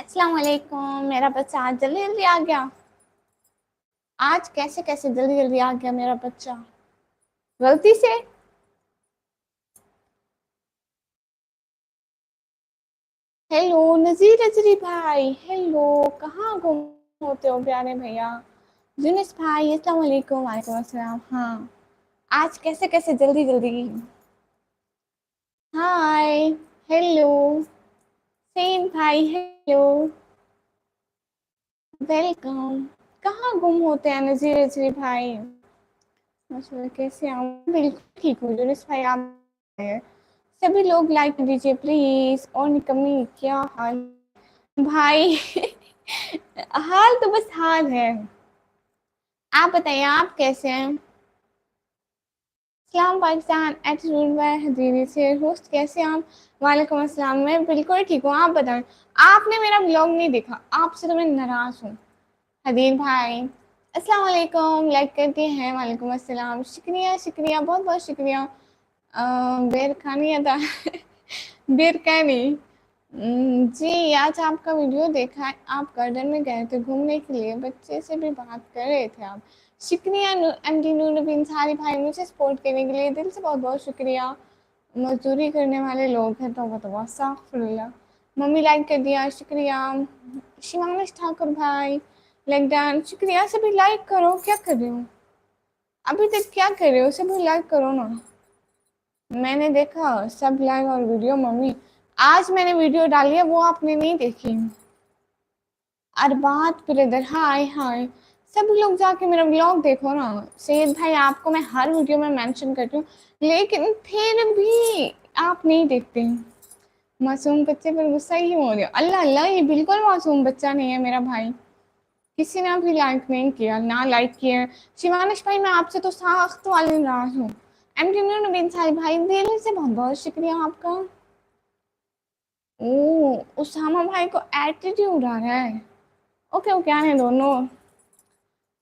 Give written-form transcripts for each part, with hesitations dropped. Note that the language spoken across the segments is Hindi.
अस्सलाम वालेकुम। मेरा बच्चा आज जल्दी जल्दी आ गया। आज कैसे कैसे जल्दी जल्दी आ गया मेरा बच्चा, गलती से। हेलो नजीर अजरी भाई, हेलो। कहाँ गुम होते हो प्यारे भैया। यूनिस भाई, अस्सलाम वालेकुम। वालेकुम अस्सलाम। हाँ, आज कैसे कैसे जल्दी जल्दी। हाय, हेलो। सेन भाई, हेलो। वेलकम। कहाँ गुम होते हैं नजीर अजरी भाई। अच्छा, कैसे आऊँ? बिल्कुल ठीक हूँ यूनिस भाई, आप बताइए। सभी लोग लाइक दीजिए प्लीज। और निकम्मी, क्या हाल भाई? हाल तो बस हाल है। आप बताइए, आप कैसे हैं? सलाम पाकिस्तान एटीट्यूड बाय हदीरी से होस्ट, कैसे हैं आप? वालेकुम अस्सलाम, मैं बिल्कुल ठीक हूँ। आप बताएं, आपने मेरा ब्लॉग नहीं देखा, आपसे तो मैं नाराज हूँ। हदीर भाई, अस्सलाम वालेकुम, लाइक करते हैं। वालेकुम अस्सलाम, शुक्रिया शुक्रिया, बहुत बहुत शुक्रिया। बेर खानी अदा। बेर का नहीं। जी, आज आपका वीडियो देखा है, आप गार्डन में गए थे घूमने के लिए, बच्चे से भी बात कर रहे थे आप। शुक्रिया एमडी नूरुद्दीन सारी भाई, मुझे सपोर्ट करने के लिए दिल से बहुत बहुत शुक्रिया। मजदूरी करने वाले लोग हैं तो बताओ, अस्तगफुरुल्लाह। मम्मी लाइक कर दिया, शुक्रिया। शिवांश ठाकुर भाई, लाइक डन, शुक्रिया। सभी लाइक करो, क्या कर रहे हो अभी तक, क्या कर रहे हो? सभी लाइक करो ना। मैंने देखा सब लाइक और वीडियो। मम्मी, आज मैंने वीडियो डाली है, वो आपने नहीं देखी। अरबात ब्रदर, हाय हाय। सब लोग जाके मेरा व्लॉग देखो ना। सैयद भाई, आपको मैं हर वीडियो में मेंशन करती हूँ, लेकिन फिर भी आप नहीं देखते। मासूम बच्चे पर गुस्सा ही हो रहे हो? अल्लाह अल्लाह, ये बिल्कुल मासूम बच्चा नहीं है मेरा भाई। किसी ने भी लाइक नहीं किया, ना लाइक किया। शिवानिश भाई, मैं आपसे तो सख्त वाले नाराज हूँ। एमडी नबीन साहिब भाई, दिल से बहुत बहुत शुक्रिया आपका। ओ, उसामा भाई को एटीट्यूड आ रहा है। ओके ओके, आने दोनों।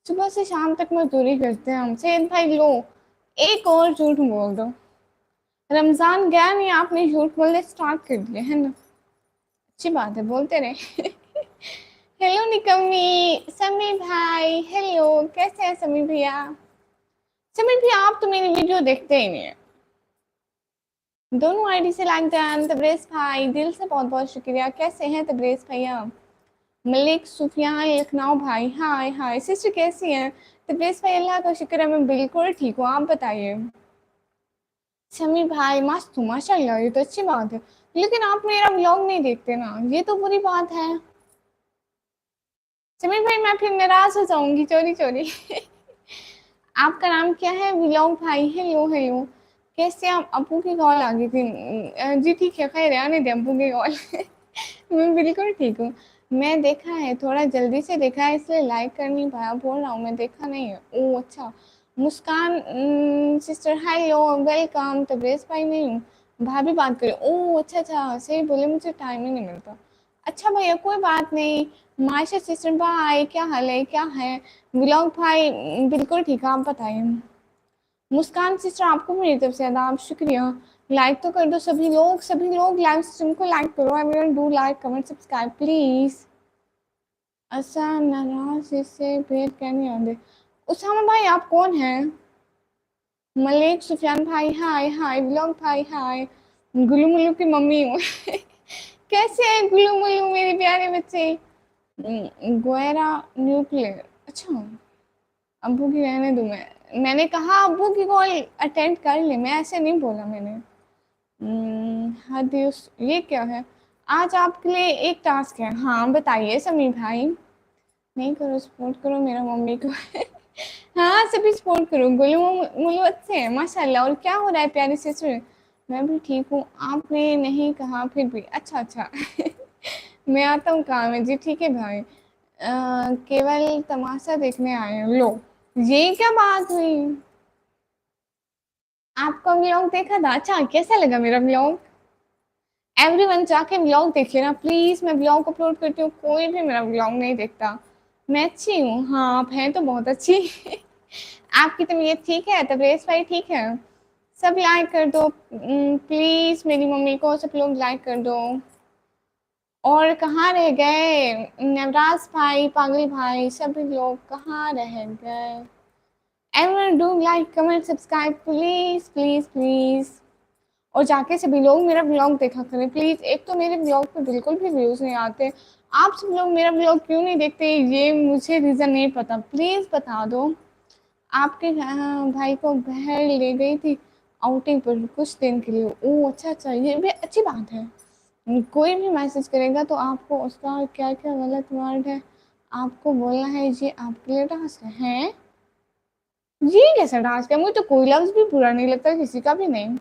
सुबह से शाम तक मजदूरी करते हैं हम। सैयद भाई लो, एक और झूठ बोल दो। रमजान गया नहीं, आपने झूठ बोलने स्टार्ट कर दिए है ना। अच्छी बात है, बोलते रहे। हेलो निकम्मी, समी भाई, हेलो। कैसे हैं समी भैया? समी भैया, आप तो मेरी वीडियो देखते ही नहीं है। दोनों आईडी से लाइक डन। तबरेज भाई, दिल से बहुत बहुत शुक्रिया। कैसे हैं तबरेज भैया? मलिक सुफियान लखनऊ भाई, हाय हाय। सिस्टर कैसी हैं? तबरेज भाई, अल्लाह का शुक्र है, मैं बिल्कुल ठीक हूँ। आप बताइए। समी भाई, मस्त हूँ माशाल्लाह, ये तो अच्छी बात है। लेकिन आप मेरा व्लॉग नहीं देखते ना, ये तो बुरी बात है। समीर भाई, मैं फिर नाराज हो जाऊंगी चोरी चोरी। आपका नाम क्या है? व्लॉग भाई, हेलो हेलो। कैसे आप? अप्पू की कॉल आ गई थी। जी ठीक है, खैर है, आने दे अप्पू की कॉल। मैं बिल्कुल ठीक हूँ। मैं देखा है, थोड़ा जल्दी से देखा है, इसलिए लाइक कर नहीं पाया। बोल रहा हूँ मैं देखा नहीं है। ओह अच्छा। मुस्कान सिस्टर, हेलो वेलकम। तबरेज भाई नहीं हूँ, भाभी बात करें। ओह अच्छा अच्छा, सही बोले, मुझे टाइम ही नहीं मिलता। अच्छा भैया, कोई बात नहीं। माशा सिस्टर भाई, क्या हाल है, क्या है? व्लॉग भाई, बिल्कुल ठीक है, आप बताइए। मुस्कान सिस्टर, आपको मेरी तरफ से आदाब, शुक्रिया। लाइक तो कर दो सभी लोग लाइव स्ट्रीम को लाइक करो। Everyone do like comment subscribe please. अच्छा, नाराज इससे भेद क्या नहीं आते। उसामा भाई, आप कौन हैं? मलिक सुफियान भाई, हाय हाय। व्लॉग भाई, हाय। गुल्लू मुल्लू की मम्मी हूँ। कैसे है गुल्लू मुल्लू मेरे प्यारे बच्चे? गोयरा न्यूक्लियर, अच्छा। अब्बू की रहने दूं मैंने कहा अब्बू की कॉल अटेंड कर ले, मैं ऐसे नहीं बोला मैंने। हदीस, ये क्या है? आज आपके लिए एक टास्क है। हाँ बताइए समीर भाई। नहीं करो, सपोर्ट करो मेरा मम्मी को। हाँ, सभी सपोर्ट करो। गोलू मोलू अच्छे हैं माशाल्लाह। और क्या हो रहा है प्यारी सिस्टर? मैं भी ठीक हूँ, आपने नहीं कहा फिर भी। अच्छा अच्छा। मैं आता हूँ काम है जी, ठीक है भाई। केवल तमाशा देखने आए हैं। लो, ये क्या बात हुई? आपका व्लॉग देखा था? अच्छा, कैसा लगा मेरा व्लॉग? एवरीवन जाके व्लॉग देखिए ना प्लीज। मैं व्लॉग अपलोड करती हूँ, कोई भी मेरा व्लॉग नहीं देखता। मैं अच्छी हूँ, हाँ आप हैं तो बहुत अच्छी। आपकी तबीयत ठीक है? तबरेज भाई ठीक है? सब लाइक कर दो प्लीज, मेरी मम्मी को सब लोग लाइक कर दो। और कहाँ रह गए नवराज भाई, पागल भाई, सभी लोग कहाँ रह गए? Everyone do like comment subscribe please please please. और जाके सभी लोग मेरा ब्लॉग देखा करें प्लीज। एक तो मेरे ब्लॉग पे बिल्कुल भी व्यूज नहीं आते। आप सब लोग मेरा ब्लॉग क्यों नहीं देखते, ये मुझे रीजन नहीं पता, प्लीज बता दो। आपके भाई को बहर ले गई थी आउटिंग पर कुछ दिन के लिए। ओह अच्छा अच्छा, ये भी अच्छी बात है। कोई भी मैसेज करेगा तो आपको उसका क्या क्या गलत वर्ड है आपको बोलना है। ये आपके लिए टास्क है? ये कैसा टास्क है? मुझे तो कोई लफ्ज भी बुरा नहीं लगता, किसी का भी नहीं।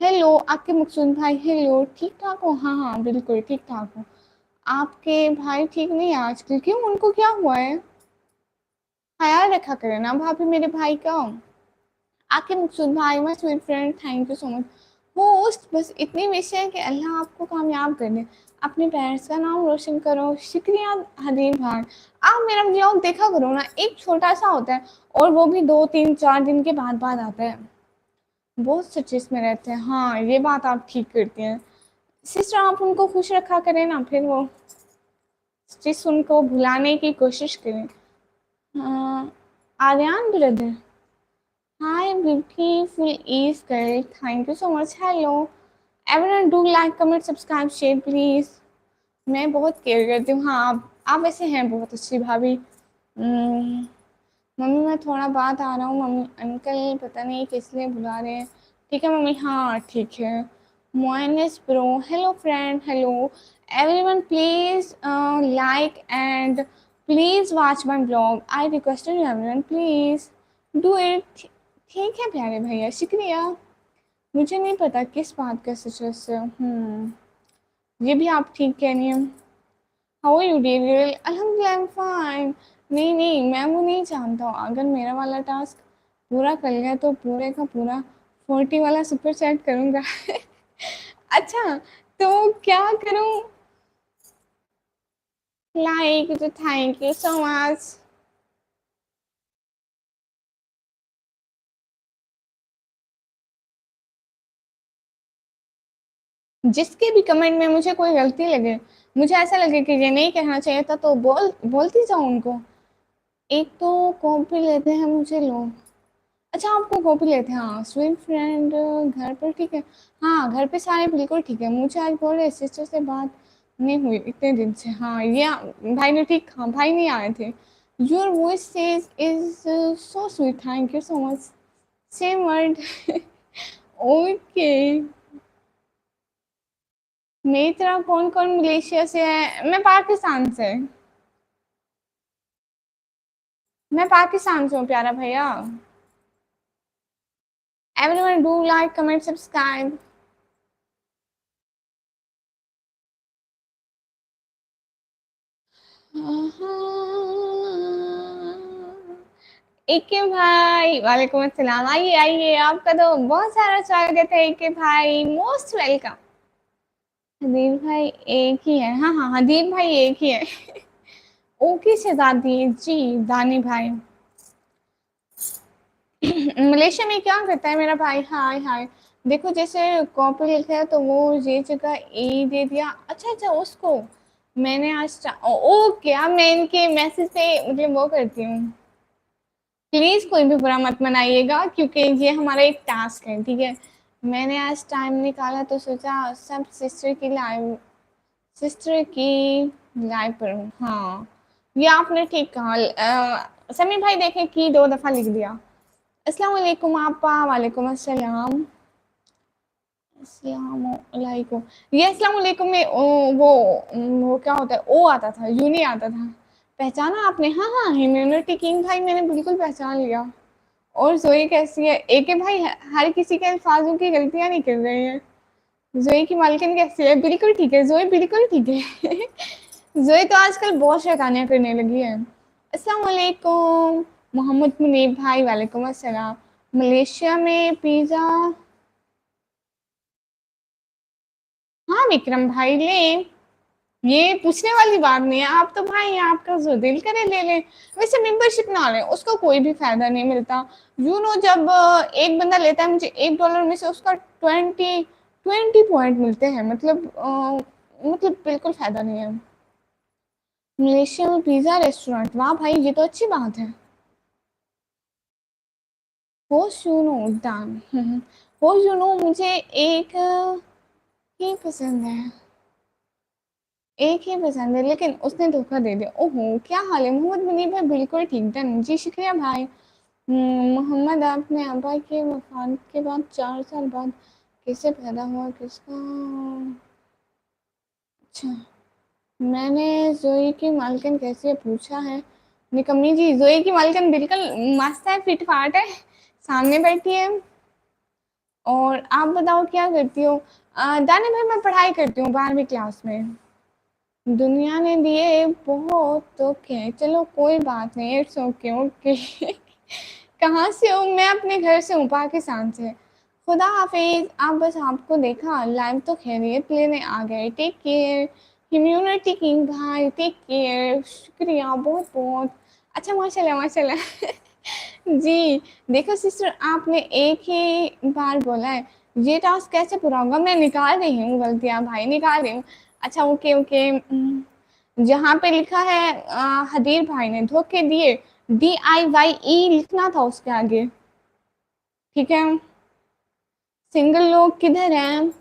हेलो आपके मकसूद भाई, हेलो, ठीक ठाक हो? हाँ हाँ बिल्कुल ठीक ठाक हो। आपके भाई ठीक नहीं है आजकल, क्यों, उनको क्या हुआ है? ख्याल रखा करें ना भाभी मेरे भाई का। आपके मकसूद भाई, my sweet friend, thank you so much. Host बस इतनी विश है कि अल्लाह आपको कामयाब कर दे, अपने पेरेंट्स का नाम रोशन करो। शुक्रिया हदीम भाई। आप मेरा ब्लॉग देखा करो ना, एक छोटा सा होता है और वो भी 2 3 4 दिन के बाद बाद आता है। बहुत स्ट्रेस में रहते हैं, हाँ ये बात आप ठीक करती हैं सिस्टर। आप उनको खुश रखा करें ना, फिर वो स्ट्रेस उनको भुलाने की कोशिश करें। हाँ, Aryan brother, hi beautiful is girl, thank you so much. Hello everyone do like comment subscribe share please. मैं बहुत केयर करती हूँ। हाँ आप वैसे हैं बहुत अच्छी भाभी। मम्मी मैं थोड़ा बात आ रहा हूँ, मम्मी अंकल पता नहीं किस लिए बुला रहे हैं। ठीक है मम्मी, हाँ ठीक है। मोइनस bro, hello friend, hello everyone, please like and please watch my blog, I request you everyone please do it. ठीक है प्यारे भैया, शुक्रिया। मुझे नहीं पता किस बात का सच है। ये भी आप ठीक कह रही हैं। How are you dear girl? अल्हम्दुलिल्लाह आई एम फाइन। नहीं नहीं मैं वो नहीं जानता हूँ, अगर मेरा वाला टास्क पूरा कर लिया तो पूरे का पूरा 40 वाला सुपर चैट करूँगा। अच्छा तो क्या करूँ? लाइक तो थैंक यू सो मच। जिसके भी कमेंट में मुझे कोई गलती लगे, मुझे ऐसा लगे कि ये नहीं कहना चाहिए था, तो बोलती जाऊँ उनको। एक तो कॉपी लेते हैं मुझे लोग। अच्छा आपको कॉपी लेते हैं? हाँ स्वीट फ्रेंड घर पर ठीक है। हाँ घर पे सारे बिल्कुल ठीक है। मुझे आज बोल रहे सिस्टर से बात नहीं हुई इतने दिन से। हाँ ये भाई ने ठीक, हाँ भाई नहीं आए थे। Your voice is so sweet, thank you so much. Same word. Okay. मेरी तरह कौन कौन मलेशिया से है? मैं पाकिस्तान से। मैं पाकिस्तान से हूँ प्यारा भैया। Everyone do like comment subscribe. AK भाई वालेकुम अस्सलाम, आइए आइए, आपका तो बहुत सारा स्वागत है एके भाई, मोस्ट वेलकम। हदीर भाई एक ही है? हाँ हाँ हदीर भाई एक ही है। ओके शहजादी जी, दानी भाई। मलेशिया में क्या करता है मेरा भाई? हाय हाय। देखो जैसे कॉपी लिखा है तो वो ये जगह ए दे दिया। अच्छा अच्छा उसको मैंने आज ओके, अब मैं इनके मैसेज पे मतलब वो करती हूँ। प्लीज कोई भी बुरा मत मनाइएगा क्योंकि ये हमारा एक टास्क है, ठीक है। मैंने आज टाइम निकाला तो सोचा सब सिस्टर की लाइव पर हूँ। हाँ ये आपने ठीक कहा। समी भाई देखे कि 2 दफा लिख दिया। अस्सलाम वालेकुम आपा। वालेकुम अस्सलाम। अस्सलामुअलैकुम। ये अस्सलाम वालेकुम में वो क्या होता है, ओ आता था, यू नहीं आता था। पहचाना आपने? हाँ हाँ ह्यूमैनिटी किंग भाई मैंने बिल्कुल पहचान लिया। और जोई कैसी है? एके भाई हर किसी के अल्फाजों की गलतियां नहीं कर रहे हैं। जोई की मालकिन कैसी है? बिल्कुल ठीक है जोई, बिल्कुल ठीक है। जोई तो आजकल बहुत शैतानियां करने लगी है। अस्सलाम वालेकुम मोहम्मद मुनीब भाई, वालेकुम अस्सलाम। मलेशिया में पिज्जा? हाँ विक्रम भाई ले, ये पूछने वाली बात नहीं है। आप तो भाई आपका जो दिल करे ले लें। वैसे मेंबरशिप ना लें, उसका कोई भी फायदा नहीं मिलता। यू नो जब एक बंदा लेता है, मुझे $1 में से उसका 20 20 पॉइंट मिलते हैं। मतलब मतलब बिल्कुल फ़ायदा नहीं है। मलेशिया में पिज़्ज़ा रेस्टोरेंट, वाह भाई ये तो अच्छी बात है। होशुनो दान होशुनो मुझे एक ही पसंद है, एक ही पसंद है, लेकिन उसने धोखा दे दिया। ओहो! क्या हाल है? मोहम्मद मुनीब भाई बिल्कुल ठीक डन। जी शुक्रिया भाई। मोहम्मद आपने अब्बा के वफ़ात के बाद 4 साल बाद कैसे पैदा हुआ? किसका? अच्छा, मैंने ज़ोई की मालकिन कैसे पूछा है? निकम्मी जी, ज़ोई की मालकिन बिल्कुल मस्त है, फिट-फाट है, सामने बैठी है। और आप बताओ क्या करती हो? दानिया भाई मैं पढ़ाई करती हूँ 12वीं क्लास में। दुनिया ने दिए बहुत धोखे, चलो कोई बात नहीं, इट्स ओके ओके। कहाँ से हो? मैं अपने घर से हूँ, पाकिस्तान से। खुदा हाफिज। आप बस आपको देखा लाइव तो खैरियत लेने आ गए। टेक केयर इम्यूनिटी किंग भाई, टेक केयर। शुक्रिया बहुत बहुत। अच्छा माशाल्लाह माशाल्लाह। जी, देखो सिस्टर आपने एक ही बार बोला है, ये टास्क कैसे पूरा होगा? मैं निकाल रही हूँ गलतियाँ भाई, निकाल रही हूँ। अच्छा ओके ओके। जहाँ पे लिखा है हदीर भाई ने धोखे दिए, DIYE लिखना था उसके आगे, ठीक है? सिंगल लोग किधर हैं?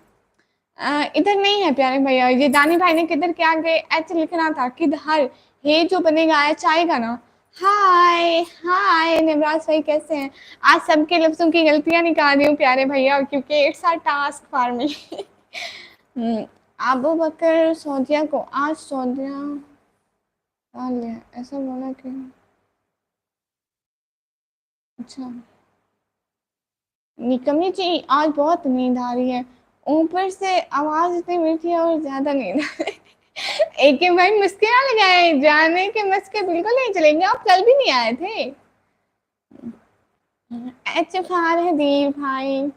इधर नहीं है प्यारे भैया, ये दानी भाई ने किधर के आगे एच लिखना था, किधर। हे जो बनेगा एच आएगा ना। हाय हाय निवराज भाई कैसे हैं? आज सबके लफ्जों की गलतियां निकाल रही हूँ प्यारे भैया, क्योंकि it's a task for me. Abu Bakar Saudia को आज सौदिया डाल लिया, ऐसा बोला कि अच्छा। निकमी जी आज बहुत नींद आ रही है, ऊपर से आवाज इतनी मीठी है और ज्यादा नींद आ रही है। एक भाई मुस्के ना लगाए, जाने के मस्के बिल्कुल नहीं चलेंगे, आप कल भी नहीं आए थे। अच्छा खा रहे हदीर भाई।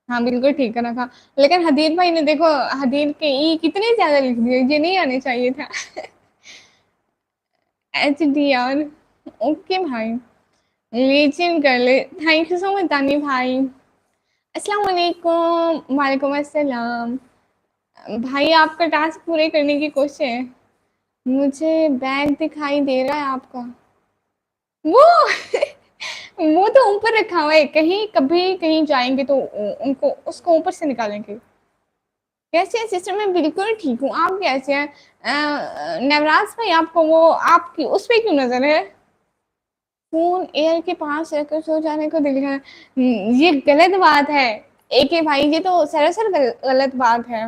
हाँ बिल्कुल ठीक है रखा, लेकिन हदीर भाई ने देखो हदीर के ई कितने ज्यादा लिख दिए, ये नहीं आने चाहिए था। HDR ओके भाई, लीजिए कर ले। थैंक यू सो मच दानी भाई। अस्सलाम वालेकुम। वालेकुम अस्सलाम। भाई आपका टास्क पूरे करने की कोशिश है। मुझे बैग दिखाई दे रहा है आपका, वो वो तो ऊपर रखा हुआ है, कहीं कभी कहीं जाएंगे तो उनको उसको ऊपर से निकालेंगे। कैसे हैं सिस्टर? मैं बिल्कुल ठीक हूँ, आप कैसे हैं? नवराज भाई आपको वो आपकी उस पे क्यों नजर है? फोन एयर के पास रखकर सो जाने को दिल है, ये गलत बात है। एक भाई ये तो सरासर गलत बात है।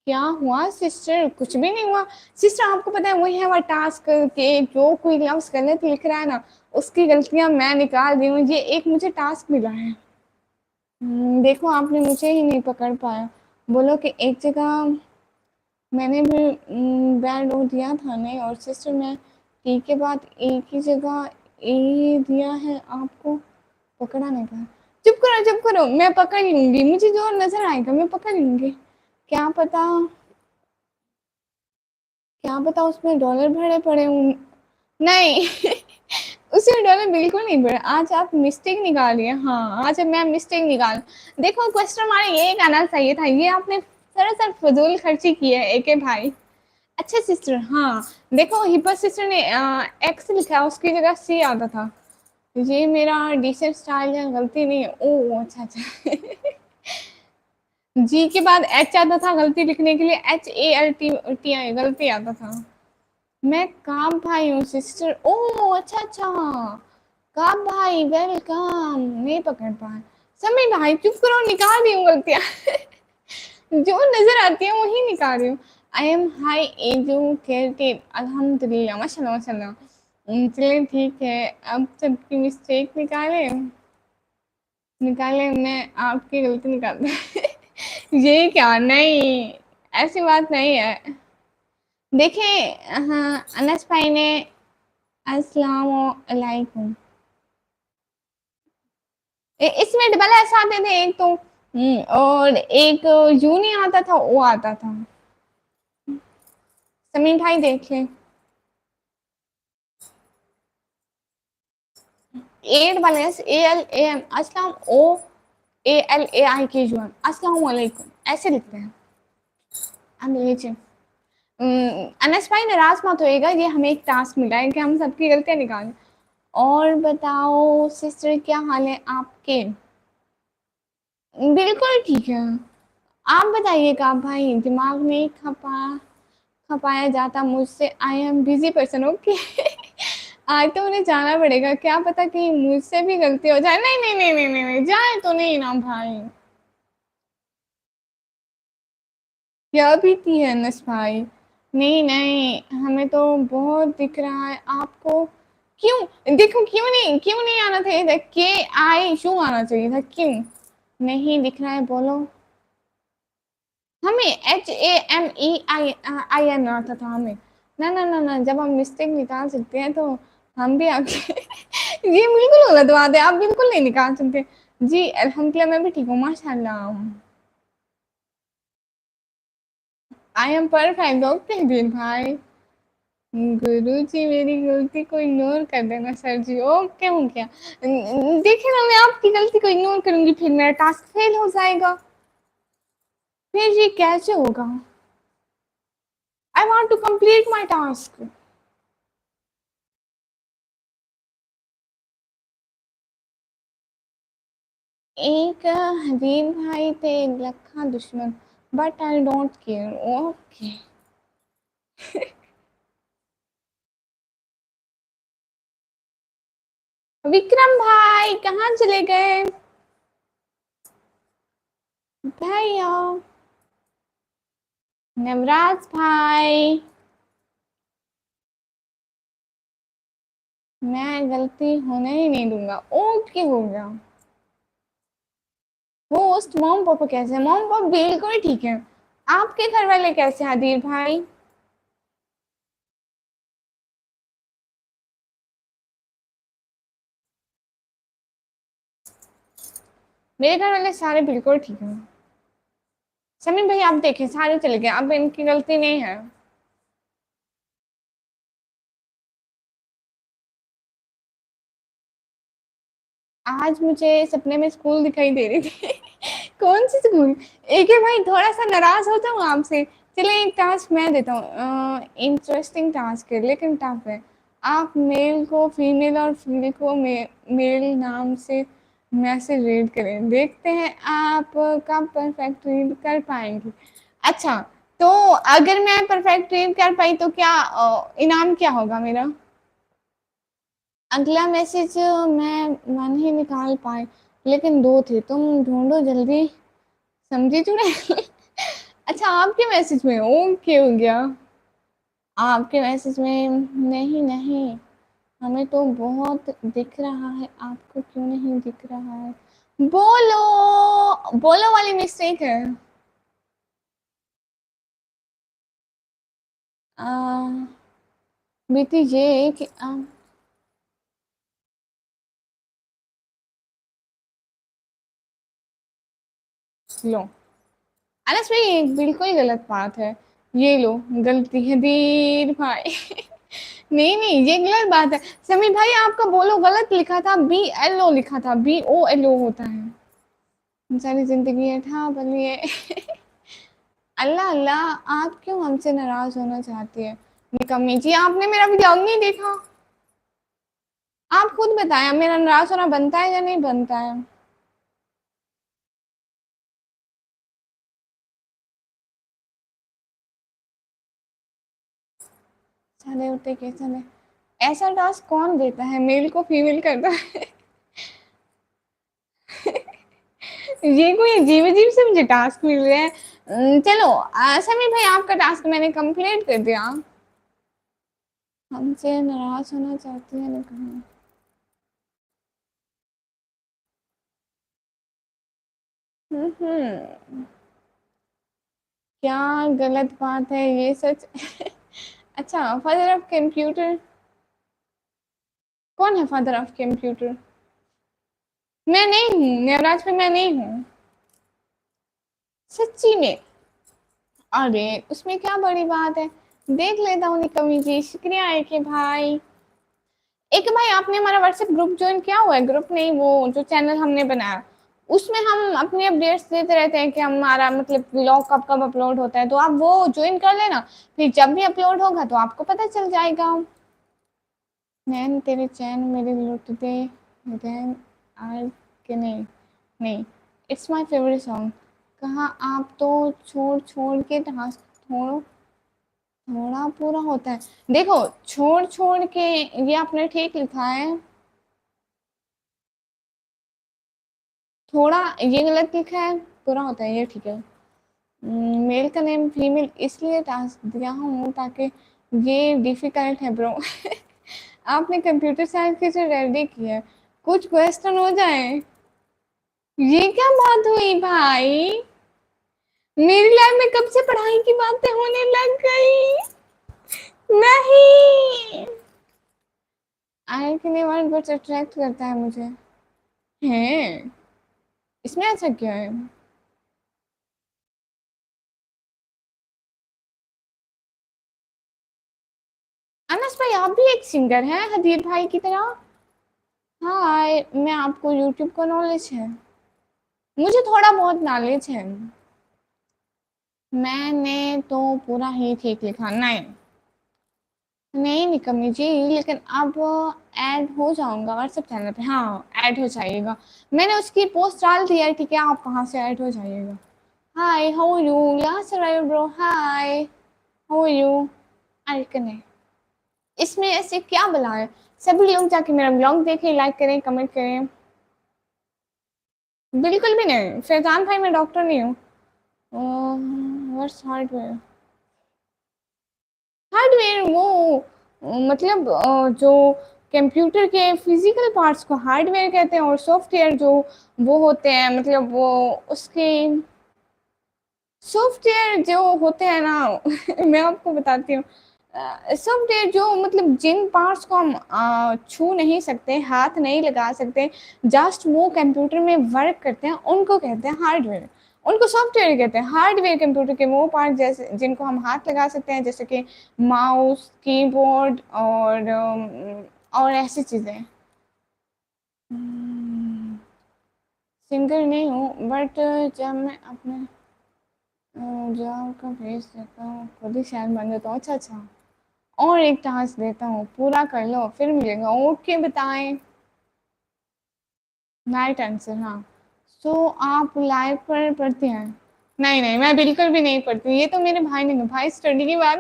क्या हुआ सिस्टर? कुछ भी नहीं हुआ सिस्टर, आपको पता है वही है वो टास्क के जो कोई लफ्ज गलत लिख रहा है ना, उसकी गलतियां मैं निकाल रही हूँ, ये एक मुझे टास्क मिला है। देखो आपने मुझे ही नहीं पकड़ पाया। बोलो कि एक जगह मैंने भी बैड वो दिया था नहीं, और सिस्टर मैं टी के बाद एक ही जगह ए दिया है आपको, पकड़ा नहीं पाया। चुप करो मैं पकड़ लूंगी, मुझे जो नजर आएगा मैं पकड़ लूंगी। क्या पता, क्या पता उसमें डॉलर भरे पड़े हूँ। नहीं उसमें डॉलर बिल्कुल नहीं भरे, आज आप मिस्टेक निकालिए। हाँ आज मैं मिस्टेक निकाल, देखो क्वेश्चन हमारा ये कहना चाहिए था, ये आपने सरासर फजूल खर्ची की है एक भाई। अच्छा सिस्टर हाँ, देखो हिब्बा सिस्टर ने एक्स लिखा है, उसकी जगह सी आता था। ये मेरा डिसेंट स्टाइल है, गलती नहीं है। ओह अच्छा अच्छा। जी के बाद एच आता था गलती लिखने के लिए, HALT गलती आता था। मैं काम भाई हूँ सिस्टर। ओह अच्छा अच्छा, काम भाई वेलकम। नहीं पकड़ पाए समय भाई, चुप करो, निकाल रही हूँ गलतियाँ। जो नजर आती है वही निकाल रही हूँ। आई एम हाई एजुकेटेड अल्हम्दुलिल्लाह माशाल्लाह माशाल्लाह। चलिए ठीक है, अब सबकी मिस्टेक निकाले, निकाले मैं आपकी गलती निकाल ये क्या? नहीं ऐसी बात नहीं है। देखें हाँ अनस भाई ने अस्सलामुअलैकुम, इसमें डबल एस आते थे एक तो, और एक यू नहीं आता था, वो आता था। समीर भाई देख ले। एड वाले ALAM, अस्सलाम, OALAIK जुआन, अस्सलाम वालेकुम, ऐसे लिखते हैं। अब लीजिए, अनस भाई नाराज मत होइएगा, ये हमें एक टास्क मिला है कि हम सबकी गलतियां निकालें। और बताओ सिस्टर, क्या हाल है आपके? बिल्कुल ठीक है। आप बताइएगा भाई, दिमाग नहीं खपाया जाता मुझसे, I am busy person. Okay. आज तो उन्हें जाना पड़ेगा, क्या पता कि मुझसे भी गलती हो जाए। नहीं नहीं नहीं नहीं नहीं, नहीं जाए तो नहीं ना भाई। क्या बीती है अनस भाई? नहीं नहीं, हमें तो बहुत दिख रहा है आपको। क्यों देखो, क्यों नहीं आना चाहिए था? KI आना चाहिए था, क्यों नहीं दिख रहा है बोलो? हमें HAMEIN आता था हमें। ना ना ना ना, जब हम मिस्टेक निकाल सकते हैं तो हम भी आपके ये बिल्कुल गलत बात है, आप बिल्कुल नहीं निकाल सकते। जी अल्हम्दुलिल्लाह, मैं भी ठीक हूँ माशाल्लाह। I am perfect. ओके दिन भाई। गुरु जी मेरी गलती को इग्नोर कर देना सर जी। ओके हो गया। देखिए ना, मैं आपकी गलती को इग्नोर करूंगी फिर मेरा टास्क फेल हो जाएगा। फिर ये कैसे होगा? I want to complete my task. एक हबीब भाई थे, एक लखा दुश्मन, but I don't care. Okay. Vikram भाई कहाँ चले गए? भैया, नवराज भाई, मैं गलती होने ही नहीं दूंगा। ओके हो गया। होस्ट मॉम पापा कैसे हैं? मॉम पापा बिल्कुल ठीक है। आपके घर वाले कैसे हैं आदिल भाई? मेरे घर वाले सारे बिल्कुल ठीक हैं। समीर भाई आप देखें, सारे चले गए, अब इनकी गलती नहीं है। आज मुझे सपने में स्कूल दिखाई दे रही थी। कौन सी स्कूल? एक है भाई, थोड़ा सा नाराज होता हूँ आपसे। चलिए एक टास्क मैं देता हूँ, इंटरेस्टिंग टास्क है लेकिन टफ है। आप मेल को फीमेल और फीमेल को मेल नाम से मैसेज रीड करें, देखते हैं आप कब परफेक्ट रीड कर पाएंगे। अच्छा, तो अगर मैं परफेक्ट रीड कर पाई तो क्या इनाम क्या होगा मेरा? अगला मैसेज मैं मन ही निकाल पाए, लेकिन दो थे, तुम ढूंढो जल्दी। समझी तूने? अच्छा, आपके मैसेज में ओके हो गया। आपके मैसेज में नहीं नहीं, हमें तो बहुत दिख रहा है, आपको क्यों नहीं दिख रहा है? बोलो बोलो वाली मिस्टेक है। आ, बेटी ये कि लो, अनस भाई ये बिल्कुल गलत बात है। ये लो, गलती है दीर भाई। नहीं नहीं, ये गलत बात है। समीर भाई आपका बोलो गलत लिखा था, BLO लिखा था, BOLO होता है। सारी जिंदगी है था बलिए। अल्लाह अल्लाह, आप क्यों हमसे नाराज होना चाहती है? निकम्मी जी, आपने मेरा व्लॉग नहीं देखा? आप खुद बताया, मेरा नाराज होना बनता है या नहीं बनता है? साले उठे कैसे ने? ऐसा टास्क कौन देता है, मेल को फीमेल करता है? ये कोई अजीब अजीब से मुझे टास्क मिल रहे हैं। चलो, समीर भाई आपका टास्क मैंने कंप्लीट कर दिया। हमसे नाराज होना चाहती है लेकिन हम्म, क्या गलत बात है ये सच? अच्छा, फादर ऑफ कंप्यूटर? कौन है फादर ऑफ कंप्यूटर? मैं नहीं हूँ नेवराज पे, मैं नहीं हूँ सच्ची में। अरे उसमें क्या बड़ी बात है, देख लेता हूँ निकमी जी, शुक्रिया है कि भाई। एक भाई आपने हमारा व्हाट्सएप ग्रुप ज्वाइन किया हुआ है? ग्रुप नहीं, वो जो चैनल हमने बनाया, उसमें हम अपनी अपडेट्स देते रहते हैं कि हमारा मतलब व्लॉग कब कब अपलोड होता है, तो आप वो ज्वाइन कर लेना, फिर जब भी अपलोड होगा तो आपको पता चल जाएगा। नैन तेरे चैन मेरे लुटते रैन आर के नहीं, नहीं, इट्स माय फेवरेट सॉन्ग। कहाँ आप तो छोड़ छोड़ के टास्क थोड़ा थोड़ा पूरा होता है। देखो, छोड़ छोड़ के, ये आपने ठीक लिखा है, थोड़ा ये गलत लिखा है, पूरा होता है ये ठीक है। मेल का नेम फीमेल इसलिए टास्क दिया हूँ ताकि ये डिफिकल्ट है ब्रो। आपने कंप्यूटर साइंस की जो रेडी की है, कुछ क्वेश्चन हो जाए। ये क्या बात हुई भाई, मेरी लाइफ में कब से पढ़ाई की बातें होने लग गई। नहीं, आई के लिए वर्ड बट अट्रैक्ट करता है मुझे। है, इसमें ऐसा क्या है? अनस भाई आप भी एक सिंगर हैं हदीर भाई की तरह? हाय, मैं आपको यूट्यूब का नॉलेज है? मुझे थोड़ा बहुत नॉलेज है। मैंने तो पूरा ही ठीक लिखा। नहीं, नहीं निकम्मी जी, लेकिन अब ऐड हो जाऊंगा व्हाट्सएप चैनल पे। हाँ, ऐड हो जाइएगा, मैंने उसकी पोस्ट डाल दी है, ठीक है, आप कहाँ से ऐड हो जाइएगा। हाय, हाउ आर यू, यहाँ से रहे bro, hi, how are you. अरे कने, इसमें ऐसे क्या भला है? सभी लोग जाके मेरा ब्लॉग देखें, लाइक करें, कमेंट करें। बिल्कुल भी नहीं फैजान भाई, मैं डॉक्टर नहीं हूँ। What's hardware? हार्डवेयर वो मतलब जो कंप्यूटर के फिजिकल पार्ट्स को हार्डवेयर कहते हैं, और सॉफ्टवेयर जो वो होते हैं, मतलब वो उसके सॉफ्टवेयर जो होते हैं ना। मैं आपको बताती हूँ, सॉफ्टवेयर जो मतलब जिन पार्ट्स को हम छू नहीं सकते, हाथ नहीं लगा सकते, जस्ट वो कंप्यूटर में वर्क करते हैं, उनको कहते हैं हार्डवेयर। उनको सॉफ्टवेयर कहते हैं। हार्डवेयर कंप्यूटर के वो पार्ट जैसे जिनको हम हाथ लगा सकते हैं, जैसे कि माउस, कीबोर्ड और ऐसी चीज़ें। सिंगर नहीं हूँ, बट जब मैं अपने जॉब का भेज देता हूँ, खुद ही शायद बन जाता हूँ। अच्छा अच्छा, और एक टास्क देता हूँ, पूरा कर लो फिर मिलेगा। ओके बताएं। राइट आंसर, हाँ। सो आप लाइव पर पढ़ते हैं? नहीं नहीं, मैं बिल्कुल भी नहीं पढ़ती हूँ, ये तो मेरे भाई ने, भाई स्टडी की बात।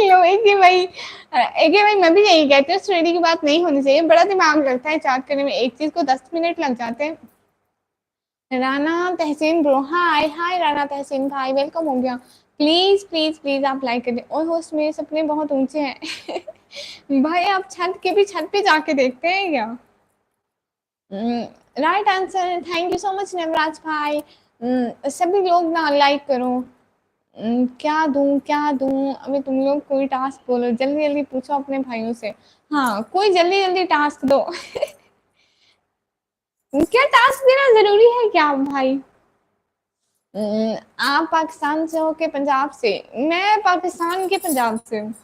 लो एक ही भाई, एक ही भाई, मैं भी यही कहती हूँ, स्टडी की बात नहीं होनी चाहिए, बड़ा दिमाग लगता है चार्ट करने में, एक चीज को 10 मिनट लग जाते हैं। राना तहसीन ब्रो, हाय हाय राना तहसीन भाई, वेलकम हो गया। प्लीज प्लीज प्लीज आप लाइक कर दें। और होस्ट, मेरे सपने बहुत ऊंचे हैं। भाई आप छत के भी छत पे जाके देखते हैं क्या? Right answer, thank you so much Navraj भाई। सभी लोग ना लाइक करो। क्या दूं क्या दूं, अभी तुम लोग कोई टास्क बोलो, जल्दी जल्दी पूछो अपने भाइयों से। हाँ, कोई जल्दी जल्दी टास्क दो। क्या टास्क देना जरूरी है क्या भाई? आप पाकिस्तान से हो के पंजाब से? मैं पाकिस्तान के पंजाब से हूँ।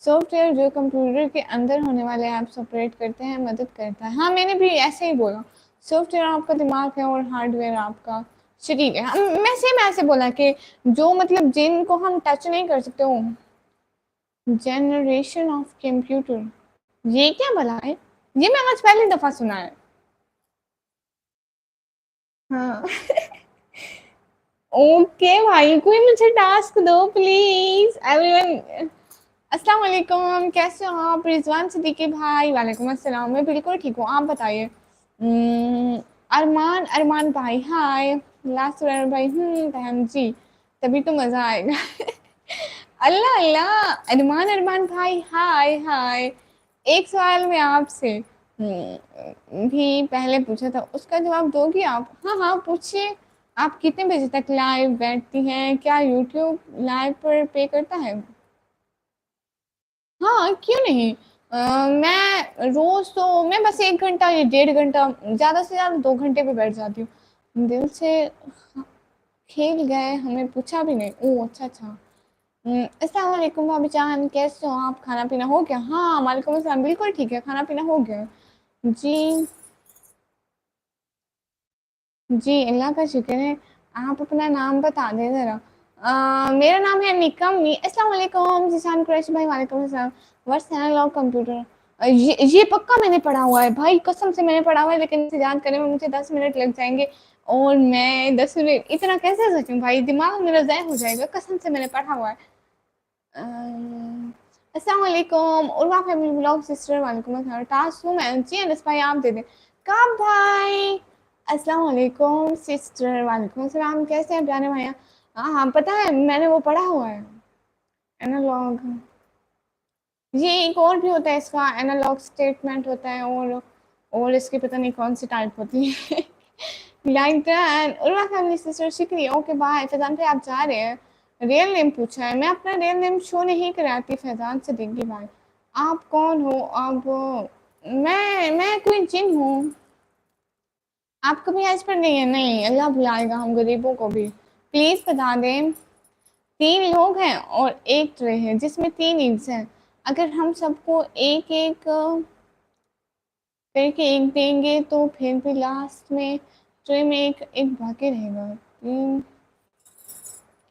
सॉफ्टवेयर जो कंप्यूटर के अंदर होने वाले ऐप्स ऑपरेट करते हैं, मदद करता है। हाँ, मैंने भी ऐसे ही बोला, सॉफ्टवेयर आपका दिमाग है और हार्डवेयर आपका शरीर है। मैं सेम ऐसे बोला कि जो मतलब जिनको हम टच नहीं कर सकते हो। जनरेशन ऑफ कंप्यूटर, ये क्या भला है? ये मैं आज पहली दफा सुना है। हाँ। ओके भाई, कोई मुझे टास्क दो प्लीज एवरीवन। अस्सलाम वालेकुम, कैसे हो आप? रिजवान सिद्दीकी भाई, वालेकुम अस्सलाम, मैं बिल्कुल ठीक हूँ, आप बताइए। अरमान अरमान भाई, हाय। लास्ट भाई, बहन जी, तभी तो मजा आएगा। अल्लाह अल्लाह, अरमान अरमान भाई, हाय हाय। एक सवाल मैं आपसे भी पहले पूछा था, उसका जवाब दोगी आप? हाँ हाँ पूछिए। आप कितने बजे तक लाइव बैठती हैं? क्या यूट्यूब लाइव पर पे करता है? हाँ, क्यों नहीं। मैं रोज तो मैं बस 1 घंटा या 1.5 घंटा, ज्यादा से ज्यादा 2 घंटे पे बैठ जाती हूँ। दिल से खेल गए, हमें पूछा भी नहीं। ओह अच्छा अच्छा। अस्सलाम वालेकुम भाभी जान, कैसे हो आप? खाना पीना हो गया? हाँ, वालेकुम अस्सलाम, बिल्कुल ठीक है, खाना पीना हो गया। जी, जी, अल्लाह का शुक्र है। आप अपना नाम बता दें ज़रा। मेरा नाम है निकम मी। अस्सलाम वालेकुम ज़ीशान कुरैशी भाई, वालेकुम अस्सलाम। What's analog computer? ये पक्का मैंने पढ़ा हुआ है भाई, कसम से मैंने पढ़ा हुआ है, लेकिन इसे याद करने में मुझे 10 मिनट लग जाएँगे और मैं 10 मिनट इतना कैसे सोचूँ भाई, दिमाग मेरा ज़ाया हो जाएगा, कसम से मैंने पढ़ा हुआ है। अस्सलाम वालेकुम उर्वा फैमिली ब्लॉग सिस्टर, वालेकुम अस्सलाम। टास्क हूँ मैं जी, अनस भाई आप दे दें। कब भाई? अस्सलाम वालेकुम सिस्टर, वालेकुम अस्सलाम, कैसे हैं प्यारे भैया? हाँ हाँ, पता है मैंने वो पढ़ा हुआ है, एनालॉग। ये एक और भी होता है इसका, एनालॉग स्टेटमेंट होता है, और इसकी पता नहीं कौन सी टाइप होती है। Like that. Urwa family sister, शुक्रिया, ओके बाय। फैजान भाई आप जा रहे हैं? रियल नेम पूछा है, मैं अपना रियल नेम शो नहीं कराती फैजान से, देंगी भाई। आप कौन हो अब? मैं कोई जिन हूँ। आप कभी एज पर नहीं है? नहीं, अल्लाह बुलाएगा हम गरीबों को भी। प्लीज बता दें। 3 लोग हैं और एक ट्रे है जिसमें 3 ईंट्स हैं। अगर हम सबको एक एक करके एक देंगे तो फिर भी लास्ट में ट्रे में एक एक बाकी रहेगा।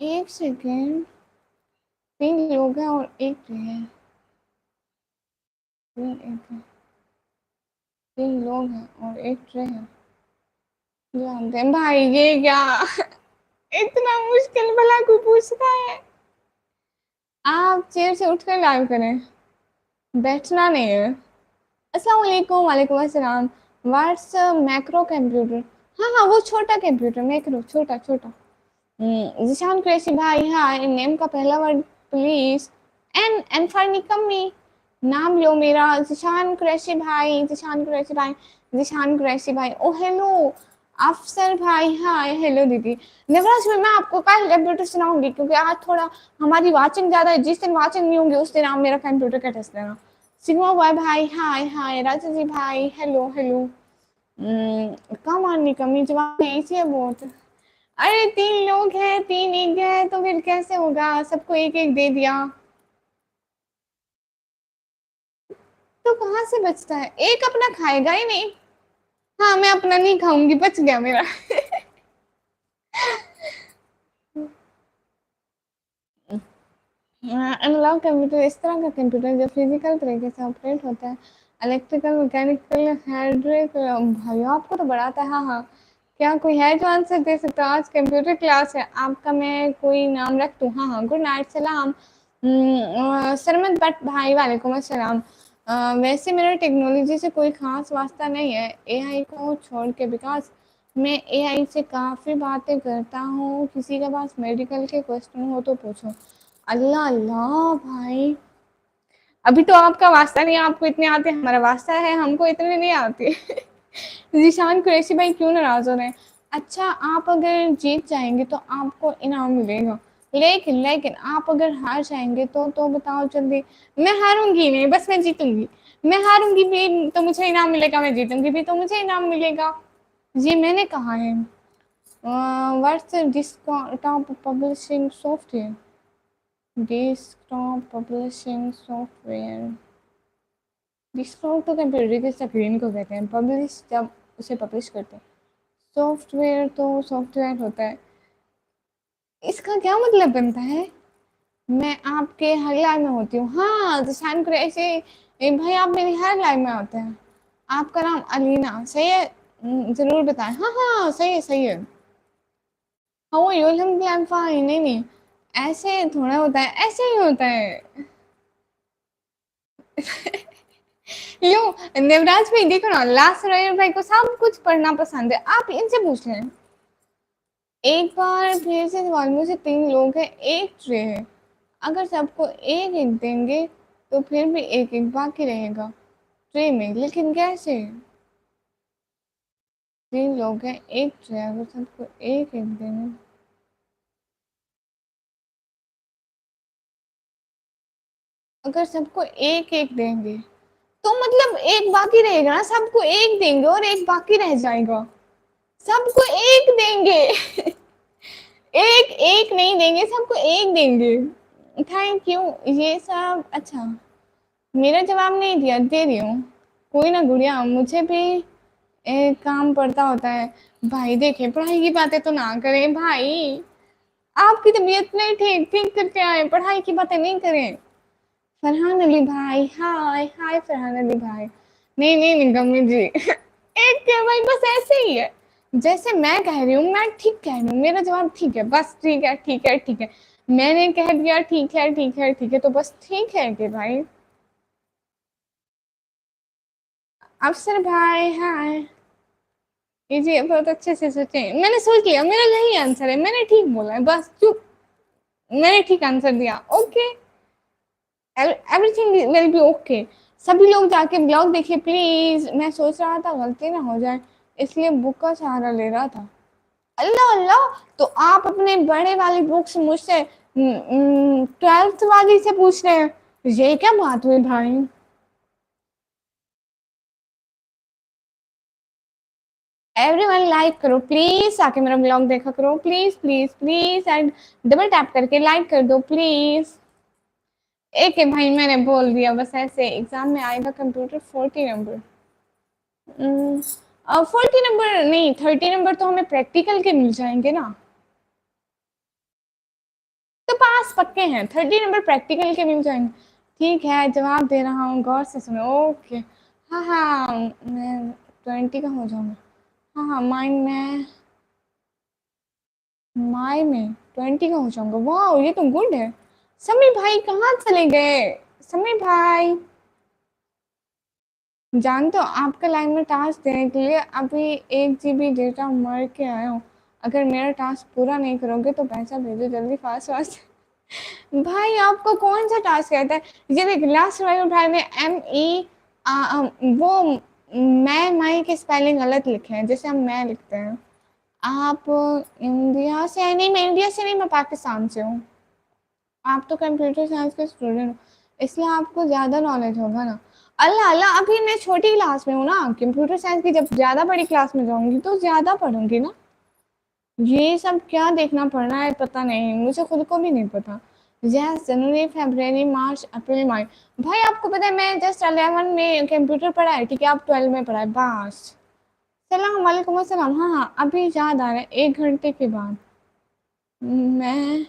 1 सेकेंड। 3 लोग हैं और एक ट्रे है। 3 लोग हैं और एक ट्रे है। जानते हैं भाई ये क्या? इतना मुश्किल भला कोई पूछता है? आप चेयर से उठकर लाइव करें, बैठना नहीं है। अस्सलाम वालेकुम, वालेकुम अस्सलाम। What's macro computer? हाँ हाँ, वो छोटा कंप्यूटर, मैक्रो छोटा छोटा। जिशान कुरैशी भाई, हाँ, नेम का पहला वर्ड प्लीज। एन फॉर निकम्मी। नाम लो मेरा, जिशान कुरैशी भाई, जिशान कुरैशी भाई, जिशान कुरैशी भाई। ओ हेलो अफसर भाई, हाय, हेलो दीदी। नवराज में मैं आपको कल कंप्यूटर सुनाऊंगी, क्योंकि आज थोड़ा हमारी वाचिंग ज्यादा है। जिस दिन वाचिंग नहीं होंगी उस दिन आप मेरा कंप्यूटर का टेस्ट लेना। सिग्मा बॉय भाई, हाय हाय। राजा जी भाई, हेलो हेलो। कम आने कमी जवाब ऐसी है बहुत। अरे 3 लोग हैं, 3 एक है, तो फिर कैसे होगा? सबको एक एक दे दिया तो कहाँ से बचता है? एक अपना खाएगा ही नहीं। हाँ, मैं अपना नहीं खाऊंगी, बच गया मेरा। एनालॉग कंप्यूटर इस तरह का कंप्यूटर जो फिजिकल तरीके से ऑपरेट होता है। Electrical, mechanical, hydraulic. भाई आपको तो बड़ा आता है। हाँ हाँ, क्या कोई है जो आंसर दे सकता? आज कंप्यूटर क्लास है आपका, मैं कोई नाम रख दूँ? हाँ हाँ, गुड नाइट, सलाम। सरमद भट्ट भाई, वालेकुम अस्सलाम। वैसे मेरा टेक्नोलॉजी से कोई खास वास्ता नहीं है, एआई को छोड़ के, बिकॉज मैं एआई से काफ़ी बातें करता हूँ। किसी के पास मेडिकल के क्वेश्चन हो तो पूछो। अल्लाह अल्लाह भाई, अभी तो आपका वास्ता नहीं, आपको इतने आते, हमारा वास्ता है, हमको इतने नहीं आते। जीशान कुरैशी भाई क्यों नाराज हो रहे हैं? अच्छा, आप अगर जीत जाएंगे तो आपको इनाम मिलेगा, लेकिन लेकिन आप अगर हार जाएंगे तो बताओ जल्दी। मैं हारूंगी नहीं, बस मैं जीतूंगी। मैं हारूंगी भी तो मुझे इनाम मिलेगा, मैं जीतूंगी भी तो मुझे इनाम मिलेगा। ये मैंने कहा है। What's desktop publishing software? Desktop publishing software. Desktop तो कंप्यूटर के स्क्रीन को कहते हैं, पब्लिश जब उसे पब्लिश करते हैं। सॉफ्टवेयर तो सॉफ्टवेयर होता है। इसका क्या मतलब बनता है? मैं आपके हर लाइव में होती हूँ। हाँ, जिशान कुरैशी भाई, आप मेरी हर लाइव में होते हैं। आपका नाम अलीना सही है? जरूर बताएं। हाँ हाँ, सही है सही है। How are you? अल्हम्दुलिल्लाह, आई एम फाइन। नहीं नहीं, ऐसे थोड़ा होता है, ऐसे ही होता है। लो, देवराज भाई देखो ना, लास्ट रॉयर भाई को सब कुछ पढ़ना पसंद है, आप इनसे पूछ लें। एक बार फिर से सवाल में से 3 लोग हैं, एक ट्रे है। अगर सबको एक एक देंगे तो फिर भी एक एक बाकी रहेगा ट्रे में, लेकिन कैसे? 3 लोग हैं, एक ट्रे, अगर सबको एक एक देंगे। अगर सबको एक एक देंगे तो मतलब एक बाकी रहेगा ना, सबको एक देंगे और एक बाकी रह जाएगा। सबको एक देंगे। एक एक नहीं देंगे, सबको एक देंगे। Thank you. ये सब अच्छा, मेरा जवाब नहीं दिया, दे रही हूँ। कोई ना गुड़िया, मुझे भी काम पड़ता होता है। भाई देखिए, पढ़ाई की बातें तो ना करें भाई, आपकी तबीयत नहीं ठीक, ठीक करके आए, पढ़ाई की बातें नहीं करें। फरहान अली भाई, हाय हाय फरहान अली भाई। नहीं नहीं निगम जी एक क्या भाई, बस ऐसे ही है, जैसे मैं कह रही हूँ मैं ठीक कह रही हूँ, मेरा जवाब ठीक है, बस ठीक है ठीक है ठीक है। मैंने कह दिया ठीक है ठीक है ठीक है, तो बस ठीक है कि भाई। अफसर भाई हाय। ये जी बहुत अच्छे से सोचे, मैंने सोच लिया, मेरा यही आंसर है, मैंने ठीक बोला है, बस चुप। मैंने ठीक आंसर दिया, okay, everything will be okay. सभी लोग जाके ब्लॉग देखिए प्लीज, मैं सोच रहा था गलती ना हो जाए, इसलिए बुक का सहारा ले रहा था। अल्लाह अल्लाह, तो आप अपने बड़े वाली बुक से मुझसे 12th वाली से पूछ रहे हैं, ये क्या बात हुई भाई। एवरीवन लाइक करो प्लीज, आके मेरा ब्लॉग देखा करो please please please, and double tap करके लाइक कर दो प्लीज। एक है भाई, मैंने बोल दिया, बस ऐसे एग्जाम में आएगा कंप्यूटर 40 नंबर। 40 नंबर नहीं, 30 नंबर तो हमें प्रैक्टिकल के मिल जाएंगे ना, तो पास पक्के हैं, 30 नंबर प्रैक्टिकल के मिल जाएंगे। ठीक है, जवाब दे रहा हूँ, गौर से सुनो, ओके। हाँ हाँ, मैं 20 का हो जाऊंगा। हाँ हाँ, माई में 20 का हो जाऊंगा, वाह ये तो गुड है। समीर भाई कहाँ चले गए, समीर भाई। जानते हो, आपका लाइन में टास्क देने के लिए अभी 1 GB डेटा मर के आया हूँ। अगर मेरा टास्क पूरा नहीं करोगे तो पैसा भेजो जल्दी, फास्ट फास्ट। भाई आपको कौन सा टास्क कहता है, ये देख लास्ट सर्वाइवल भाई ने वो मैं माई के स्पेलिंग गलत लिखे हैं, जैसे हम मैं लिखते हैं। आप इंडिया से नहीं, मैं इंडिया से नहीं, मैं पाकिस्तान से हूँ। आप तो कंप्यूटर साइंस के स्टूडेंट हो, इसलिए आपको ज़्यादा नॉलेज होगा ना। अल्लाह अल्लाह, अभी मैं छोटी क्लास में हूँ ना, कंप्यूटर साइंस की जब ज़्यादा बड़ी क्लास में जाऊंगी तो ज़्यादा पढ़ूंगी ना। ये सब क्या देखना पड़ना है पता नहीं, मुझे खुद को भी नहीं पता। यस, जनवरी फरवरी मार्च अप्रैल मई। भाई आपको पता है, मैं जस्ट 11 में कंप्यूटर पढ़ा है, ठीक है, आप 12 में पढ़ा है बस। सलाम वालेकुम अस्सलाम, हाँ हाँ अभी याद आ रहा है, 1 घंटे के बाद। मैं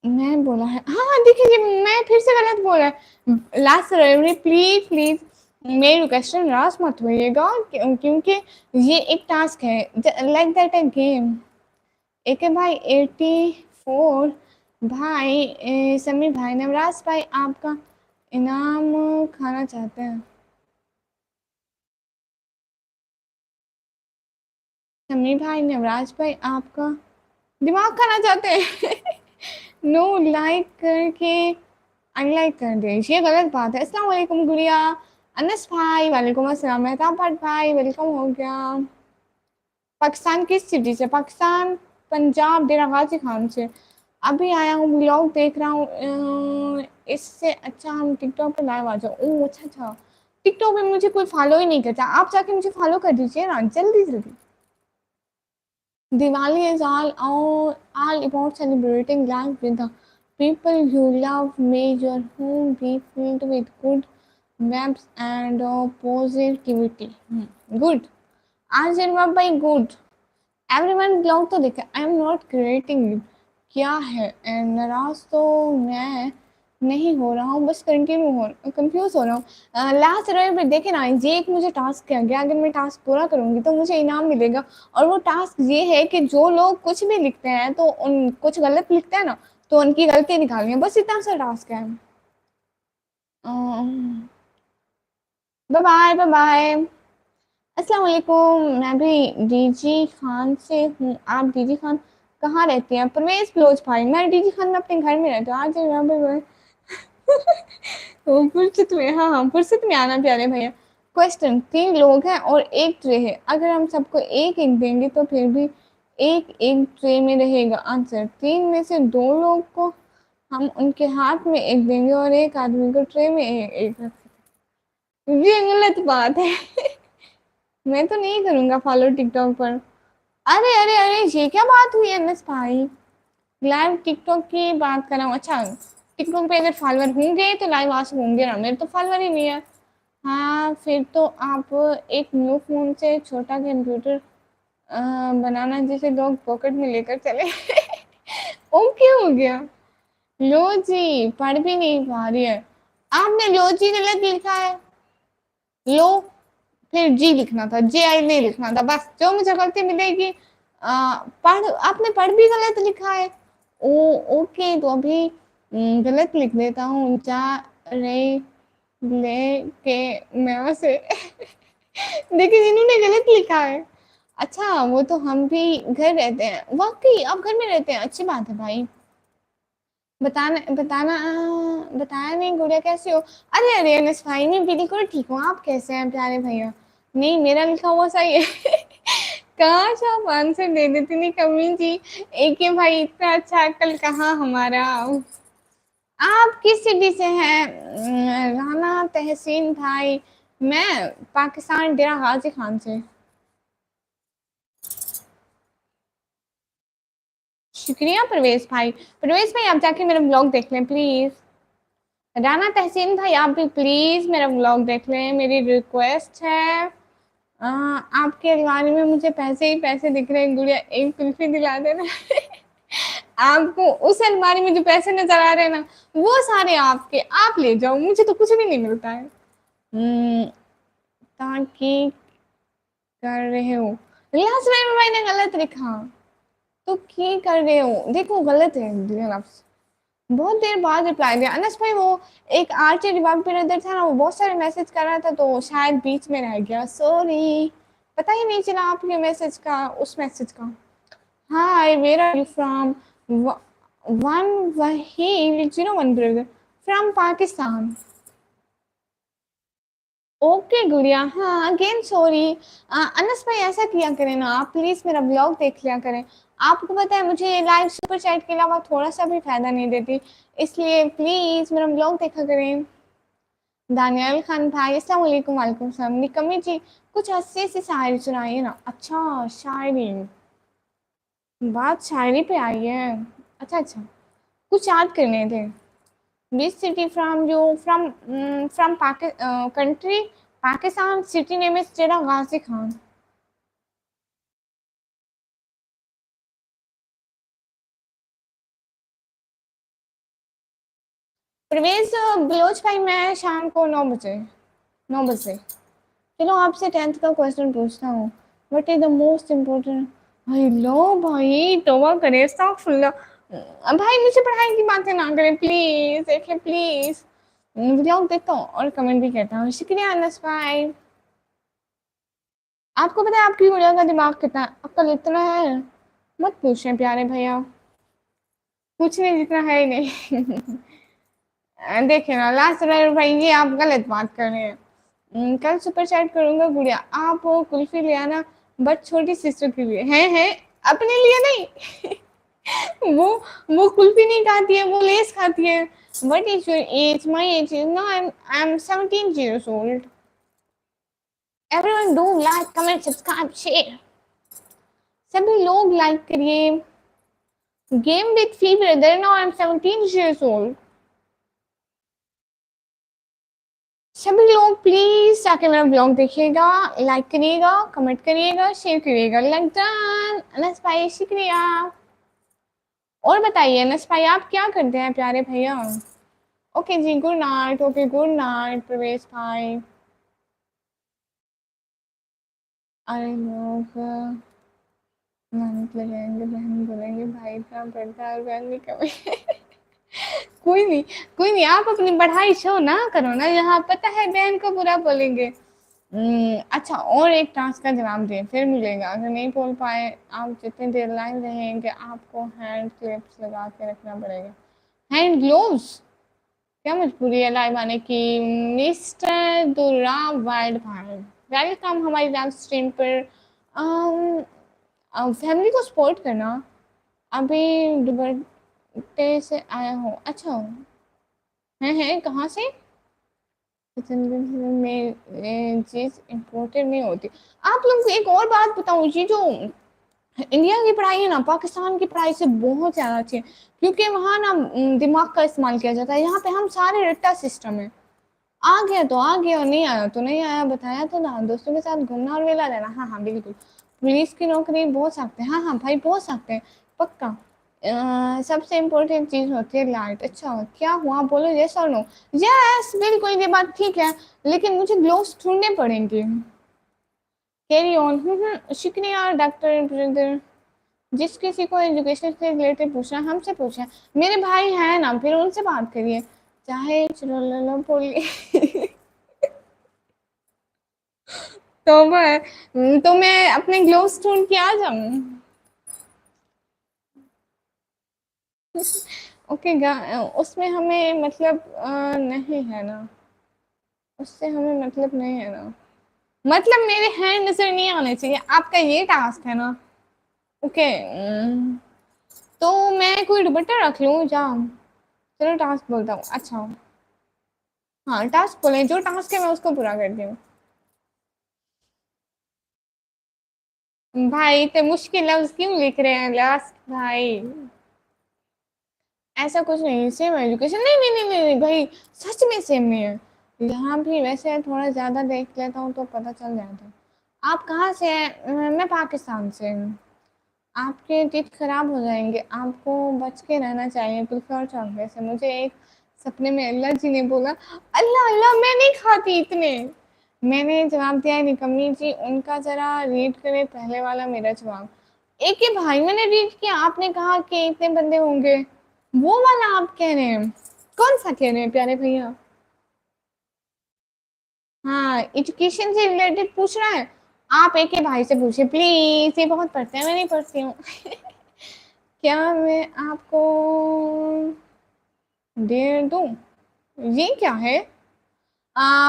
मैं बोला है, हाँ हाँ देखिए मैं फिर से गलत बोला है, लास्ट फरवरी, प्लीज प्लीज मेरी रिक्वेस्ट नाराज मत होइएगा, क्योंकि ये एक टास्क है, लाइक दैट अ गेम। एक है भाई 84 भाई, समीर भाई नवराज भाई आपका इनाम खाना चाहते हैं। समीर भाई नवराज भाई आपका दिमाग खाना चाहते हैं। नो लाइक करके अनलाइक कर दे, ये गलत बात है। अस्सलाम वालेकुम गुड़िया। अनस भाई वालेकुम अस्सलाम, मेहताब भट्ट भाई वेलकम हो गया। पाकिस्तान किस सिटी से, पाकिस्तान पंजाब डेरा गाजी खान से। अभी आया हूँ, ब्लॉग देख रहा हूँ, इससे अच्छा हम टिकटॉक पे लाइव आ जाओ। ओह अच्छा अच्छा, टिकटॉक पे मुझे कोई फॉलो ही नहीं करता, आप जाके मुझे फॉलो कर दीजिए ना जल्दी जल्दी। Diwali is all about celebrating life with the people you love. May your home be filled with good vibes and positivity. Good. Arjun भाई good. Everyone ब्लॉग तो देखा, I am not creating it. क्या है, नाराज तो मैं नहीं हो रहा हूँ, बस कंफ्यूज हो रहा हूँ। लास्ट रविवार पे देखे ना, ये एक मुझे टास्क किया गया, अगर मैं टास्क पूरा करूंगी तो मुझे इनाम मिलेगा। और वो टास्क ये है कि जो लोग कुछ भी लिखते हैं तो उन कुछ गलत लिखते हैं ना, तो उनकी गलती निकालनी है, बस इतना सा टास्क है। Bye bye bye bye. अस्सलाम वालेकुम, मैं भी डीजी खान से हूँ, आप डीजी खान कहाँ रहते हैं। परवेज फिरोज भाई, मैं डीजी खान में अपने घर में रहती हूँ, आज यहाँ पे तो फुर्सत में, हाँ हाँ फुर्सत में आना प्यारे भैया। क्वेश्चन, 3 लोग हैं और एक ट्रे है, अगर हम सबको एक एक देंगे तो फिर भी एक एक ट्रे में रहेगा। आंसर, 3 में से 2 लोग को हम उनके हाथ में एक देंगे और एक आदमी को ट्रे में एक रख सकते। ये गलत बात है। मैं तो नहीं करूंगा फॉलो टिकटॉक पर। अरे अरे अरे, ये क्या बात हुई एनएस भाई, लाइव टिकटॉक की बात कर रहा हूँ। अच्छा, टिकटॉक पे अगर फॉलोवर होंगे तो लाइव आ होंगे ना, मेरे तो फॉलोवर ही नहीं है। हाँ, फिर तो आप एक न्यू फ़ोन से छोटा कंप्यूटर बनाना जिसे लोग पॉकेट में लेकर चले। ओके हो गया। लो जी, पढ़ भी नहीं पा रही है। आपने लो जी गलत लिखा है। लो, फिर जी लिखना था, जे आई नहीं लिखना था। बस जो मुझे गलती मिलेगी, पढ़ आपने पढ़ भी गलत लिखा है। ओ ओके, तो अभी गलत लिख देता हूँ। जा रही लेके मैं से। देखिए इन्होंने गलत लिखा है। अच्छा, वो तो हम भी घर रहते हैं। वाकई आप घर में रहते हैं, अच्छी बात है भाई। बताना बताना बताया नहीं। गुड़िया कैसी हो? अरे अरे अनस भाई, मैं बिल्कुल ठीक हूँ। आप कैसे हैं प्यारे भैया? नहीं, मेरा लिखा हुआ सही है। काश आप आंसर दे देती। नहीं कमी जी, एक ही भाई, इतना अच्छा अक्ल कहाँ हमारा। आप किस सिटी से हैं? राना तहसीन भाई, मैं पाकिस्तान डेरा गाजी खान से। शुक्रिया परवेज भाई। परवेज भाई, आप जाके मेरा ब्लॉग देख लें प्लीज। राना तहसीन भाई, आप भी प्लीज मेरा ब्लॉग देख लें, मेरी रिक्वेस्ट है। आपके अलमारी में मुझे पैसे ही पैसे दिख रहे हैं। गुड़िया एक कुल्फी दिला देना। आपको उस अलमारी में जो पैसे नजर आ रहे हैं ना, वो सारे आपके, आप ले जाओ, मुझे तो कुछ भी नहीं मिलता है। ताकि कर रहे हो, लास्ट में मैंने गलत लिखा। तो की कर रहे हो, देखो गलत है लफ्ज। बहुत देर बाद रिप्लाई दिया अनस भाई। वो एक आरजे रिवाक ब्रदर था ना, वो बहुत सारे मैसेज कर रहा था तो शायद बीच में रह गया, सॉरी। पता ही नहीं चला आपके मैसेज का, उस मैसेज का। Hi, where are you from? वन वही 01 ब्रदर फ्रॉम पाकिस्तान। ओके गुड़िया, हाँ अगेन सॉरी। अनस भाई, ऐसा किया करें ना, आप प्लीज मेरा ब्लॉग देख लिया करें। आपको पता है मुझे लाइव सुपर चैट के अलावा थोड़ा सा भी फायदा नहीं देती, इसलिए प्लीज मेरा ब्लॉग देखा करें। दानियाल खान भाई, अस्सलाम वालेकुम। वालेकुम सलाम। निकम्मी जी, कुछ अच्छी सी शायरी सुनाइए ना। अच्छा, शायरी, बात शायरी पे आई है। अच्छा अच्छा, कुछ याद करने थे। Which city from you from country Pakistan? City name is Jeda Ghazi Khan. प्रवेश बलोच भाई, मैं शाम को 9 बजे, 9 बजे। चलो आपसे 10th का क्वेश्चन पूछता हूँ। What is the most important? भाई लो भाई, तौबा करें, अस्तगफुरुल्लाह। भाई मुझे पढ़ाई की बातें ना करें प्लीज, देखिए प्लीज। व्लॉग देखता हूँ और कमेंट भी करता हूँ। शुक्रिया अनस भाई। आपको पता है आपकी गुड़िया का दिमाग कितना, अक्ल इतना है, मत पूछें प्यारे भैया। पूछने जितना है ही नहीं। देखिए ना, लास्ट भाई, ये आप गलत बात कर रहे हैं। कल सुपर चैट करूंगा गुड़िया, आप वो कुल्फी ले आना, बट छोटी सिस्टर के लिए है, अपने लिए नहीं। वो वो कुल्फी नहीं खाती है, वो लेस खाती है। What is your age? My age is no, I'm 17 years old. Everyone do like, comment, subscribe, share. सभी लोग लाइक करिए। Game with fee brother, now I am 17 years old. सभी लोग प्लीज जाके मेरा ब्लॉग देखिएगा, लाइक करिएगा, कमेंट करिएगा, शेयर करिएगा। लाइक डन अनस भाई, शुक्रिया। और बताइए अनस भाई, आप क्या करते हैं प्यारे भैया? ओके जी, good night. Okay, good night Pravesh भाई। अरे लोग मेहनत लगाएंगे, बहन बोलेंगे भाई इतना पढ़ता है, बहन भी कभी। कोई नहीं, कोई नहीं, आप अपनी पढ़ाई शो ना करो ना, यहाँ पता है बहन को बुरा बोलेंगे। अच्छा, और एक टास्क का जवाब दें फिर मिलेगा। अगर नहीं बोल पाए, आप जितनी देर लाइन रहेंगे आपको हैंड क्लिप्स लगा के रखना पड़ेगा। हैंड ग्लोव्स, क्या मजबूरी है लाइव आने की? मिस्टर दुर्रा वाइल्ड भाई, वेलकम हमारी लाइव स्ट्रीम पर। फैमिली को सपोर्ट करना। अभी दुबट्टे से आया हूँ। अच्छा, है कहाँ से? में चीज इम्पोर्टेंट नहीं होती। आप लोग को एक और बात बताऊँ, ये जो इंडिया की पढ़ाई है ना पाकिस्तान की पढ़ाई से बहुत ज़्यादा अच्छी है, क्योंकि वहाँ ना दिमाग का इस्तेमाल किया जाता है। यहाँ पे हम सारे रट्टा सिस्टम है, आ गया तो आ गया और नहीं आया तो नहीं आया, बताया तो ना, दोस्तों के साथ घूमना और वेला रहना। हाँ हाँ बिल्कुल, पुलिस की नौकरी बहुत सकते हैं, हाँ हाँ भाई बहुत सकते हैं पक्का। सबसे इम्पोर्टेंट चीज़ होती है लाइट। अच्छा क्या हुआ बोलो, यस और नो? यस बिल्कुल, ये बात ठीक है, लेकिन मुझे ग्लोव्स ढूंढने पड़ेंगे। Carry on. शुक्रिया डॉक्टर ब्रदर। जिस किसी को एजुकेशन से रिलेटेड पूछना हमसे पूछे, मेरे भाई हैं ना, फिर उनसे बात करिए, चाहे चलो बोलिए। तो तो मैं अपने ग्लोव्स ढूंढ के आ जाऊं। ओके उसमें हमें मतलब नहीं है ना, उससे हमें मतलब नहीं है ना, मतलब मेरे हैंड नजर नहीं आने चाहिए, आपका ये टास्क है ना। ओके तो मैं कोई दुपट्टा रख लूं जा? चलो टास्क बोलता हूँ। अच्छा हाँ टास्क बोले, जो टास्क है मैं उसको पूरा करती हूँ। भाई इतने मुश्किल लफ्ज क्यों लिख रहे हैं लास्ट भाई? ऐसा कुछ नहीं, सेम एजुकेशन नहीं नहीं नहीं नहीं नहीं भाई, सच में सेम नहीं है। यहाँ भी वैसे थोड़ा ज़्यादा देख लेता हूँ तो पता चल जाता है। आप कहाँ से हैं? मैं पाकिस्तान से हूँ। आपके टीथ खराब हो जाएंगे, आपको बच के रहना चाहिए प्रिफर चॉकलेट से। मुझे एक सपने में अल्लाह जी ने बोला, अल्लाह अल्लाह मैं नहीं खाती इतने। मैंने जवाब दिया है निकम्मी जी, उनका जरा रीड करें पहले वाला मेरा जवाब। एक ही भाई मैंने रीड किया, आपने कहा कि इतने बंदे होंगे, वो वाला आप कह रहे हैं? कौन सा कह रहे हैं प्यारे भैया? हाँ एजुकेशन से रिलेटेड पूछ रहा है, आप एक ही भाई से पूछिए प्लीज, ये बहुत पढ़ते हैं, मैं नहीं पढ़ती हूँ। क्या मैं आपको दे दूं? ये क्या है?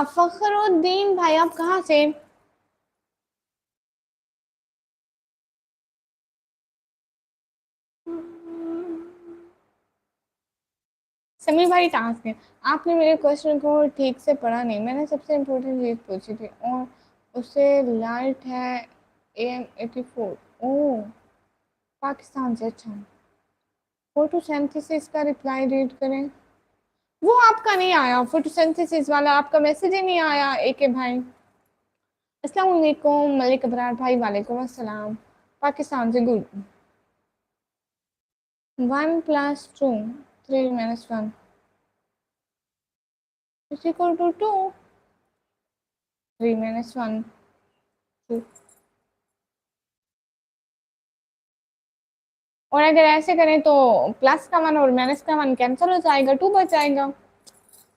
फखरुद्दीन भाई आप कहाँ से? समीर भाई टास्क है, आपने मेरे क्वेश्चन को ठीक से पढ़ा नहीं, मैंने सबसे इम्पोर्टेंट चीज़ पूछी थी और उससे लाइट है AM84। ओह पाकिस्तान से, अच्छा। फोटोसिंथेसिस का रिप्लाई रीड करें। वो आपका नहीं आया फोटोसिंथेसिस वाला, आपका मैसेज ही नहीं आया एके भाई। अस्सलाम वालेकुम मलिक अबरार भाई, वालेकुम अस्सलाम। पाकिस्तान से गुड। 1 + 2 3 - 1 is equal to 2। 3 - 1 2। और अगर ऐसे करें तो प्लस का 1 और माइनस का 1 कैंसिल हो जाएगा, 2 बच जाएगा।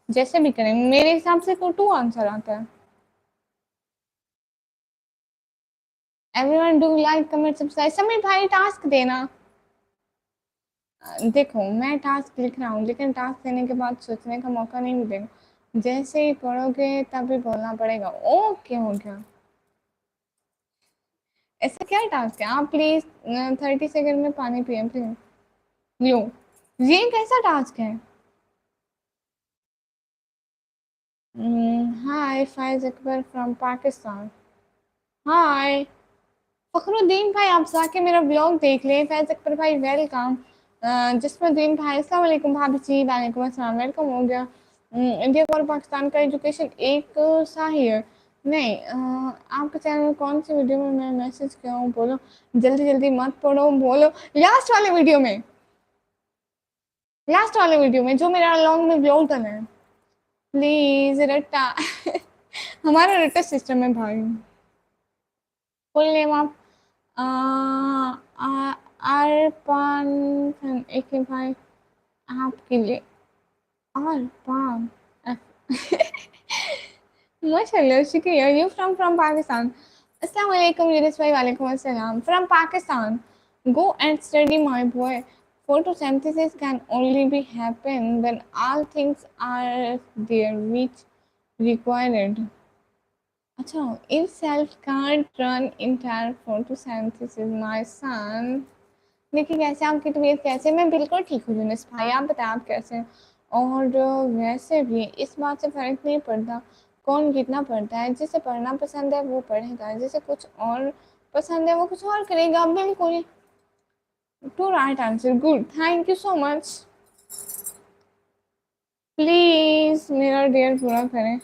जैसे भी करें मेरे हिसाब से तो 2 आंसर आता है। Everyone do like comment subscribe. Sameer भाई टास्क देना। देखो मैं टास्क लिख रहा हूँ, लेकिन टास्क देने के बाद सोचने का मौका नहीं मिलेगा, जैसे ही पढ़ोगे तभी बोलना पड़ेगा। ओके हो गया। ऐसा क्या टास्क है? आप प्लीज 30 सेकंड में पानी पिए प्लीज। लो ये कैसा टास्क है? हाय फैज अकबर फ्रॉम पाकिस्तान। हाय फखरुद्दीन भाई, आप जाके मेरा ब्लॉग देख लें, फैज अकबर भाई वेलकम। जसमुद्दीन भाई अस्सलाम वालेकुम, भाभी जी वालेकुम अस्सलाम, वेलकम हो गया। इंडिया और पाकिस्तान का एजुकेशन एक सा ही है? नहीं आपके चैनल में कौन सी वीडियो में मैं मैसेज किया हूँ बोलो, जल्दी जल्दी मत पढ़ो बोलो। लास्ट वाले वीडियो में, लास्ट वाले वीडियो में जो मेरा लॉन्ग में ब्लॉग करना है प्लीज रट्टा। हमारा रट्टा सिस्टम है भाई। फुल नेम ऑफ अरपान एक ही भाई आपके लिए। अरपान माशाल्लाह शुक्रिया। You from Pakistan? अस्सलाम वालेकुम यूनिस भाई, वालेकुम अस्सलाम। From Pakistan, go and study my boy. Photosynthesis can only be happen when all things are there which required। अच्छा if self can't run entire photosynthesis my son। देखिए कैसे, आपकी तबीयत कैसे? मैं बिल्कुल ठीक हूँ यूनिस भाई, आप बताएं आप कैसे हैं? और वैसे भी इस बात से फ़र्क नहीं पड़ता कौन कितना पढ़ता है, जिसे पढ़ना पसंद है वो पढ़ेगा, जिसे कुछ और पसंद है वो कुछ और करेगा, बिल्कुल। Two right answer, good, thank you so much. Please मेरा डेयर पूरा करें।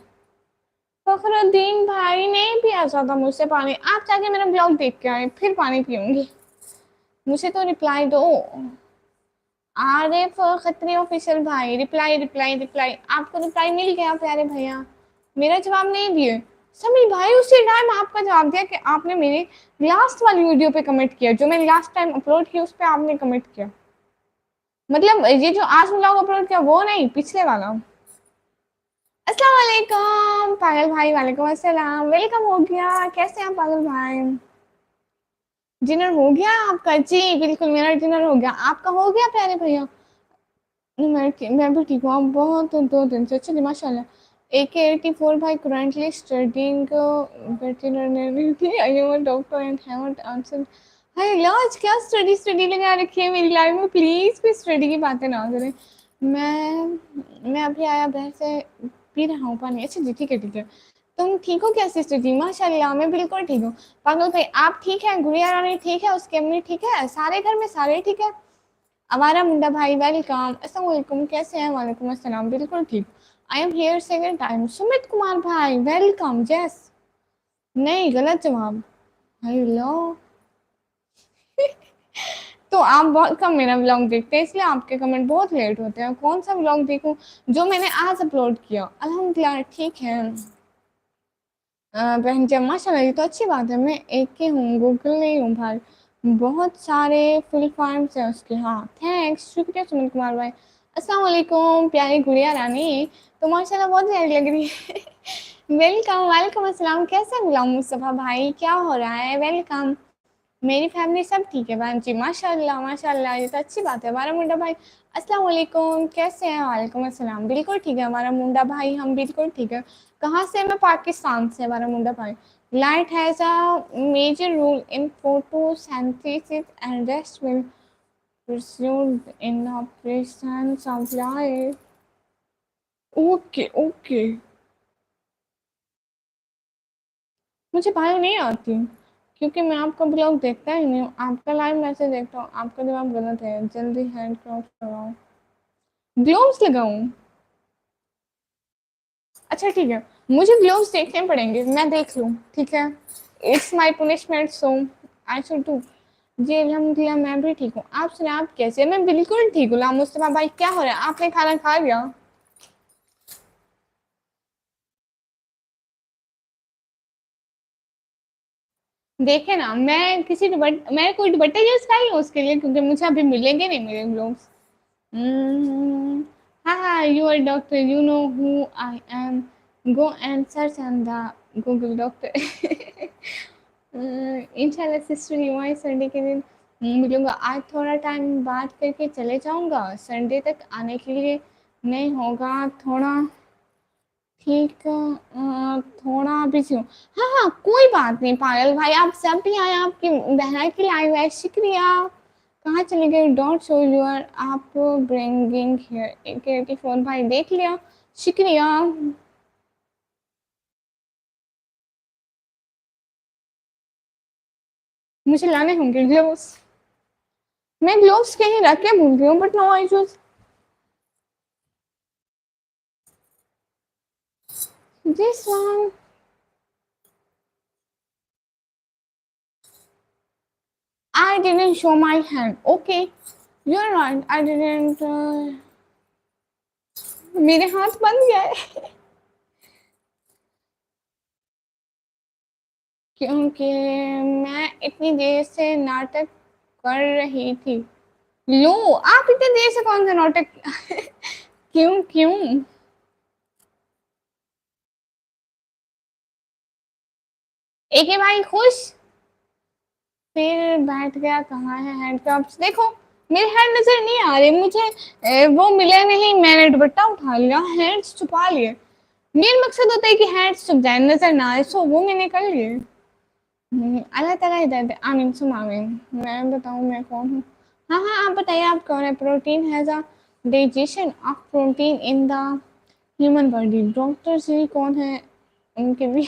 फखरुद्दीन भाई नहीं पिया जाता मुझसे पानी, आप जाके मेरा ब्लॉग देख के आए फिर पानी पीऊंगी, मुझे तो रिप्लाई दो। आरिफ खत्री ऑफिशियल भाई, रिप्लाई रिप्लाई रिप्लाई, आपको रिप्लाई मिल गया प्यारे भैया, मेरा जवाब नहीं दिए। समीर भाई उसी टाइम आपका जवाब दिया कि आपने मेरी लास्ट वाली वीडियो पे कमेंट किया, जो मैंने लास्ट टाइम अपलोड की उस पे आपने कमेंट किया, मतलब ये जो आज व्लॉग अपलोड किया वो नहीं, पिछले वाला। अस्सलाम वालेकुम पागल भाई, वालेकुम अस्सलाम, वेलकम हो गया, कैसे हैं पागल भाई? डिनर हो गया आपका? जी बिल्कुल मेरा डिनर हो गया, आपका हो गया प्यारे भैया? मैं भी ठीक हूँ, आप बहुत 2 दिन से, अच्छा जी माशाल्लाह। AK84 भाई currently studying veterinary, I am a doctor and haven't answered। हाय लाज क्या स्टडी स्टडी लगा रखी है मेरी लाइफ में, प्लीज कोई स्टडी की बातें ना करें। मैं अभी आया बहर से, पी रहा हूँ पानी। अच्छा जी ठीक है ठीक है। तुम ठीक हो क्या सिस्टर जी? माशाल्लाह मैं बिल्कुल ठीक हूँ। पागल भाई आप ठीक है? गुड़िया रानी ठीक है? उसकी अम्मी ठीक है? सारे घर में सारे ठीक है? हमारा मुंडा भाई वेलकम, अस्सलाम वालेकुम, कैसे हैं? वालेकुम अस्सलाम, बिल्कुल ठीक। I am here second time. Sumit Kumar भाई वेलकम, जैस नहीं गलत जवाब, हेलो। तो आप बहुत कम मेरा व्लॉग देखते हैं इसलिए आपके कमेंट बहुत लेट होते हैं। कौन सा व्लॉग देखूं? जो मैंने आज अपलोड किया। अल्हम्दुलिल्लाह ठीक है। बहन जी माशाल्लाह, ये तो अच्छी बात है। मैं एक ही हूँ, गूगल नहीं हूँ भाई, बहुत सारे फुल फॉर्म्स हैं उसके। हाँ थैंक्स, शुक्रिया सुनील कुमार भाई। अस्सलाम वालेकुम प्यारी गुड़िया रानी, तो माशाल्लाह बहुत प्यारी लग रही है। वेलकम, वालेकुम अस्सलाम, कैसे गुलाम मुस्तफ़ा भाई, क्या हो रहा है? वेलकम। मेरी फैमिली सब ठीक है बहन जी, माशाल्लाह माशाल्लाह, ये तो अच्छी बात है। हमारा मुंडा भाई अस्सलाम वालेकुम, कैसे हैं? वालेकुम अस्सलाम, बिल्कुल ठीक है हमारा मुंडा भाई, हम बिल्कुल ठीक है। कहाँ से? मैं पाकिस्तान से, हमारा मुंडा भाई। Light has a major role in photosynthesis and rest will pursued in the presence of life। Okay okay, मुझे बायो नहीं आती क्योंकि मैं आपका ब्लॉग देखता ही नहीं हूँ, आपका लाइव मैसेज देखता हूँ। आपका जवाब गलत है, जल्दी हैंड क्रॉस लगाओ। ग्लोव्स लगाऊं? अच्छा ठीक है, मुझे ग्लोव्स देखने पड़ेंगे, मैं देख लूँ ठीक है। It's my punishment, so I should do. जी अल्हम्दुलिल्लाह मैं भी ठीक हूँ, आप सुनाए आप कैसे? मैं बिल्कुल ठीक हूँ। लाम मुस्तफा भाई क्या हो रहा है? आपने खाना खा लिया? देखे ना, मैं कोई दुपट्टा यूज कर लूँ उसके लिए, क्योंकि मुझे अभी मिलेंगे नहीं मेरे gloves. Mm, Hi, you are doctor. You know who I am. Go and search on the Google doctor। इंशाल्लाह सिस्टर युवाई संडे के दिन मिलूंगा। आज थोड़ा टाइम बात करके चले जाऊंगा, संडे तक आने के लिए नहीं होगा थोड़ा। ठीक थोड़ा बिजी हूँ। हाँ हाँ कोई बात नहीं पायल भाई, आप सब भी आए, आपकी बहना की लाइव है, शुक्रिया। कहाँ चले गए? डोंट शो यूर आप ब्रिंगिंग हियर के फोन भाई, देख लिया, शुक्रिया। मुझे लाने होंगे ग्लोव्स, मैं ग्लोव्स कहीं रख के भूल गई हूँ, but no I choose this one. I didn't show my hand, okay, you're right, I didn't मेरे हाथ बंद गया है। क्योंकि मैं इतनी देर से नाटक कर रही थी। लो, आप इतनी देर से कौन सा नाटक? क्यों क्यों? एक ही भाई खुश, फिर बैठ गया। कहाँ है हैंडकप्स? देखो मेरे हैंड नजर नहीं आ रहे मुझे, वो मिले नहीं, मैंने दुपट्टा उठा लिया, हैंड्स छुपा लिए। मेन मकसद होता है कि हैंड्स छुप जाए, नजर ना आए, सो वो मैंने कर लिए। अल्लाह ताला हिदायत दे, आमीन सुम आमीन। मैं बताऊँ मैं कौन हूँ? हाँ हाँ आप बताइए, आप कौन है? Protein has a digestion of protein in the human body. Doctor ji कौन है? उनके भी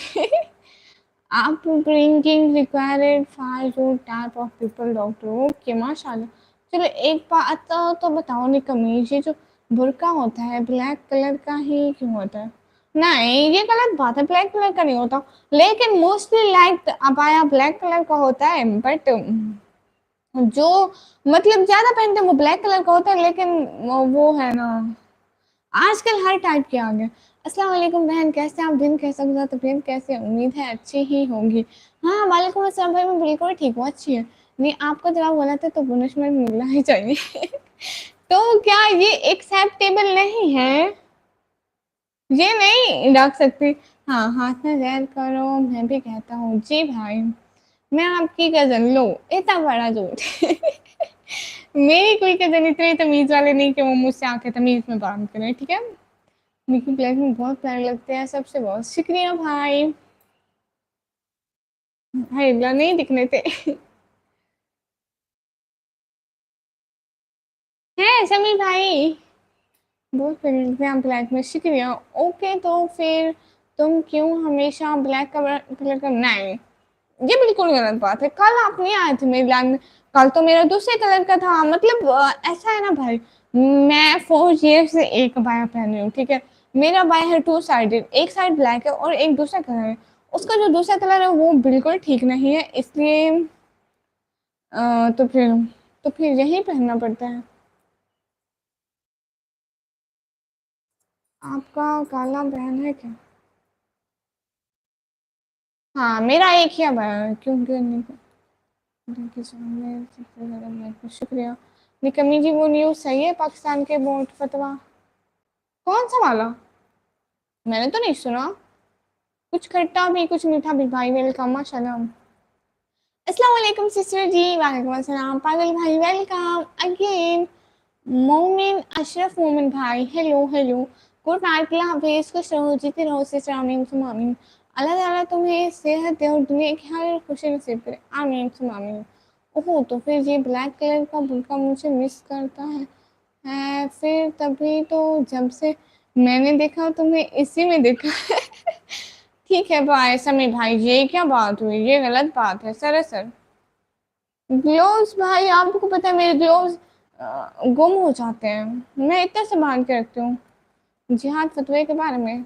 आप bringing required for your type of people doctor. Okay माशाल्लाह। चलो एक बात तो बताओ नी कमीज, ये जो बुर्का होता है ब्लैक कलर का ही क्यों होता है? नहीं ये गलत बात है, ब्लैक कलर का नहीं होता, लेकिन mostly like abaya black colour का होता है, बट जो मतलब ज्यादा पहनते हैं वो ब्लैक कलर का होता है, लेकिन वो है ना आजकल हर टाइप के आ गए। अस्सलाम वालेकुम बहन, कैसे आप? दिन कैसा गुजरा? तबीयत कैसे? उम्मीद है अच्छी ही होंगी। हाँ वालेकुम अस्सलाम भाई, मैं बिल्कुल ठीक हूँ, अच्छी है। नहीं आपको जब आप बोला था तो पनिशमेंट मिलना ही चाहिए। तो क्या ये एक्सेप्टेबल नहीं है? ये नहीं रख सकती। हाँ हाथ में जहर करो, मैं भी कहता हूँ जी भाई। मैं आपकी कजन लो, इतना बड़ा झूठ। मेरी कोई कजन इतने तमीज वाले नहीं कि वो मुझसे आके तमीज में बात करें, ठीक है? निकी ब्लैक में बहुत प्यारे लगते हैं, सबसे बहुत शुक्रिया भाई। भाई नहीं दिखने थे। है समीर भाई, बहुत प्यारे लगते हैं आप ब्लैक में, शुक्रिया। ओके तो फिर तुम क्यों हमेशा ब्लैक कलर कलर का? नहीं ये बिल्कुल गलत बात है। कल आप नहीं आए थे मेरी लाइन में, कल तो मेरा दूसरे कलर का था। मतलब ऐसा है ना भाई, मैं 4 ईयर से एक बाया पहन रही हूँ, ठीक है? मेरा बाया है 2 साइडेड, एक साइड ब्लैक है और एक दूसरा कलर है। उसका जो दूसरा कलर है वो बिल्कुल ठीक नहीं है, इसलिए तो फिर यही पहनना पड़ता है। आपका काला बहन है क्या? हाँ मेरा एक ही अब है, क्यों क्यों नहीं? उनके सामने सबसे ज़्यादा महत्व, शुक्रिया। निकम्मी जी वो न्यूज़ सही है पाकिस्तान के वोट फतवा? कौन सा वाला? मैंने तो नहीं सुना। कुछ खट्टा भी कुछ मीठा भी भाई, वेलकम माशाल्लाह। अस्सलाम वालेकुम सिस्टर जी। वालेकुम अस्सलाम पागल भाई, वेलकम अगेन। मोमिन अशरफ मोमिन भाई, हेलो हेलो। गुड नाइट, अल्लाह हाफिज़, खुश रहो जीते रहो सिस्टर, आमीन सुम आमीन। अल्लाह ताला तुम्हें सेहत दे और दुनिया की हर खुशी नसीब करे, आमीन सुम आमीन। ओहो तो फिर ये ब्लैक कलर का बुर्का मुझे मिस करता है फिर तभी तो जब से मैंने देखा तुम्हें इसी में देखा। ठीक है भाई समी भाई, ये क्या बात हुई? ये गलत बात है सरासर। ग्लोव्स भाई आपको पता है मेरे ग्लोव्स गुम हो जाते हैं, मैं इतना संभाल के रखती हूँ। जिहाद फतवे के बारे में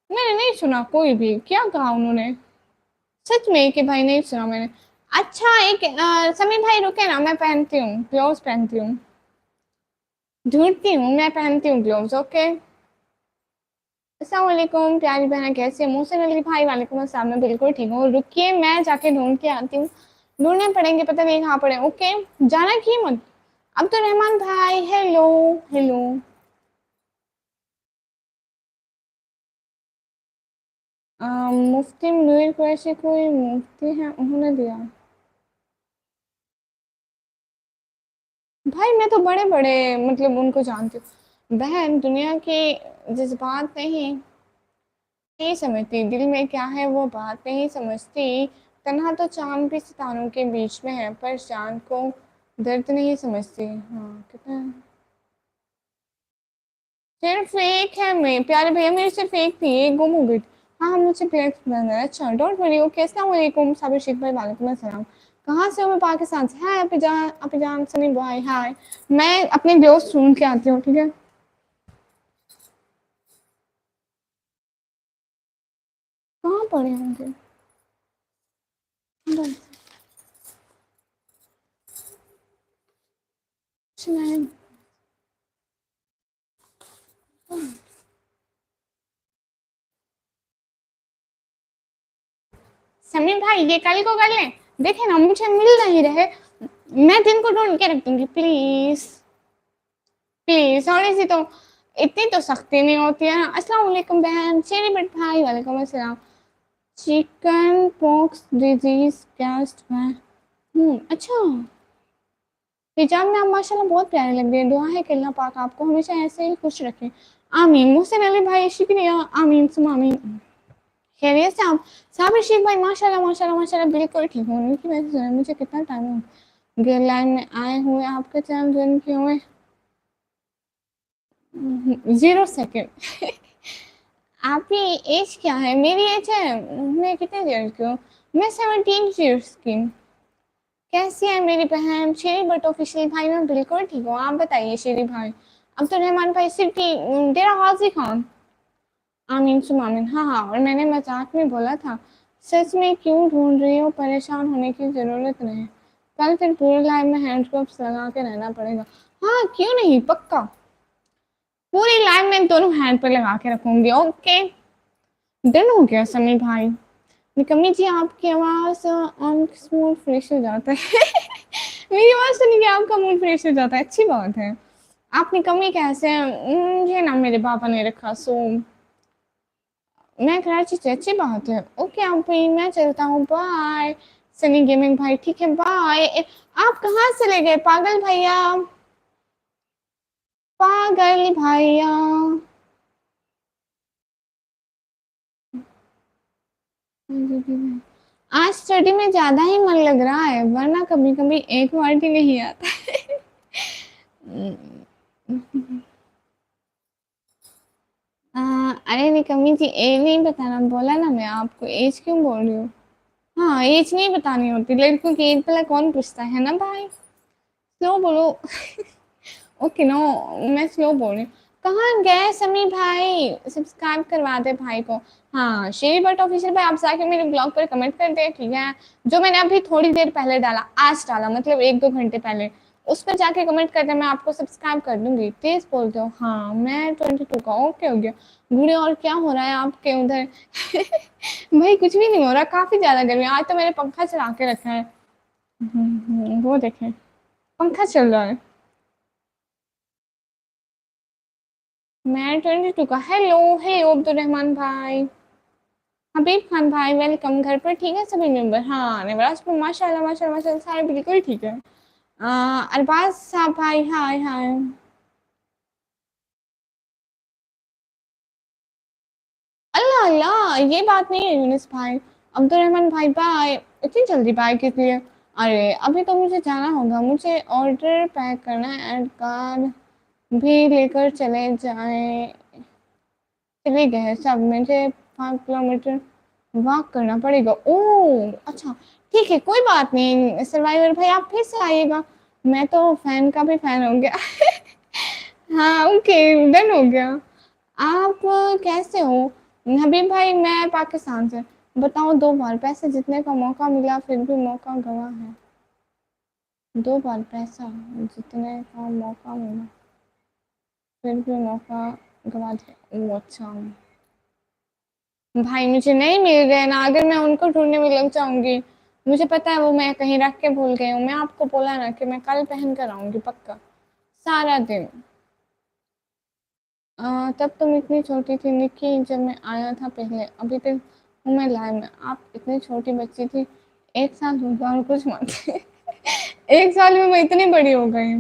मैंने नहीं सुना, कोई भी क्या कहा उन्होंने? सच में कि भाई नहीं सुना मैंने। अच्छा एक समी भाई रुके ना, मैं पहनती हूँ ग्लोव्स, पहनती हूँ, ढूंढती हूँ, मैं पहनती हूँ ग्लोव्स। ओके अस्सलाम वालेकुम प्यारी बहन, कैसे? मोहसिन अली भाई वालेकुम अस्सलाम, मैं बिल्कुल ठीक हूँ, रुकिए मैं जाके ढूंढ के आती हूँ। ढूंढने पड़ेंगे, पता नहीं कहाँ पड़े। ओके जाना की मत। अब तो रहमान भाई, हेलो हेलो। मुफ्ती मुनीर कुरैशी कोई मुफ्ती है, उन्होंने दिया। भाई मैं तो बड़े बड़े मतलब उनको जानती हूँ बहन, दुनिया के जज्बात नहीं समझती, दिल में क्या है वो बात नहीं समझती। तन्हा तो चांद भी सितारों के बीच में है, पर चांद को दर्द नहीं समझती। हाँ कितना सिर्फ एक है, मैं प्यारे भैया मेरी सिर्फ एक थी, एक गुम हो गई। हाँ मुझे ब्लैक पसंद है। अच्छा डोंट वरी। ओके अस्सलाम वालेकुम साबिर शेख भाई, वालेकुम अस्सलाम। कहाँ से हो? मैं पाकिस्तान से। हाय अपी जान सनी भाई हाय। मैं अपने दोस्त ढूंढ के आती हूँ, ठीक है? कहाँ पड़े होंगे? बस नहीं। समीर भाई ये कल को कर लें, देखे ना मुझे मिल नहीं रहे, मैं दिन को ढूंढ के रख दूंगी, प्लीज प्लीज। थोड़ी सी तो इतनी तो सख्ती नहीं होती है ना। अस्सलाम वालेकुम बहन शेरी बट भाई, वालेकुम अस्सलाम। चिकन पॉक्स डिजीज कैस्ट है। अच्छा हिजाब में आप माशाल्लाह बहुत प्यारे लग रहे हैं। दुआ है कि अल्लाह पाक आपको हमेशा ऐसे ही खुश रखे, आमीन। मोहसिन अली भाई शुक्रिया, आमीन सुम आमीन। खैरियत से आप? साबिर शेख भाई माशाल्लाह माशाल्लाह माशाल्लाह बिल्कुल ठीक हूँ, उनकी वजह से मुझे कितना टाइम हो गया लाइन में आए हुए, आपके चैनल ज्वाइन किए हुए 0 सेकेंड। आपकी एज क्या है? मेरी एज है, मैं कितने ईयर्स की हूँ? मैं 17 ईयर्स की। कैसी है मेरी बहन? शेरी बट ऑफिशियल भाई मैं बिल्कुल ठीक हूँ। आप बताइए शेरी भाई। अब्दुल भाई सिटी, डेरा गाजी खान। आमीन सुम आमीन। हाँ हाँ, और मैंने मजाक में बोला था। सच में क्यों ढूंढ रही हो? परेशान होने की जरूरत नहीं। कल फिर पूरे लाइफ में हैंड ग्लव्स लगा के रहना पड़ेगा। हाँ क्यों नहीं, पक्का पूरी लाइफ में दोनों हैंड पे लगा के रखूंगी। ओके, डन हो गया समीर भाई। निकम्मी जी आपकी आवाज ऑन मूड फ्रेश हो जाता है। मेरी आवाज सुन के आपका मूड फ्रेश हो जाता है, अच्छी बात है। आप निकम्मी कैसे हैं? ये नाम मेरे पापा ने रखा, सो मैं कराची से। अच्छी बात है। ओके आप भी, मैं चलता हूँ, बाय। सनी गेमिंग भाई ठीक है, बाय। आप कहाँ चले गए पागल भैया? पागल भैया। आज स्टडी में ज्यादा ही मन लग रहा है, वरना कभी कभी एक वर्ड ही नहीं आता। अरे निकम्मी जी एज नहीं बताना बोला ना, मैं आपको एज क्यों बोल रही हूँ? हाँ एज नहीं बतानी होती, लड़कों की एज भला कौन पूछता है ना भाई। स्लो बोलो। ओके नो, मैं स्लो बोल रही हूँ। कहाँ गए समी भाई? सब्सक्राइब करवा दे भाई को। हाँ शेरी बट ऑफिशियल भाई, आप जाके मेरे ब्लॉग पर कमेंट कर दे, ठीक है? जो मैंने अभी थोड़ी देर पहले डाला, आज डाला, मतलब 1-2 घंटे पहले, उस पर जाके कमेंट कर दे, मैं आपको सब्सक्राइब कर दूंगी। तेज बोलते हो? हाँ मैं 22 का। ओके हो गया। बूढ़े और क्या हो रहा है आपके उधर? भाई कुछ भी नहीं हो रहा, काफी ज्यादा गर्मी आज तो मैंने पंखा चला के रखा है। वो देखें, पंखा चल रहा है। मैं 22 का। हेलो हेलो अब्दुल रहमान भाई। हबीब खान भाई वेलकम। घर पर ठीक है सभी मेंबर? हाँ नेवराज पर माशाल्लाह माशाल्लाह माशाल्लाह सारे बिल्कुल ठीक है। अरबाज साहब भाई हाय हाय। अल्लाह अल्लाह, ये बात नहीं है यूनिस भाई। अब्दुल रहमान भाई बाय। इतनी जल्दी बाय किस लिए? अरे अभी तो मुझे जाना होगा, मुझे ऑर्डर पैक करना है, एंड कार्ड भी लेकर चले गए सब। मुझे 5 किलोमीटर वॉक करना पड़ेगा। ओह अच्छा, ठीक है कोई बात नहीं सर्वाइवर भाई, आप फिर से आइएगा। मैं तो फैन का भी फैन हो गया। हाँ ओके, डन हो गया। आप कैसे हो? हबीब भाई मैं पाकिस्तान से। बताओ, 2 बार पैसे जीतने का मौका मिला फिर भी मौका गवा है। 2 बार पैसा जीतने का मौका मिला फिर भी मौका गवा दिया। ओह अच्छा। भाई मुझे नहीं मिल रहे ना, अगर मैं उनको ढूंढने में लग जाऊंगी, मुझे पता है वो मैं कहीं रख के भूल गई हूँ। मैं आपको बोला ना कि मैं कल पहन कर आऊंगी पक्का, सारा दिन। तब तुम इतनी छोटी थी निक्की जब मैं आया था पहले, अभी तक हूँ मैं लाइव में। आप इतनी छोटी बच्ची थी। 1 साल हो गया और कुछ मत। 1 साल में मैं इतनी बड़ी हो गई।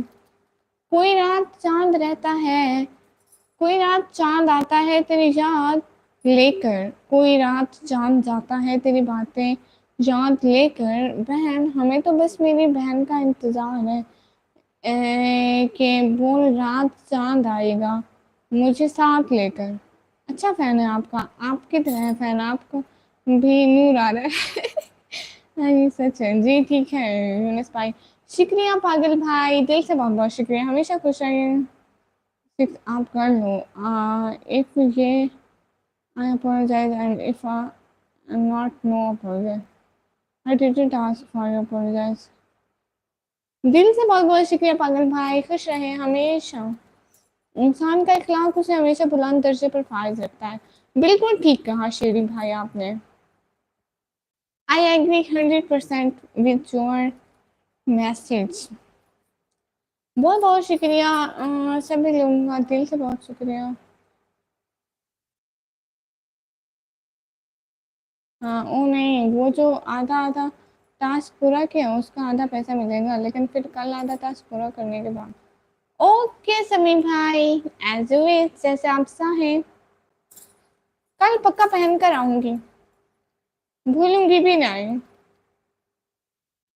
कोई रात चांद रहता है, कोई रात चांद आता है तेरी याद लेकर, कोई रात चांद जाता है तेरी बातें याद लेकर। बहन हमें तो बस मेरी बहन का इंतजार है, कि वो रात चांद आएगा मुझे साथ लेकर। अच्छा फैन है आपका, आपकी तरह है फैन, आपको भी नूर आ रहा है। हाँ ये सच है जी। ठीक है यूनिस भाई, शुक्रिया पागल भाई, दिल से बहुत बहुत शुक्रिया, हमेशा खुश रहिए। आप कर लो। इफ ये I apologize, and if I'm not, no apology. I didn't ask for your apologize. दिल से बहुत बहुत शुक्रिया पागल भाई, खुश रहे हमेशा। इंसान का इखलाक उसे हमेशा बुलंद दर्जे पर फायज रखता है। बिल्कुल ठीक कहा शेरी भाई आपने। I agree 100% with your message. बहुत बहुत शुक्रिया सभी लोगों का, दिल से बहुत शुक्रिया। हाँ वो नहीं, वो जो आधा आधा टास्क पूरा किया उसका आधा पैसा मिलेगा, लेकिन फिर कल आधा टास्क पूरा करने के बाद। ओके समी भाई, एज यू विश, जैसे आप चाहें। कल पक्का पहन कर आऊंगी, भूलूंगी भी नहीं।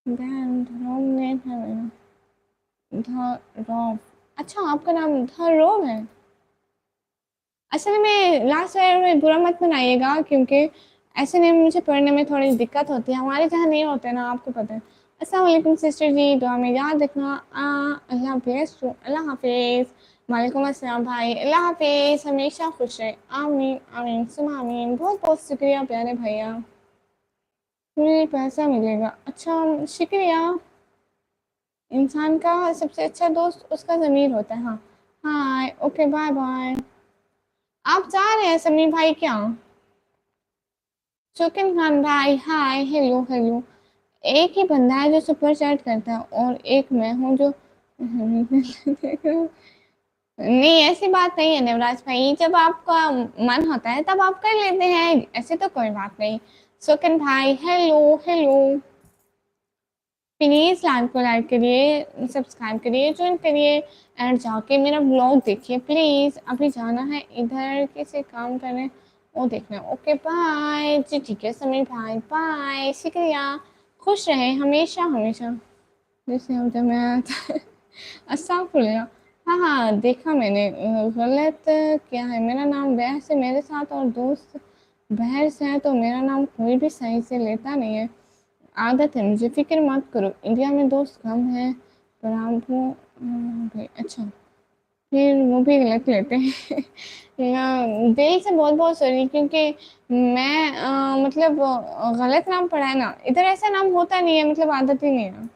बहन धर्म ने है मेरा। धरम। अच्छा आपका नाम धर्म है? असल में लास्ट ईयर में बुरा मत मनाइएगा, क्योंकि ऐसे नेम मुझे पढ़ने में थोड़ी दिक्कत होती है, हमारे जहाँ नहीं होते ना, आपको पता है। अस्सलाम वालेकुम सिस्टर जी, दुआ में याद रखना। अल्लाह हाफिज़, अल्लाह हाफिज़। वालेकुम अस्सलाम भाई, अल्लाह हाफिज़, हमेशा खुश रहे। आमीन आमीन सुमा आमीन। बहुत बहुत शुक्रिया प्यारे भैया, मुझे पैसा मिलेगा। अच्छा, शुक्रिया। इंसान का सबसे अच्छा दोस्त उसका ज़मीर होता है। हाँ, हाय, ओके, बाय बाय। आप जा रहे हैं समीर भाई क्या? शौकीन खान भाई, हाय, हेलो हेलो। एक ही बंदा है जो सुपर चैट करता है और एक मैं हूँ जो नहीं, ऐसी बात नहीं है देवराज भाई, जब आपका मन होता है तब आप कर लेते हैं, ऐसे तो कोई बात नहीं। शौकीन भाई, हेलो हेलो। प्लीज लाइक को लाइक करिए, सब्सक्राइब करिए, ज्वाइन करिए, एंड जाके मेरा ब्लॉग देखिए प्लीज। अभी जाना है इधर किसी काम करने, वो देखना। ओके बाय जी, ठीक है समीर भाई, बाय, शुक्रिया। खुश रहे हमेशा हमेशा। जैसे हम जब मैं अस्तगफुरुल्लाह। हाँ हाँ, देखा मैंने। गलत क्या है, मेरा नाम बहस है मेरे साथ और दोस्त बहस है, तो मेरा नाम कोई भी सही से लेता नहीं है। आदत है मुझे, फ़िक्र मत करो, इंडिया में दोस्त कम हैं, पर आप वो भाई अच्छा, फिर वो भी गलत लेते हैं। दिल से बहुत-बहुत सॉरी, क्योंकि मैं मतलब गलत नाम पड़ा है ना, इधर ऐसा नाम होता नहीं है, मतलब आदत ही नहीं है।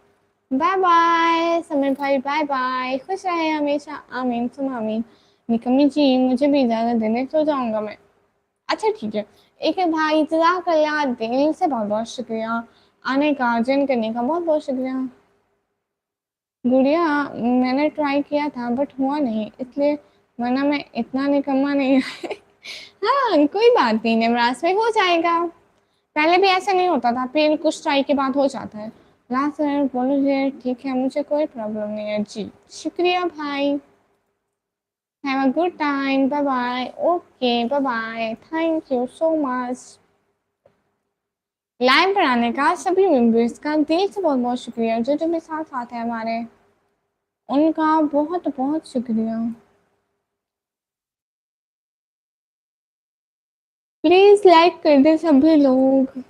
बाय-बाय समीर भाई, बाय-बाय, खुश रहें हमेशा, आमीन सुम्मा आमीन। निकम्मी जी, मुझे भी इजाज़त दें, सो जाऊँगा मैं। अच्छा ठीक है। एक है भाई, जज़ाकल्लाह, दिल से बहुत-बहुत शुक्रिया। आने का, जॉइन करने का बहुत-बहुत शुक्रिया। गुड़िया, मैंने ट्राई किया था बट हुआ नहीं, इसलिए, वरना मैं इतना निकम्मा नहीं। हाँ, कोई बात नहीं नेवराज में हो जाएगा। पहले भी ऐसा नहीं होता था, फिर कुछ ट्राई के बाद हो जाता है। लास्ट ईयर बोलो ठीक है, मुझे कोई प्रॉब्लम नहीं है जी। शुक्रिया भाई। Have a good time, bye bye. Okay, bye bye, thank you so much. Live पर आने का सभी मेंबर्स का दिल से बहुत-बहुत शुक्रिया, जो जो मेरे साथ-साथ है हमारे, उनका बहुत-बहुत शुक्रिया। प्लीज़ लाइक कर दें सभी लोग।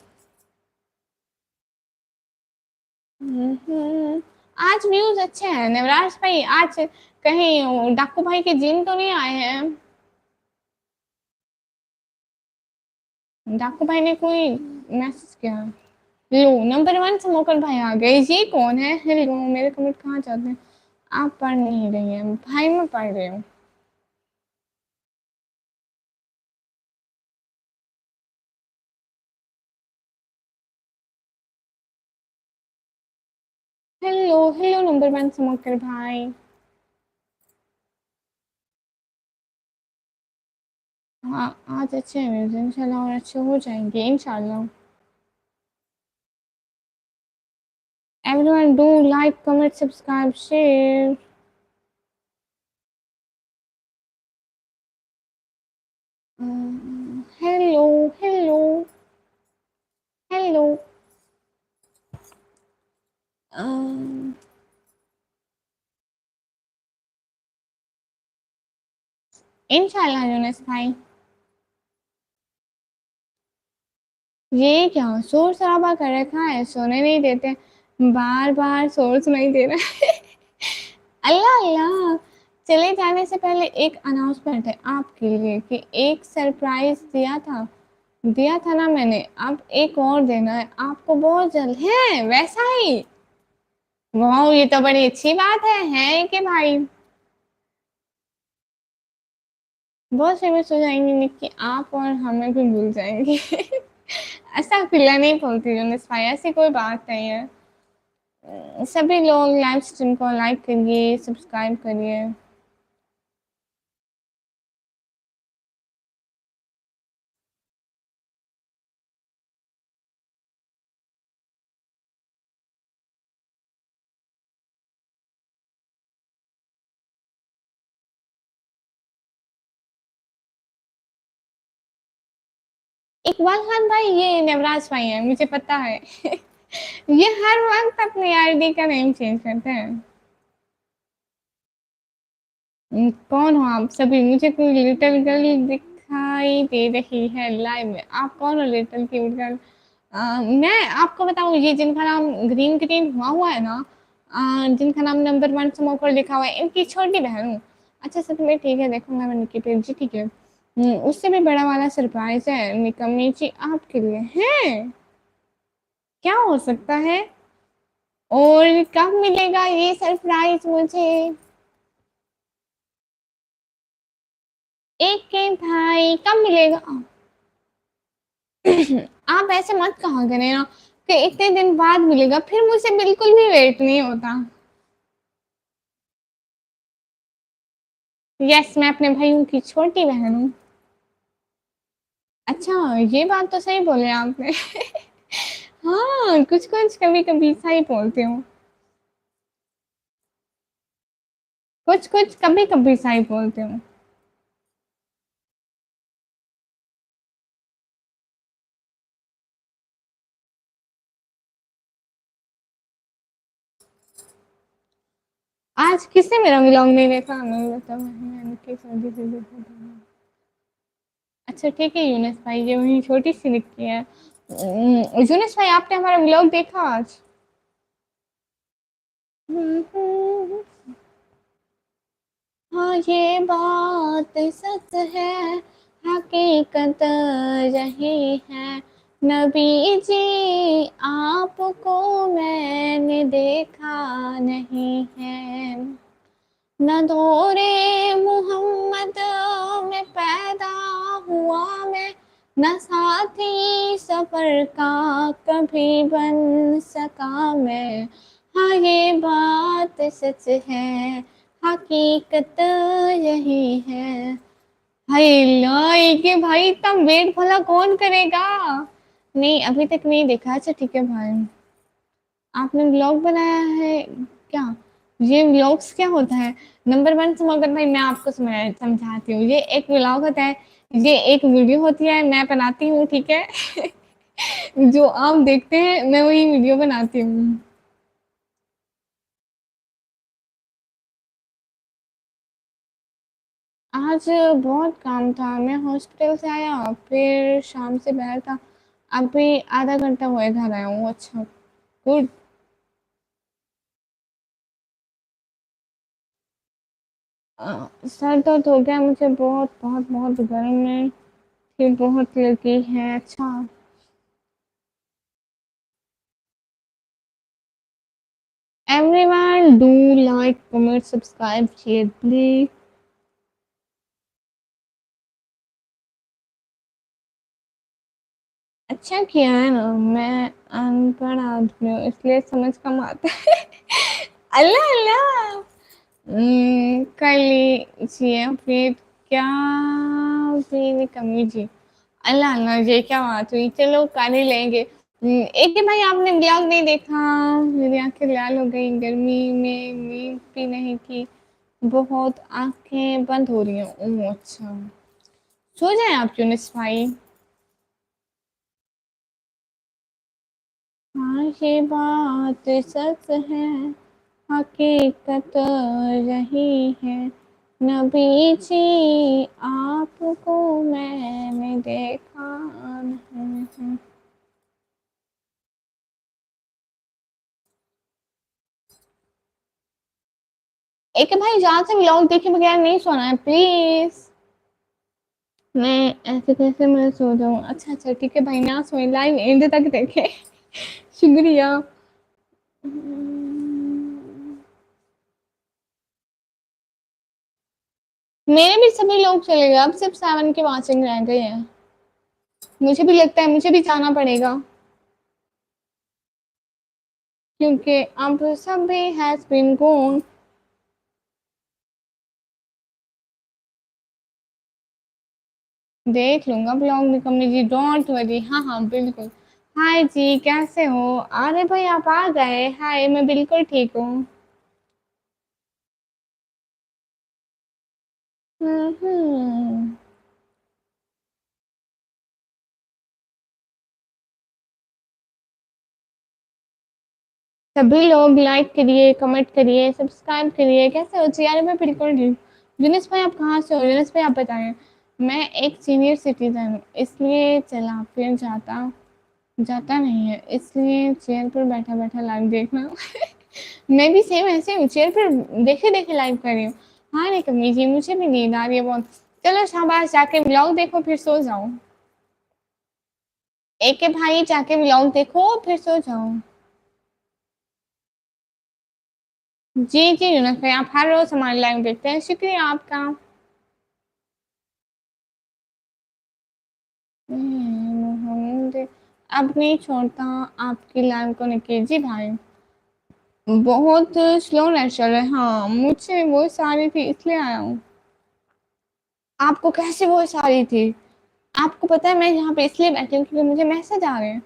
आज व्यूज़ अच्छे हैं नेवराज भाई, आज कहीं डाकू भाई के जिन तो नहीं आए हैं? डाकू भाई ने कोई मैसेज किया? लो, नंबर 1 स्मोकर भाई आ गए, ये कौन है? हेलो, मेरे कमेंट कहाँ जाते हैं? आप पढ़ नहीं रही हैं भाई, मैं पढ़ रही हूँ। हेलो हेलो नंबर 1 स्मोकर भाई। हाँ, आज अच्छे व्यूज़ हैं इंशाल्लाह, और अच्छे हो जाएंगे इंशाल्लाह। Everyone do like, comment, subscribe, share. Hello hello hello. इंशाल्लाह यूनुस भाई। ये क्या शोर शराबा कर रखा है, सोने नहीं देते, बार बार शोर सुनाई दे रहा है। अल्लाह अल्लाह। चले जाने से पहले एक अनाउंसमेंट है आपके लिए, कि एक सरप्राइज दिया था ना मैंने, अब एक और देना है आपको बहुत जल्द है, वैसा ही। वाह, ये तो बड़ी अच्छी बात है कि भाई बहुत फेमस हो जाएंगे निक्की आप, और हमें भी भूल जाएंगे। ऐसा फिल्ला नहीं बोलती यूनुस भाई, ऐसी कोई बात नहीं है। सभी लोग लाइव स्ट्रीम को लाइक करिए, सब्सक्राइब करिए। इकबाल खान भाई, ये नवराज भाई है, मुझे पता है। ये हर वक्त अपनी आईडी का नेम चेंज करते हैं। कौन हो आप सभी? मुझे कोई लिटिल गर्ल दिखाई दे रही है लाइव में। आप कौन हो लिटिल क्यूट गर्ल? मैं आपको बताऊँ, ये जिनका नाम ग्रीन ग्रीन हुआ हुआ है ना, जिनका नाम नंबर 1 स्मोकर लिखा हुआ है, इनकी छोटी बहन हूँ। अच्छा सच में? ठीक है, देखो मैं निकी पेज जी, ठीक है। उससे भी बड़ा वाला सरप्राइज़ है निकम्मी जी आपके लिए। हैं? क्या हो सकता है? और कब मिलेगा ये सरप्राइज़ मुझे? एक के भाई कब मिलेगा? आप ऐसे मत कहा करें ना कि इतने दिन बाद मिलेगा, फिर मुझसे बिल्कुल भी वेट नहीं होता। यस, मैं अपने भाइयों की छोटी बहन हूँ। अच्छा, ये बात तो सही बोले आपने। हाँ, कुछ-कुछ कभी-कभी सही बोलती हूँ। कुछ-कुछ कभी-कभी सही बोलती हूँ। आज किसने मेरा व्लॉग नहीं देखा? नहीं बताओ, मैंने किस वजह से देखा था? अच्छा ठीक है यूनुस भाई, ये वही छोटी-सी लिखी है। यूनुस भाई, आपने हमारा व्लॉग देखा आज? हाँ, ये बात सच है, हकीकत यही है। नबी जी आपको मैंने देखा नहीं है, न दौरे मोहम्मद में पैदा हुआ मैं, न साथी सफर का कभी बन सका मैं। हाँ, ये बात सच है, हकीकत यही है। हाय लाई के भाई, इतना वेट भला कौन करेगा? नहीं, अभी तक नहीं देखा। अच्छा ठीक है भाई, आपने व्लॉग बनाया है क्या? ये व्लॉग्स क्या होता है? नंबर 1 स्मोकर भाई, मैं आपको समझाती हूँ। ये एक व्लॉग होता है, ये एक वीडियो होती है, मैं बनाती हूँ, ठीक है? जो आप देखते हैं, मैं वही वीडियो बनाती हूँ। आज बहुत काम था, मैं हॉस्पिटल से आया, फिर शाम से बाहर था, अभी आधा घंटा हुआ घर आया हूँ। अच्छा, गुड। सर दर्द हो गया मुझे, बहुत बहुत बहुत गर्म में, फिर बहुत लगी है। अच्छा, everyone do like, comment, subscribe, share please। अच्छा किया है ना, मैं अनपढ़ आदमी हूँ इसलिए समझ कम आता है। अल्लाह अल्लाह। कर लीजिए फिर, क्या फिर कमी जी। अल्लाह अल्लाह, ये क्या बात हुई? चलो कर ही लेंगे। एक ही भाई, आपने ब्लॉग नहीं देखा? मेरी आंखें लाल हो गई गर्मी में, नींद भी नहीं की, बहुत आंखें बंद हो रही हैं। ओह अच्छा, सो जाए आप यूनिस भाई। हाँ, ये बात सच है, हकीकत यही है। नबी जी आपको मैंने देखा नहीं है। एक भाई, जहाँ से व्लॉग देखे बगैर नहीं सोना है प्लीज। मैं ऐसे कैसे मैं सो जाऊँ? अच्छा अच्छा ठीक है भाई, ना सोए, लाइव एंड तक देखे। शुक्रिया। मेरे भी सभी लोग चले गए, अब सिर्फ 7 के वाचिंग रह गए हैं। मुझे भी लगता है मुझे भी जाना पड़ेगा, क्योंकि अब सभी हैज बीन गॉन। देख लूंगा ब्लॉग निकम्मी जी, डोंट वरी। हाँ हाँ बिल्कुल। हाय जी, कैसे हो? अरे भाई, आप आ गए। हाय, मैं बिल्कुल ठीक हूँ। हम्म। सभी लोग लाइक करिए, कमेंट करिए, सब्सक्राइब करिए। कैसे हो जी? अरे मैं बिल्कुल ठीक। यूनुस भाई आप कहाँ से हो? यूनुस भाई आप बताएं। मैं एक सीनियर सिटीजन हूँ, इसलिए चला फिर जाता जाता नहीं है, इसलिए चेयर पर बैठा बैठा लाइव देखना। मैं भी सेम ऐसे हूँ, चेयर पर देखे देखे लाइव कर रही हूँ। हाँ नहीं कमी जी, मुझे भी नींद आ रही है बहुत। चलो शाबाश, जाके ब्लॉग देखो फिर सो जाओ। एक के भाई जाके ब्लॉग देखो फिर सो जाओ। जी जी यूनुस भाई, आप हर रोज हमारे लाइव देखते हैं, शुक्रिया आपका। मोहम्मद अब नहीं छोड़ता आपकी लाइव को, निकी जी भाई बहुत स्लो नेट चल रहा है। हाँ मुझसे वो सारी थी इसलिए आया हूँ। आपको कैसे वो सारी थी? आपको पता है मैं यहाँ पे इसलिए बैठी हूँ क्योंकि मुझे मैसेज आ रहे हैं।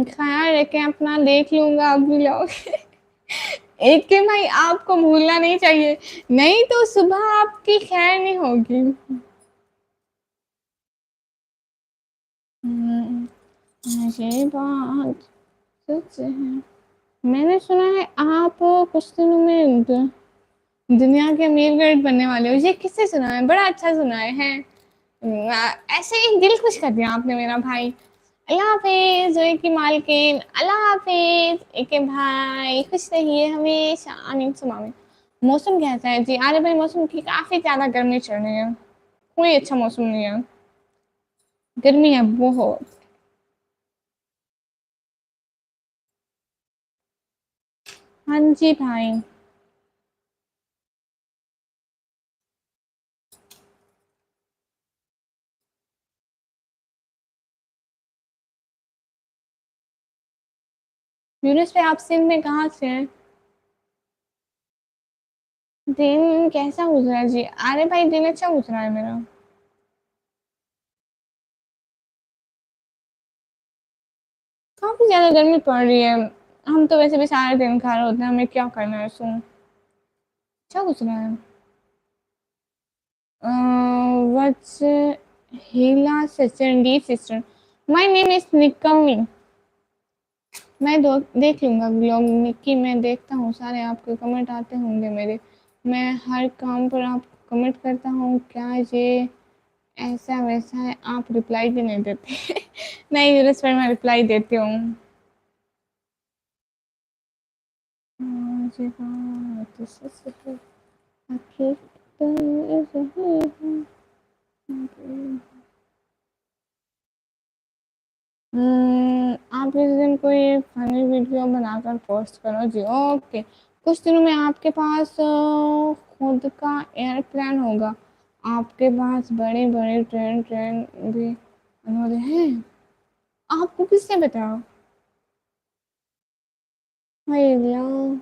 ख्याल रखें अपना, देख लूंगा अब ब्लॉग। एक के भाई आपको भूलना नहीं चाहिए, नहीं तो सुबह आपकी खैर नहीं होगी। ये बात सच है। मैंने सुना है आप कुछ दिनों में दुनिया के अमीर गर्ल बनने वाले हो। ये किससे सुना है? बड़ा अच्छा सुना है। ऐसे ही दिल खुश कर दिया आपने मेरा भाई। अल्लाह हाफिज जोए की मालकिन, अल्लाह हाफिज एक भाई, खुश रहिए हमेशा आमीन सुमा आमीन। मौसम कैसा है जी? अरे भाई मौसम की काफी ज्यादा गर्मी चल रही है, कोई अच्छा मौसम नहीं है, गर्मी है बहुत। हाँ जी भाई। यूनुस पे आप सिंध में कहाँ से हैं? दिन कैसा गुजरा जी? अरे भाई दिन अच्छा गुजरा है मेरा। काफी ज्यादा गर्मी पड़ रही है। हम तो वैसे भी सारे दिन खा रहे होते हैं, हमें क्या करना है सो। अच्छा गुजरा है। What's Heela sister D sister, my name is Nikmi. मैं देख लूंगा व्लॉग निक्की, मैं देखता हूँ सारे आपके कमेंट आते होंगे मेरे। मैं हर काम पर आप कमेंट करता हूँ, क्या ये ऐसा वैसा है? आप रिप्लाई भी नहीं देते। नहीं यूनुस पर मैं रिप्लाई देती हूँ। मुझे बात से आप इस दिन कोई फनी वीडियो बनाकर पोस्ट करो जी, ओके। कुछ दिनों में आपके पास खुद का एयरप्लेन होगा, आपके पास बड़े बड़े ट्रेन ट्रेन भी होते हैं। आपको किसने बताया? हाय अल्लाह,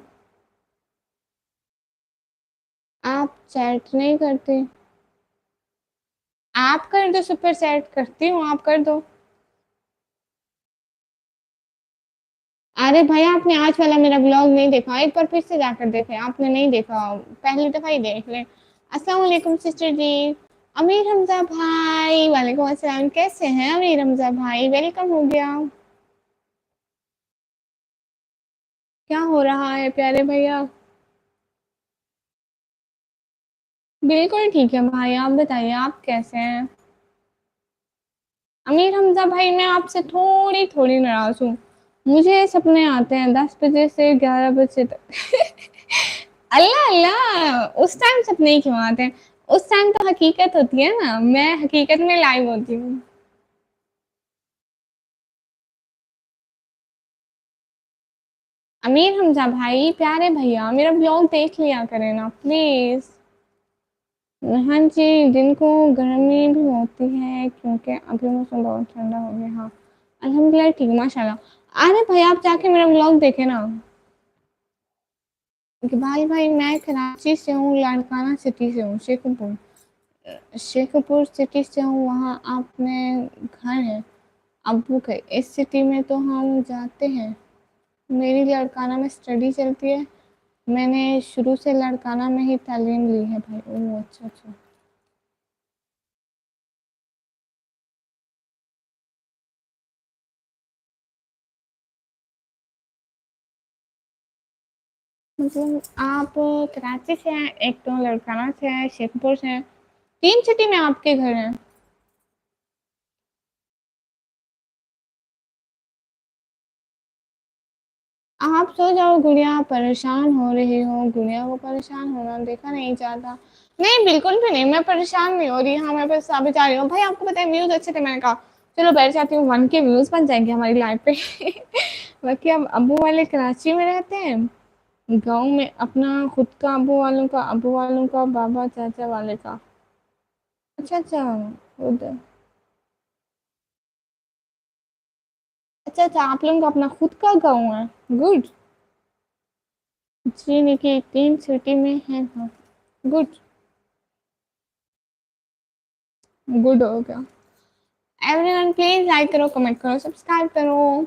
आप चैट नहीं करते? आप कर दो, सुपर चैट करती हूँ, आप कर दो। अरे भाई आपने आज वाला मेरा ब्लॉग नहीं देखा, एक बार फिर से जाकर देखें, आपने नहीं देखा पहली दफा ही देख लें। अस्सलाम वालेकुम सिस्टर जी। अमीर हमजा भाई वालेकुम अस्सलाम, कैसे हैं अमीर हमजा भाई? वेलकम हो गया। क्या हो रहा है प्यारे भैया? बिल्कुल ठीक है भाई, आप बताइए आप कैसे हैं? अमीर हमजा भाई मैं आपसे थोड़ी थोड़ी नाराज हूँ। मुझे सपने आते हैं 10 बजे से 11 बजे तक। अल्लाह अल्लाह, उस टाइम सपने ही क्यों आते हैं? उस टाइम तो हकीकत होती है ना, मैं हकीकत में लाइव होती हूँ। अमीर हमजा भाई प्यारे भैया मेरा ब्लॉग देख लिया करें ना प्लीज। हाँ जी, दिन को गर्मी भी होती है क्योंकि अभी मौसम बहुत ठंडा हो गया। हाँ अल्हम्दुलिल्लाह ठीक माशाल्लाह। अरे भाई आप जाके मेरा ब्लॉग देखे ना। इकबाल भाई मैं कराची से हूँ, लाड़काना सिटी से हूँ, शेखपुर। शेखपुर सिटी से हूँ, वहाँ आपने घर है अब्बू के। इस सिटी में तो हम जाते हैं, मेरी लड़काना में स्टडी चलती है। मैंने शुरू से लड़काना में ही तालीम ली है भाई। ओह अच्छा अच्छा। मतलब आप कराची से हैं, एक तो लड़काना से है, शेखपुर से है, 3 सिटी में आपके घर हैं। आप सो जाओ गुड़िया, परेशान हो रही हो, गुड़िया को परेशान होना देखा नहीं जाता। नहीं बिल्कुल भी नहीं, मैं परेशान नहीं हो रही। हाँ मैं बस अभी जा रही हूँ भाई, आपको पता है व्यूज अच्छे थे, मैंने कहा चलो बैठ जाती हूँ, 1 के व्यूज बन जाएंगे हमारी लाइफ पे। बाकी अब अब्बू वाले कराची में रहते हैं, गांव में अपना खुद का, अब्बू वालों का, बाबा चाचा वाले का। अच्छा अच्छा, उधर। अच्छा अच्छा, आप लोगों का अपना खुद का गाँव है। गुड। जी निकी 3 सिटी में है, हाँ। गुड। गुड हो गया। एवरीवन प्लीज लाइक करो, कमेंट करो, सब्सक्राइब करो।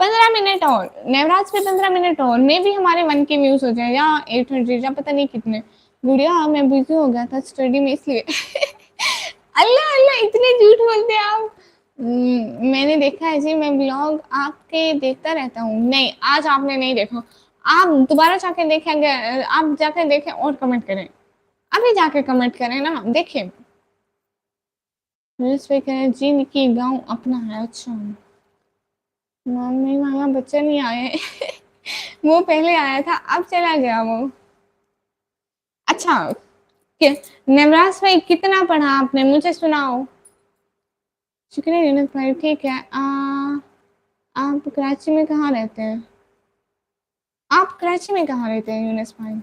15 मिनट और नवराज पे, 15 मिनट और मे भी हमारे 1 के व्यूज हो जाए या 800 या पता नहीं कितने। गुड़िया मैं बिजी हो गया था स्टडी में इसलिए। अल्लाह अल्लाह, इतने झूठ बोलते हैं आप। मैंने देखा है जी, मैं ब्लॉग आपके देखता रहता हूँ। नहीं आज आपने नहीं देखा, आप दोबारा जाके देखेंगे, आप जाके देखें और कमेंट करें, अभी जाके कमेंट करें ना, देखें। न्यूज़ पे कह जी निकी गाँव अपना है। अच्छा मम्मी मामा बच्चे नहीं आए। वो पहले आया था, अब चला गया वो। अच्छा नवराज भाई कितना पढ़ा आपने, मुझे सुनाओ। शुक्रिया यूनिस भाई, ठीक है। आप कराची में कहाँ रहते हैं? आप कराची में कहाँ रहते हैं यूनिस भाई?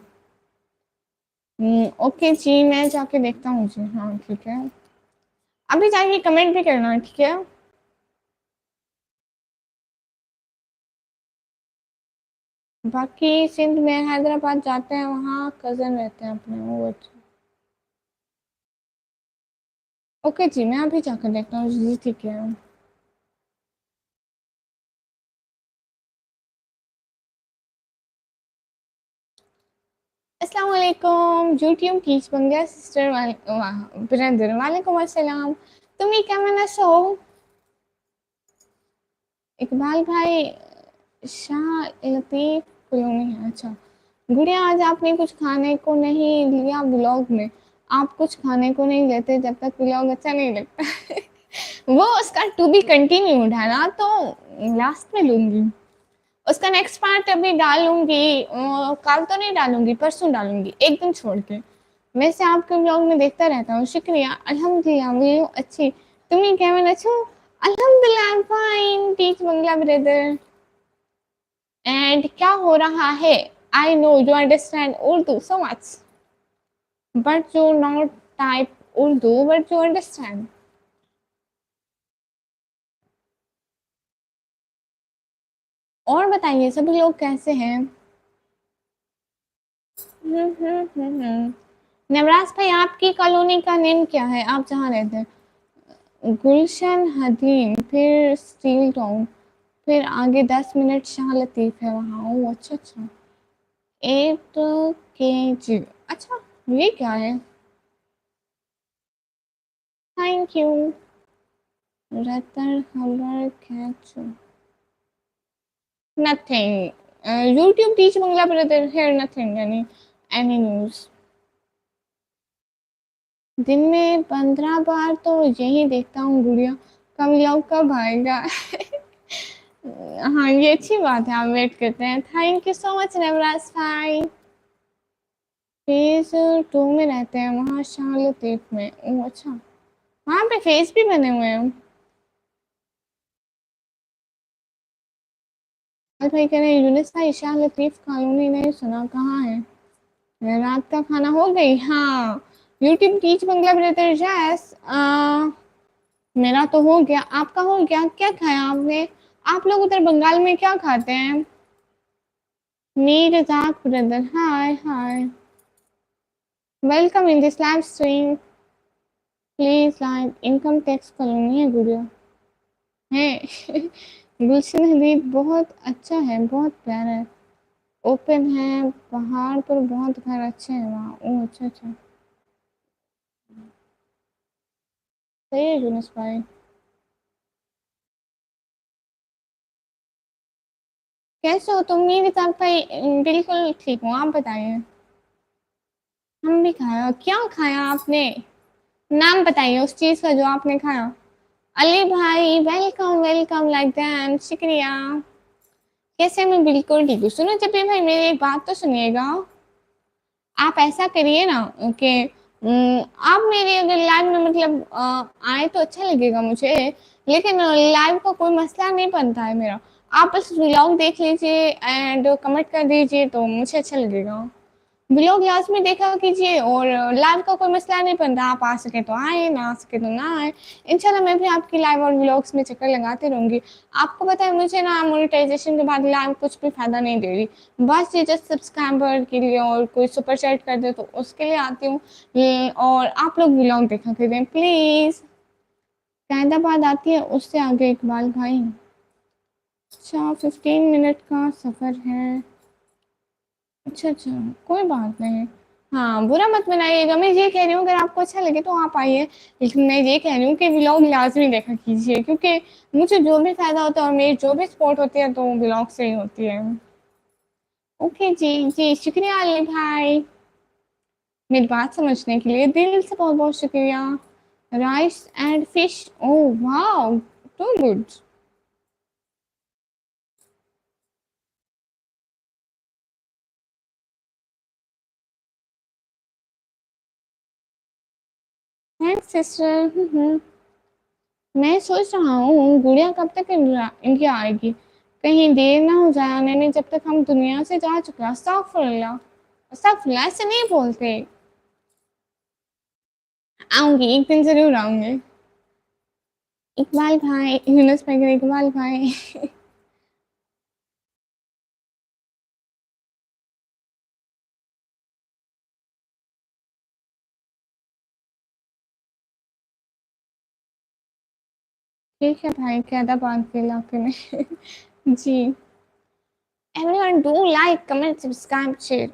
ओके जी, मैं जाके देखता हूँ जी, हाँ ठीक है। अभी जाके कमेंट भी करना, ठीक है। बाकी सिंध में हैदराबाद जाते हैं, वहाँ कजन रहते हैं अपने, वो अच्छा। ओके जी, मैं अभी जाकर देखता हूँ जी, ठीक है। अस्सलाम वालेकुम यूट्यूब की बंगला सिस्टर ब्रदर, वालेकुम अस्सलाम। तुम्हें কেমন আছো? इकबाल भाई शाह लतीफ कॉलोनी है, अच्छा। गुड़िया आज आपने कुछ खाने को नहीं लिया ब्लॉग में, आप कुछ खाने को नहीं लेते जब तक ब्लॉग अच्छा नहीं लगता। वो उसका टू बी कंटिन्यू उठाना तो लास्ट में लूंगी, उसका नेक्स्ट पार्ट अभी डालूंगी, कल तो नहीं डालूंगी, परसों डालूंगी, एक दिन छोड़ के। वैसे आपके ब्लॉग में देखता रहता हूँ, शुक्रिया। अल्हम्दुलिल्लाह मैं अच्छी, तुम्हें कैमन अच्छो? अल्हम्दुलिल्लाह I am fine, teach Bangla brother. And क्या हो रहा है? I know you understand Urdu so much, but you not type Urdu, but you understand. और बताइए सभी लोग कैसे हैं? नवराज भाई आपकी कॉलोनी का नेम क्या है, आप जहाँ रहते हैं? गुलशन हदीम, फिर स्टील टाउन, फिर आगे 10 मिनट शाह लतीफ़ है वहाँ। ओह अच्छा अच्छा, 8 kg। अच्छा ये क्या है? Thank you. रतर खबर खैचो, nothing. YouTube tech Bangla brother here, nothing यानी एनी न्यूज़। दिन में 15 बार तो यही देखता हूँ गुड़िया, कम लोग कब आएगा? हाँ ये अच्छी बात है, आप वेट करते हैं। Thank you so much Navraj भाई। फेज 2 में रहते हैं, वहाँ शाह लतीफ में। ओह अच्छा, वहाँ पे फेस भी बने हुए हैं। और भाई कह रहे हैं यूनिस भाई शाह लतीफ कॉलोनी नहीं सुना, कहाँ है? रात का खाना हो गई, हाँ। यूट्यूब टीच बंगला ब्रदर जैस, मेरा तो हो गया, आपका हो गया? क्या खाया आपने? आप लोग उधर बंगाल में क्या खाते हैं? मीर जाक brother, hi hi, welcome in this live stream. Please like, income tax colony है गुड़िया है। गुलशन हदीब बहुत अच्छा है, बहुत प्यारा है, ओपन है, पहाड़ पर बहुत घर अच्छे हैं वहाँ। ओह अच्छा अच्छा, सही है यूनुस भाई। कैसे हो तुम? मेरे साथ भाई बिल्कुल ठीक हूँ, आप बताइए। हम भी खाया। क्या खाया आपने? नाम बताइए उस चीज का जो आपने खाया। अली भाई वेलकम वेलकम, लाइक दैट, शुक्रिया। कैसे? मैं बिल्कुल ठीक हूँ। सुनो जब भी भाई, मेरी एक बात तो सुनिएगा। आप ऐसा करिए ना कि आप मेरी अगर लाइव में मतलब आए तो अच्छा लगेगा मुझे। लेकिन लाइव का कोई मसला नहीं बनता है मेरा। आप बस व्लॉग देख लीजिए एंड कमेंट कर दीजिए तो मुझे अच्छा लगेगा। व्लॉग लास्ट में देखा कीजिए और लाइव का कोई मसला नहीं बनता। आप आ सके तो आए, ना आ सके तो ना आए। इंशाल्लाह मैं भी आपकी लाइव और व्लॉग्स में चक्कर लगाती रहूंगी। आपको पता है मुझे ना मोनेटाइजेशन के बाद लाइव कुछ भी फायदा नहीं दे रही। बस ये जस्ट सब्सक्राइबर के लिए और कोई सुपर चैट कर दे तो उसके लिए आती हूँ। और आप लोग व्लॉग देखा करें प्लीज। कैदाबाद आती है उससे आगे इकबाल भाई। अच्छा 15 मिनट का सफर है। अच्छा अच्छा, कोई बात नहीं। हाँ बुरा मत मनाइएगा, मैं ये कह रही हूँ अगर आपको अच्छा लगे तो आप आइए। लेकिन मैं ये कह रही हूँ कि व्लॉग लाजमी देखा कीजिए, क्योंकि मुझे जो भी फायदा होता है और मेरी जो भी सपोर्ट होती है तो व्लॉग से ही होती है। ओके जी जी, शुक्रिया अली भाई, मेरी बात समझने के लिए दिल से बहुत बहुत शुक्रिया। राइस एंड फिश, ओह वाह, टू गुड। Thanks sister. मैं सोच रहा हूँ गुड़िया कब तक इंडिया आएगी। कहीं देर ना हो जाए आने में, जब तक हम दुनिया से जा चुके। अस्तगफुरुल्लाह, अस्तगफुरुल्लाह, ऐसे नहीं बोलते। आऊंगी, एक दिन जरूर आऊंगी। इकबाल भाई, यूनुस भाई के इकबाल भाई। ठीक है भाई, कैदाबाद के इलाके में। जी। Everyone do like comment subscribe share.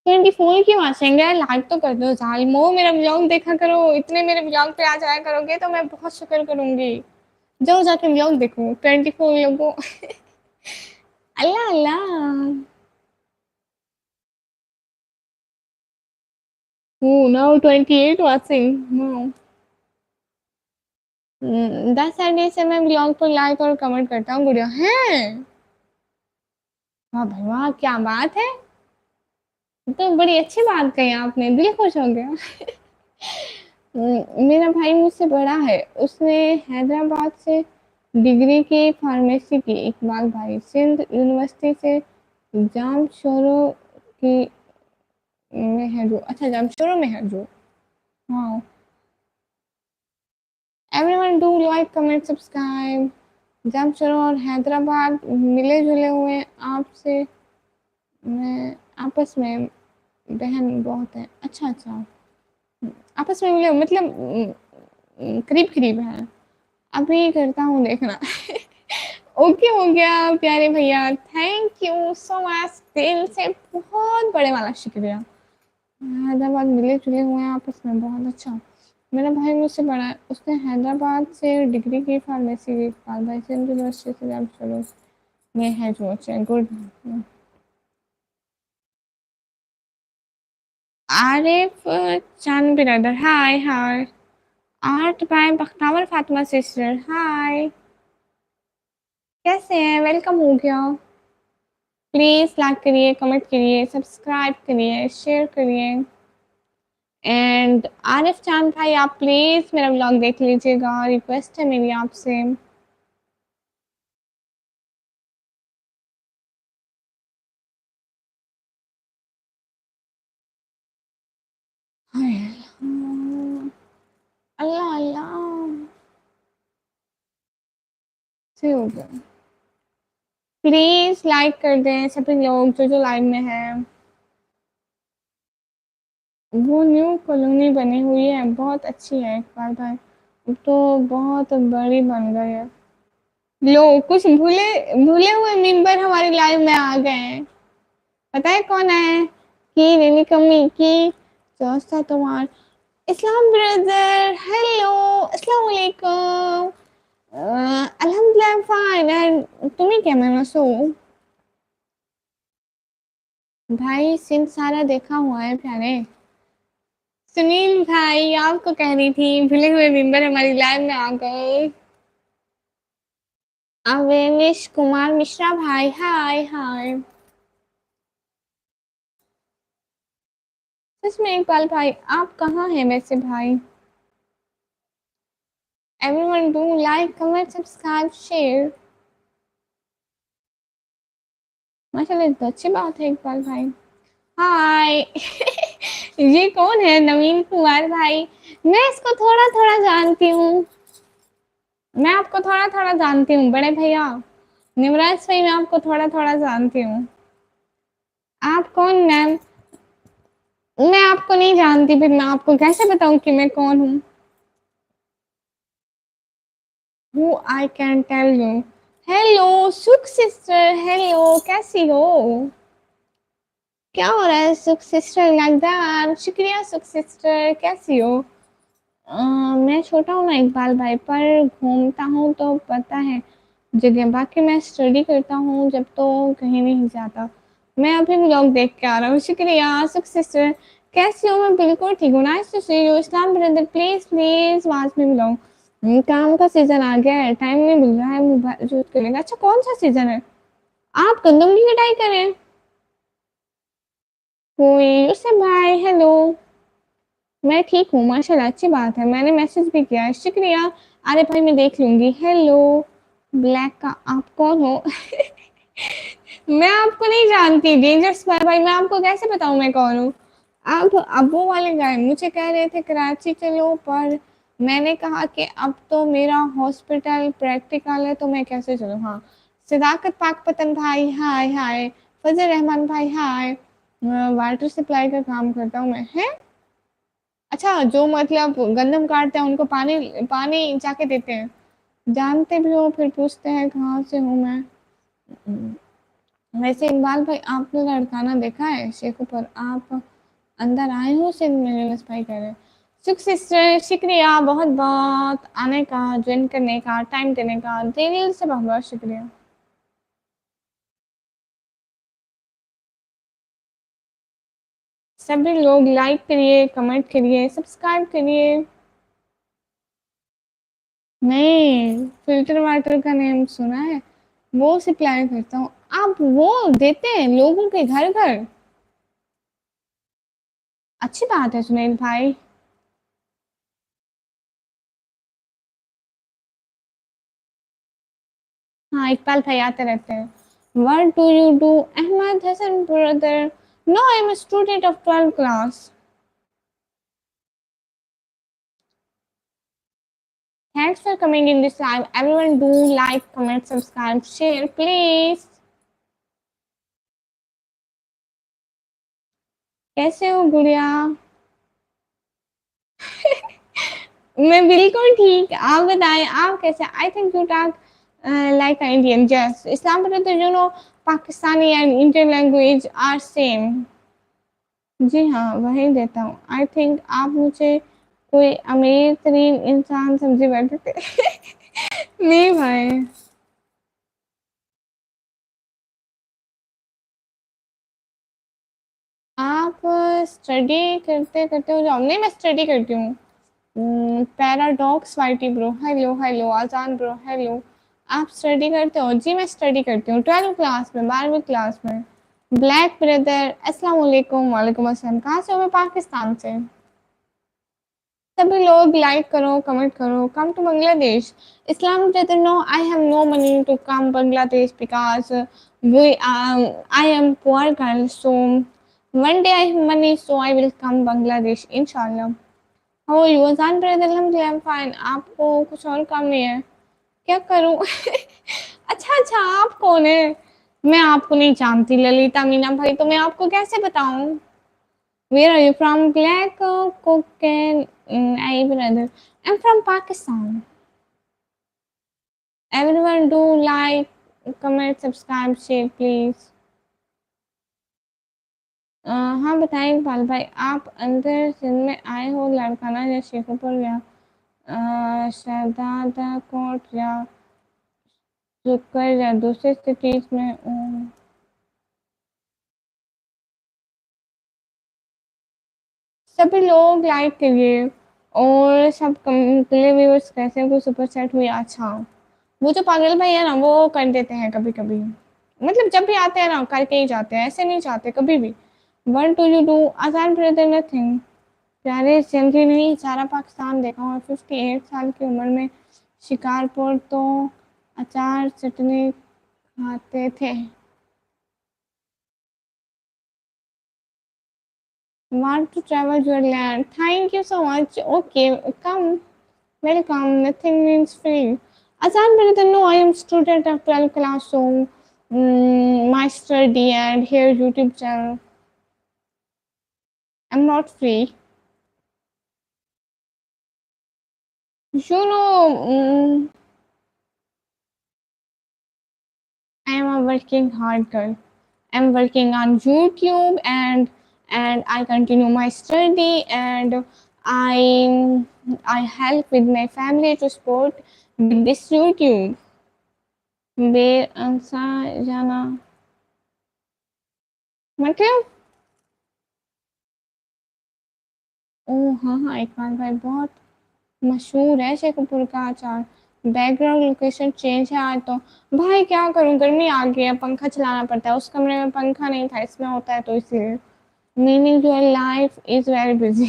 24 क्यों हंसेंगे? लाइक तो कर दो जालिमो, मेरा व्लॉग देखा करो। इतने मेरे व्लॉग पे आ जाया करोगे तो मैं बहुत शुक्र करूंगी। जाओ जाके व्लॉग देखो 24 लोगों। अल्लाह अल्लाह। Oh, now 28 watching. Wow. 10 साल से मैं व्लॉग पर लाइक और कमेंट करता हूँ गुड़िया है। वाह भाई वाह, क्या बात है। तो बड़ी अच्छी बात कही आपने, दिल खुश हो गया। मेरा भाई मुझसे बड़ा है, उसने हैदराबाद से डिग्री की फार्मेसी की। इकबाल भाई सिंध यूनिवर्सिटी से जामशोरो की में है जो। अच्छा जामशोरो में है जो। हाँ। Everyone do like comment subscribe. Jamshoro और हैदराबाद मिले जुले हुए आपसे, मैं आपस में बहन बहुत है। अच्छा अच्छा, आपस में मिले मतलब करीब करीब है। अभी करता हूँ देखना। ओके हो गया प्यारे भैया, थैंक यू सो मच, दिल से बहुत बड़े वाला शुक्रिया। हैदराबाद मिले जुले हुए हैं आपस में, बहुत अच्छा। मेरा भाई मुझसे बड़ा है, उसने हैदराबाद से डिग्री की फार्मेसी की। भाई से यूनिवर्सिटी से जब चलो में है जो। अच्छा गुड। आरिफ चांद बिरादर, hi hi. Art by Bakhtawar Fatima sister, hi. कैसे हैं? वेलकम हो गया। प्लीज लाइक करिए, कमेंट करिए, सब्सक्राइब करिए, शेयर करिए। एंड आरिफ चांद भाई आप प्लीज मेरा व्लॉग देख लीजिएगा, रिक्वेस्ट है मेरी आपसे। हाय अल्लाह अल्लाह, सही हो गया। प्लीज लाइक कर दें सभी लोग जो जो लाइव में है। वो न्यू कॉलोनी बनी हुई है, बहुत अच्छी है इकबाल भाई। अब तो बहुत बड़ी बन गई है। लो कुछ भूले भूले हुए मेंबर हमारे लाइव में आ गए हैं। पता है कौन है? की रेनी कमी की चौथा तुम्हार इस्लाम ब्रदर, हेलो अस्सलाम वालेकुम। अल्हम्दुलिल्लाह फाइन एंड तुम्हें क्या मैं मसू भाई सिंध सारा देखा हुआ है प्यारे। सुनील भाई आपको कह रही थी भूले हुए मेंबर हमारी लाइव में आ गए। अवेनिश कुमार मिश्रा भाई हाय हाय। सच में इकबाल भाई आप कहाँ हैं वैसे भाई। Everyone do like comment subscribe share. माशाल्लाह तो अच्छी बात है इकबाल भाई। हाय ये कौन है नवीन कुमार भाई। मैं इसको थोड़ा थोड़ा जानती हूँ। मैं आपको थोड़ा थोड़ा जानती हूँ बड़े भैया। निवराज भाई मैं आपको थोड़ा थोड़ा जानती हूँ। आप कौन मैम। मैं आपको नहीं जानती फिर मैं आपको कैसे बताऊँ कि मैं कौन हूँ। Who I can tell you. Hello Sukh sister hello कैसी हो। क्या हो रहा है सुख सिस्टर लाइक दैट शुक्रिया सुख सिस्टर कैसी हो। मैं छोटा हूँ ना इकबाल भाई पर घूमता हूँ तो पता है जगह। बाकी मैं स्टडी करता हूँ जब तो कहीं नहीं जाता। मैं अभी व्लॉग देख के आ रहा हूँ शुक्रिया सुख सिस्टर। कैसी हो मैं बिल्कुल ठीक हूँ nice to see you Islam brother please please watch me vlog. काम का सीजन आ गया है टाइम नहीं मिल रहा है मोबाइल यूज करने का। अच्छा कौन सा सीजन है। आप गंदम की कटाई करें। कोई यूसुफ भाई हेलो। मैं ठीक हूँ माशाल्लाह अच्छी बात है मैंने मैसेज भी किया है शुक्रिया। अरे भाई मैं देख लूंगी हेलो। ब्लैक का आप कौन हो मैं आपको नहीं जानती डेंजरस भाई मैं आपको कैसे बताऊं मैं कौन हूँ। अब वो वाले गए मुझे कह रहे थे कराची चलो पर मैंने कहा कि अब तो मेरा हॉस्पिटल प्रैक्टिकल है तो मैं कैसे चलूँ। हाँ सिदाकत पाक पतन भाई हाय हाय। फजल रहमान भाई हाय। वाटर सप्लाई का काम करता हूँ मैं है। अच्छा जो मतलब गंदम काटते हैं उनको पानी पानी जाके देते हैं। जानते भी हो फिर पूछते हैं कहाँ से हूँ मैं। वैसे इकबाल भाई आपने लड़काना देखा है शेखों पर आप अंदर आए हो सिंध में बस भाई कह रहे हैं। सुख सिस्टर शुक्रिया बहुत बहुत आने का ज्वाइन करने का टाइम देने का दिल से बहुत बहुत शुक्रिया। सभी लोग लाइक करिए कमेंट करिए सब्सक्राइब करिए। नहीं फिल्टर वाटर का नेम सुना है। वो सप्लाई करता हूँ। आप वो देते हैं लोगों के घर घर। अच्छी बात है सुनील भाई। हाँ इकबाल भाई आते रहते हैं। What do you do Ahmed Hasan brother. No I am student of 12th class. Thanks for coming in this live everyone do like comment subscribe share please. कैसे हो गुड़िया। मैं बिल्कुल ठीक आप बताएं आप कैसे। I think you talk like Indian just Islam पर तो you know Pakistani and Indian language are same. जी हाँ वही देता हूँ। आई थिंक आप मुझे कोई अमीर तरीन इंसान समझे बैठे थे नहीं भाई। आप स्टडी करते करते हो जाओ। नहीं मैं स्टडी करती हूँ। Paradox YT bro hello hello Azan bro hello. आप स्टडी करते हो जी मैं स्टडी करती हूँ 12th क्लास में 12वीं क्लास में। ब्लैक ब्रदर अस्सलाम वालेकुम वालेकुम अस्सलाम कहाँ से हो मैं पाकिस्तान से। सभी लोग लाइक करो कमेंट करो come to Bangladesh. Islam brother no I have no money to come Bangladesh because we I am poor girl so one day I have money so I will come Bangladesh इंशाल्लाह। हो यू जान ब्रदर अल्हम्दुलिल्लाह I'm fine। आपको कुछ और काम नहीं है क्या करूं अच्छा अच्छा आप कौन है। मैं आपको नहीं जानती ललिता मीना भाई तो मैं आपको कैसे बताऊं। Where are you from? Black Cocaine. I brother. I'm from Pakistan. Everyone do like, comment, subscribe, share, please. हाँ बताएं इकबाल भाई आप अंदर सिंध में आए हो लड़काना या शेखोपुर गया। शहजादा कोट या शुक्र या दूसरी सिटीज में सभी लोग लाइक करिए और सब व्यूअर्स कैसे कोई सुपर सेट हुई अच्छा। वो जो पागल भाई है ना वो कर देते हैं कभी कभी, मतलब जब भी आते हैं ना करके ही जाते हैं, ऐसे नहीं चाहते कभी भी। वन टू यू डू आसान ब्रदर नथिंग। प्यारे जल्दी नहीं सारा पाकिस्तान देखा हूँ। 58 साल की उम्र में शिकारपुर तो अचार चटनी खाते थे। Want to travel your land? Thank you so much. Okay, come. Welcome. Nothing means free. Azan brother, no, I am student of 12th class, so my study and here YouTube channel. I'm not free. You know, I am a working hard girl. I'm working on YouTube and I continue my study and I I help with my family to support with this YouTube. बेअंसा जाना मतलब। ओह हाँ हाँ, इकबाल भाई बहुत मशहूर है शेखुपुर का अचार। बैकग्राउंड लोकेशन चेंज है आज तो। भाई क्या करूं, गर्मी आ गई है, पंखा चलाना पड़ता है। उस कमरे में पंखा नहीं था, इसमें होता है तो इसलिए। Meaning your life is very busy.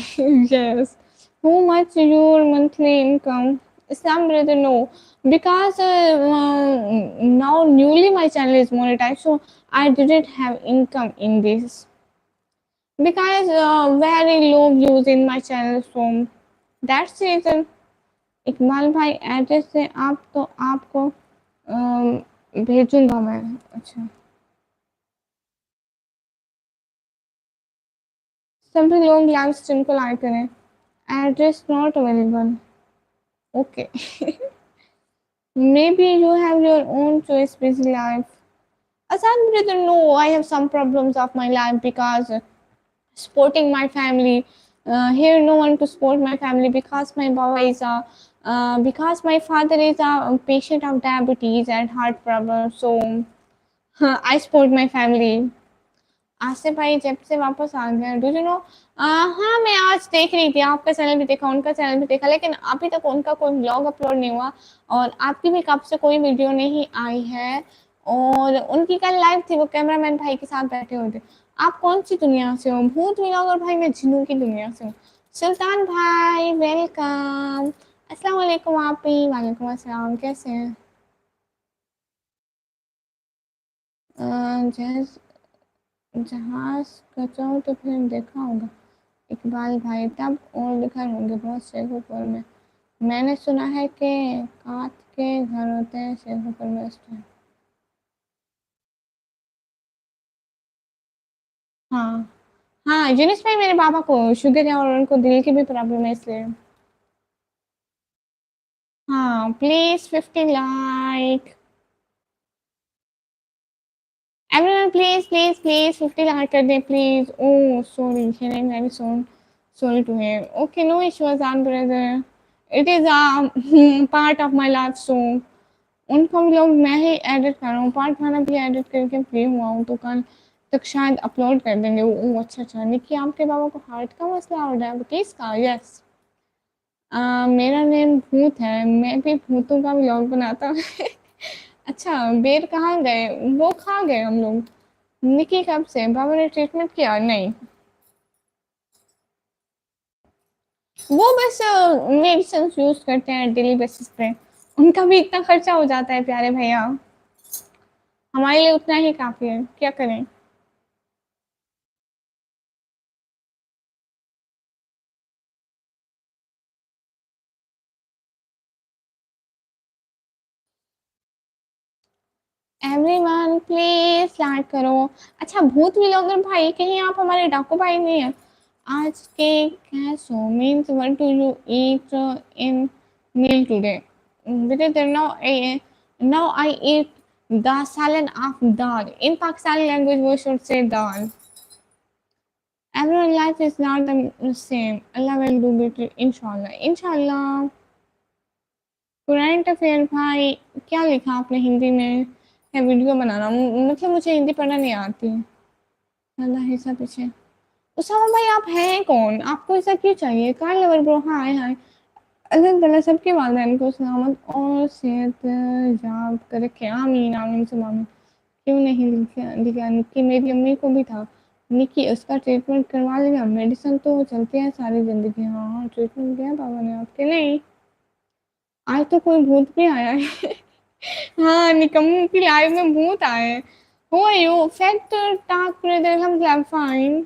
Yes. How much your monthly income? Islam brother, no, because now newly my channel is monetized, so I didn't have income in this because very low views in my channel, so that's the reason. Iqbal भाई एड्रेस से आप तो आपको भेजूंगा मैं। अच्छा, सभी लोग लाइव स्ट्रीम को लाइक करें। Address not available. Okay. maybe you have your own choice busy life. Asan brother, no, I have some problems of my life because supporting my family. Here, no one to support my family because my baba is a because my father is a patient of diabetes and heart problem. So I support my family. Asif भाई जब से वापस आ गए डू यू नो। हाँ मैं आज देख रही थी, आपका चैनल भी देखा उनका चैनल भी देखा, लेकिन अभी तक उनका कोई ब्लॉग अपलोड नहीं हुआ और आपकी भी कब से कोई वीडियो नहीं आई है। और उनकी कल लाइव थी, वो कैमरामैन भाई के साथ बैठे हुए थे। आप कौन सी दुनिया से हो? भूत व्लॉगर भाई, मैं जिन्नों की दुनिया से हूँ। सुल्तान भाई वेलकम। अस्सलाम वालेकुम आप ही। वालेकुम अस्सलाम, कैसे हैं? जहाज जहाज कचाऊ तो फिल्म देखा होगा इकबाल भाई, तब और घर होंगे बहुत शेखुपुर में। मैंने सुना है कि कांच के घर होते हैं शेखुपुर में उस टाइम। हाँ हाँ, यूनिस भाई मेरे पापा को शुगर है और उनको दिल की भी प्रॉब्लम है इसलिए। हाँ please 50 like. Everyone please please please 50 like कर दें please. Oh sorry, hearing very soon, sorry to hear. Okay, no issues on brother, it is a part of my life, so उनको भी लोग मैं ही एडिट कर रहा हूँ। पार्ट खाना भी एडिट करके फ्री हुआ हूँ तो कल तक शायद अपलोड कर देंगे। ओह अच्छा अच्छा। निकी आपके बाबा को हार्ट का मसला और डायबिटीज का? यस। मेरा नेम भूत है, मैं भी भूतों का व्लॉग बनाता हूँ। अच्छा, बेर कहाँ गए? वो खा गए हम लोग। निकी कब से? बाबा ने ट्रीटमेंट किया? नहीं, वो बस मेडिसिन यूज करते हैं डेली बेसिस पे। उनका भी इतना खर्चा हो जाता है प्यारे भैया, हमारे लिए उतना ही काफी है, क्या करें। एवरीवन प्लीज लाइक करो। अच्छा भूत व्लॉगर भाई, कहीं आप हमारे डाकू भाई नहीं है? आज के कैसो means what do you eat in meal today? because now I eat the salad of dal. In Pakistani language we should say dal. Everyone life is not the same. Allah will do better inshallah. Inshallah. Current affair भाई, क्या लिखा आपने हिंदी में? है वीडियो बनाना, मतलब मुझे हिंदी पढ़ना नहीं आती। अल्लाह हिस्सा पीछे। उसामा भाई आप हैं कौन? आपको ऐसा क्यों चाहिए? कार लवर ब्रो, हाय हाय। अल्लाह ताला सबके वालिदैन को सलामत और सेहत याब करे, क्या आमीन आमीन सुम आमीन। क्यों नहीं लिखा लिखा कि मेरी अम्मी को भी था निकी, उसका ट्रीटमेंट करवा लिया। मेडिसिन तो चलती है सारी जिंदगी। हाँ हाँ, ट्रीटमेंट किया पापा ने आपके? नहीं, आज तो कोई भूत भी आया है। हाँ, निकम्मों की लाइफ में भूत आए हैं। Who are you? Factor talk brother, हम फाइन।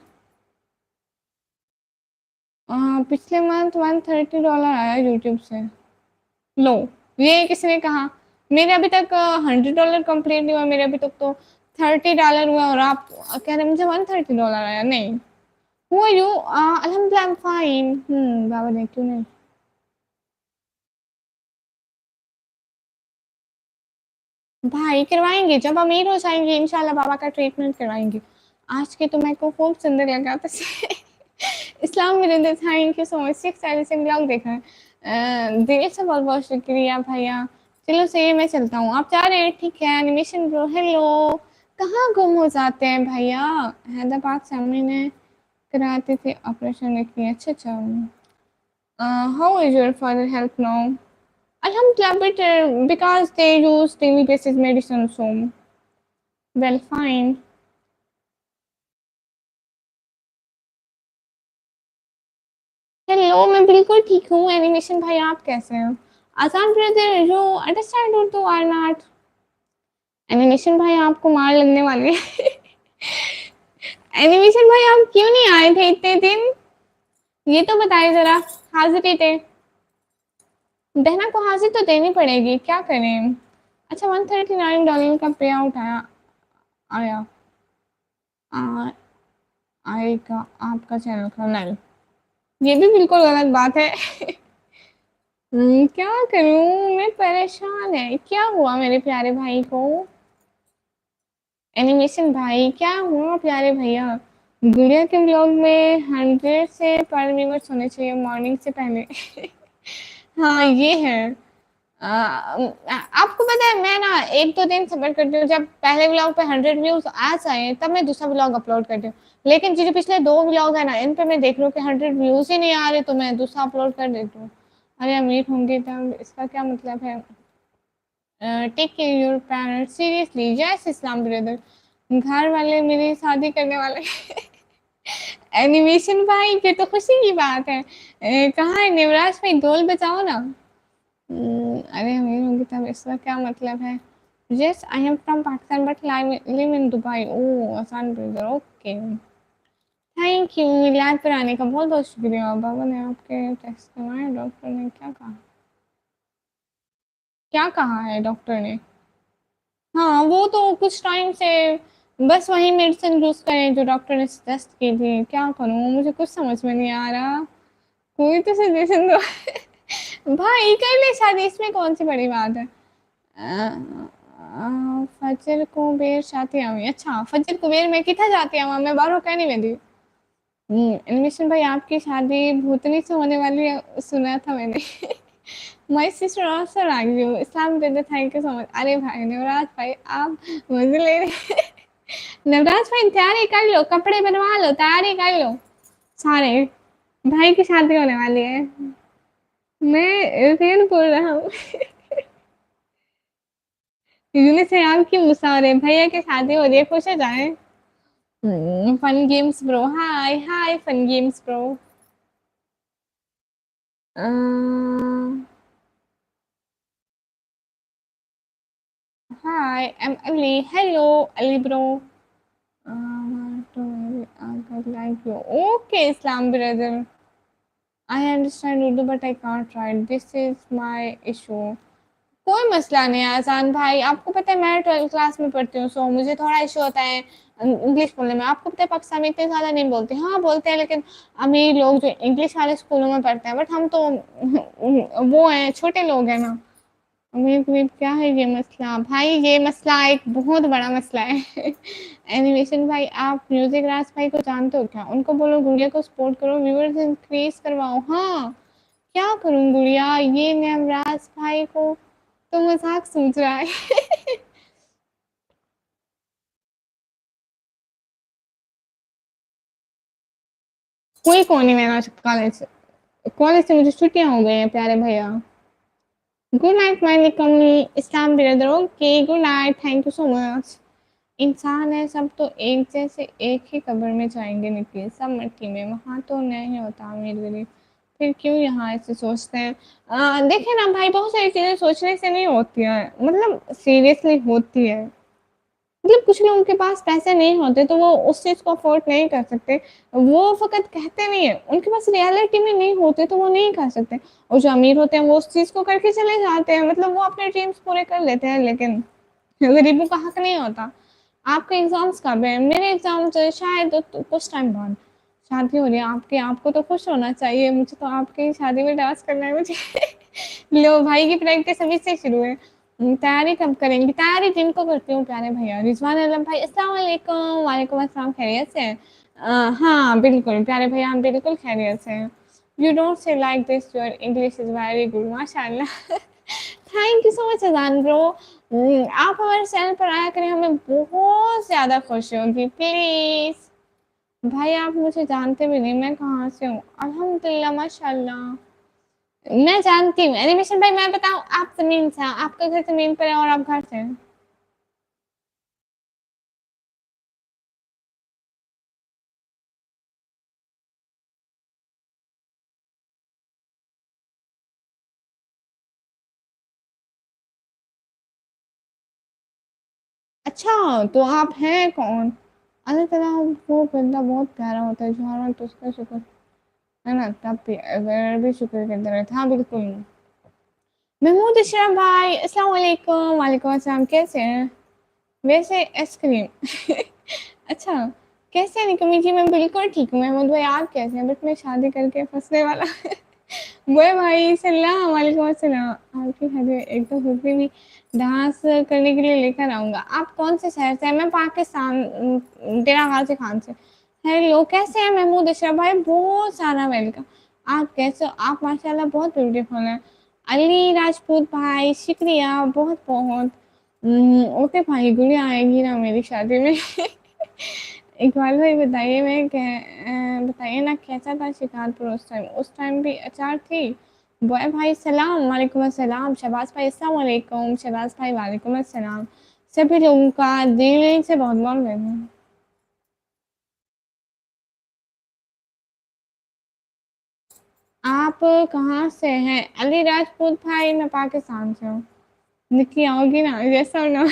पिछले मंथ $130 आया यूट्यूब से। लो, ये किसने कहा? मेरे अभी तक $100 कंप्लीट नहीं हुआ, मेरे अभी तक तो $30 हुआ और आप कह रहे मुझे $130 आया? नहीं। Who are you? अल्हम्दुलिल्लाह, I'm fine। बाबा ने क्यों नहीं? भाई करवाएंगे, जब अमीर हो जाएंगे इंशाल्लाह बाबा का ट्रीटमेंट करवाएंगे। आज के तो मेरे को खूब सुंदर लगा था। Islam Virinder, thank you so much. 6 से ब्लॉग देखा है। दिल से बहुत बहुत शुक्रिया भैया। चलो सही है, मैं चलता हूँ। आप जा रहे हैं? ठीक है। Animation bro, hello. कहाँ गुम हो जाते हैं भैया? हैदराबाद से अम्मी ने कराते थे ऑपरेशन लेके। अच्छा अच्छा। How is your father health now? Alhamdulillah, better because they use daily basis medicine, so well, fine. Hello, मैं बिल्कुल ठीक हूँ। एनिमेशन भाई आप कैसे हैं? आसान ब्रदर, यू अंडरस्टैंड उर्दू और नॉट? एनिमेशन भाई आपको मार लगने वाली है। एनिमेशन भाई आप क्यों नहीं आए थे इतने दिन? ये तो बताइए जरा। हाजिरी थे, बहना को हाजिर तो देनी पड़ेगी, क्या करें? अच्छा, $139 का पे आउट आया। आया आ, आएगा आपका चैनल का? नहीं, ये भी बिल्कुल गलत बात है। क्या करूं, मैं परेशान है। क्या हुआ मेरे प्यारे भाई को? एनिमेशन भाई क्या हुआ प्यारे भैया? गुड़िया के ब्लॉग में 100 से पर व्यूअर्स होने चाहिए मॉर्निंग से पहले। हाँ ये है। आपको पता है मैं ना एक दो दिन सबर करती हूँ, जब पहले व्लॉग पे 100 व्यूज आ जाए तब मैं दूसरा व्लॉग अपलोड करती हूँ। लेकिन जो पिछले दो व्लॉग है ना, इन पे मैं देख रही हूँ कि 100 व्यूज ही नहीं आ रहे, तो मैं दूसरा अपलोड कर देती हूँ। अरे अमीर होंगे तब, इसका क्या मतलब है? Take care your parents seriously, yes Islam brother. घर वाले मेरी शादी करने वाले। एनिमेशन भाई ये तो खुशी की बात है। कहाँ है निवराज भाई, ढोल बजाओ ना। अरे अमीर होंगे तब, इसका क्या मतलब है? Yes I am from Pakistan but live in Dubai. Oh Azan brother, okay. Thank you Milad पर आने का बहुत बहुत शुक्रिया। बाबा ने आपके टेस्ट करवाए? डॉक्टर ने क्या कहा? क्या कहा है डॉक्टर ने? हाँ वो तो कुछ टाइम से बस वही मेडिसिन यूज करें जो डॉक्टर ने सजेस्ट की थी। क्या करूँ, मुझे कुछ समझ में नहीं आ रहा। कोई तो सजेशन दो। भाई कर ले शादी, इसमें कौन सी बड़ी बात है? फजर को बेर शादी आवी। अच्छा, फजर को बेर में कितना जाती हूँ मैं, बाहरों कहनी में दी। एनिमेशन भाई आपकी शादी भूतनी से होने वाली है, सुना था मैंने। My sister also like you. Islam they, thank you so much. अरे भाई नवराज भाई आप मजे ले रहे। नवराज भाई तैयारी कर लो, कपड़े बनवा लो, तैयारी कर लो सारे। भाई की शादी होने वाली है। मैं रियल बोल रहा हूँ। यूनिस से आपकी मुसारे भैया की शादी हो रही है, खुश हो जाए। Fun games bro, hi hi fun games bro. Hi I am Ali, hello Ali bro. like you. Okay, Islam brother. I understand Urdu but I can't write. This is my issue. कोई मसला नहीं है आसान भाई। आपको पता है मैं 12th क्लास में पढ़ती हूँ, सो मुझे थोड़ा इशू होता है इंग्लिश बोलने में। आपको पता है पाकिस्तान में इतने ज़्यादा नहीं बोलते। हाँ बोलते हैं, लेकिन अमीर लोग जो इंग्लिश वाले स्कूलों में पढ़ते हैं, बट हम तो वो हैं, छोटे लोग हैं ना। अमीर गरीब क्या है ये मसला? भाई ये मसला एक बहुत बड़ा मसला है। एनिमेशन भाई आप म्यूजिक राज भाई को जानते हो क्या? उनको बोलो गुड़िया को सपोर्ट करो, व्यूअर्स इंक्रीज करवाओ। हाँ क्या करूँ गुड़िया, ये नवराज भाई को तो मजाक सोच रहा है। कोई कौन नहीं मेरा कॉलेज से, कॉलेज से मुझे छुट्टियां हो गई हैं प्यारे भैया। Good night my Nikmi Islam brother. Okay good night, thank you so much. इंसान है सब तो एक जैसे, एक ही कब्र में जाएंगे निकले सब मिट्टी में, वहां तो नहीं होता अमीर गरीब, फिर क्यों यहाँ ऐसे सोचते हैं। देखे ना भाई, बहुत सारी चीजें सोचने से नहीं होती है, मतलब सीरियसली होती है। मतलब कुछ लोगों के पास पैसे नहीं होते तो वो उस चीज को अफोर्ड नहीं कर सकते, वो फकत कहते नहीं है, उनके पास रियलिटी में नहीं होते तो वो नहीं कर सकते। और जो अमीर होते हैं वो उस चीज को करके चले जाते हैं, मतलब वो अपने ड्रीम्स पूरे कर लेते हैं, लेकिन गरीबों का हक नहीं होता। आपके एग्जाम्स कब है? मेरे एग्जाम्स शायद कुछ टाइम बाद। शादी हो रही है आपके, आपको तो खुश होना चाहिए, मुझे तो आपकी शादी में डांस करना है मुझे। लो भाई की प्रैक्टिस अभी से शुरू है। तैयारी कब करेंगी? तैयारी जिम को करती हूँ प्यारे भैया। रिजवान आलम भाई अस्सलाम वालेकुम। वालेकुम अस्सलाम, खैरियत से हैं? हाँ बिल्कुल प्यारे भैया, हम बिल्कुल खैरियत से हैं। You don't say like this, your English is very good माशाल्लाह। थैंक यू सो मच अजान ब्रो। आप हमारे चैनल पर आया करें, हमें बहुत ज़्यादा खुशी होगी प्लीज़। भाई आप मुझे जानते भी नहीं, मैं कहाँ से हूँ? अल्हम्दुलिल्लाह माशाल्लाह। मैं जानती हूँ एनिमेशन भाई, मैं बताऊँ, आप ज़मीन से हैं, आपका घर ज़मीन पर है और आप घर से हैं। अच्छा तो आप हैं कौन? अल्लाह ताला वो बंदा बहुत प्यारा होता है जो हर वक्त उसका शुक्र, है ना, तब भी अगर भी शुक्र करते रहते। हाँ बिल्कुल। महमूद अशरफ भाई अस्सलाम वालेकुम। वालेकुम अस्सलाम, कैसे हैं? वैसे आइसक्रीम। अच्छा, कैसे हैं निकम्मी जी? मैं बिल्कुल ठीक हूँ महमूद भाई, आप कैसे हैं? बट मैं शादी करके फंसने वाला। वो भाई सलाम वालेकुम अस्सलाम। आपकी शादी एक तो खुद भी डांस करने के लिए लेकर आऊँगा। आप कौन से शहर से हैं? मैं पाकिस्तान, डेरा गाजी खान से। हेलो, कैसे हैं महमूद अशरफ भाई? बहुत सारा वेलकम। आप कैसे हो? आप माशाल्लाह बहुत ब्यूटीफुल हैं। अली राजपूत भाई शुक्रिया बहुत बहुत। ओके भाई, गुड़िया आएगी ना मेरी शादी में? इकबाल भाई बताइए, बताइए ना कैसा था शिकारपुर उस टाइम? उस टाइम भी अचार थी? बॉय भाई सलाम वालेकुम अस्सलाम। शहबाज भाई अस्सलाम वालेकुम। शहबाज भाई वालेकुम अस्सलाम। सभी लोगों का दिल से बहुत बहुत वेलकम। आप कहाँ से हैं? अली राजपूत भाई, मैं पाकिस्तान से हूँ। निकी आओगी ना? जैसा ना।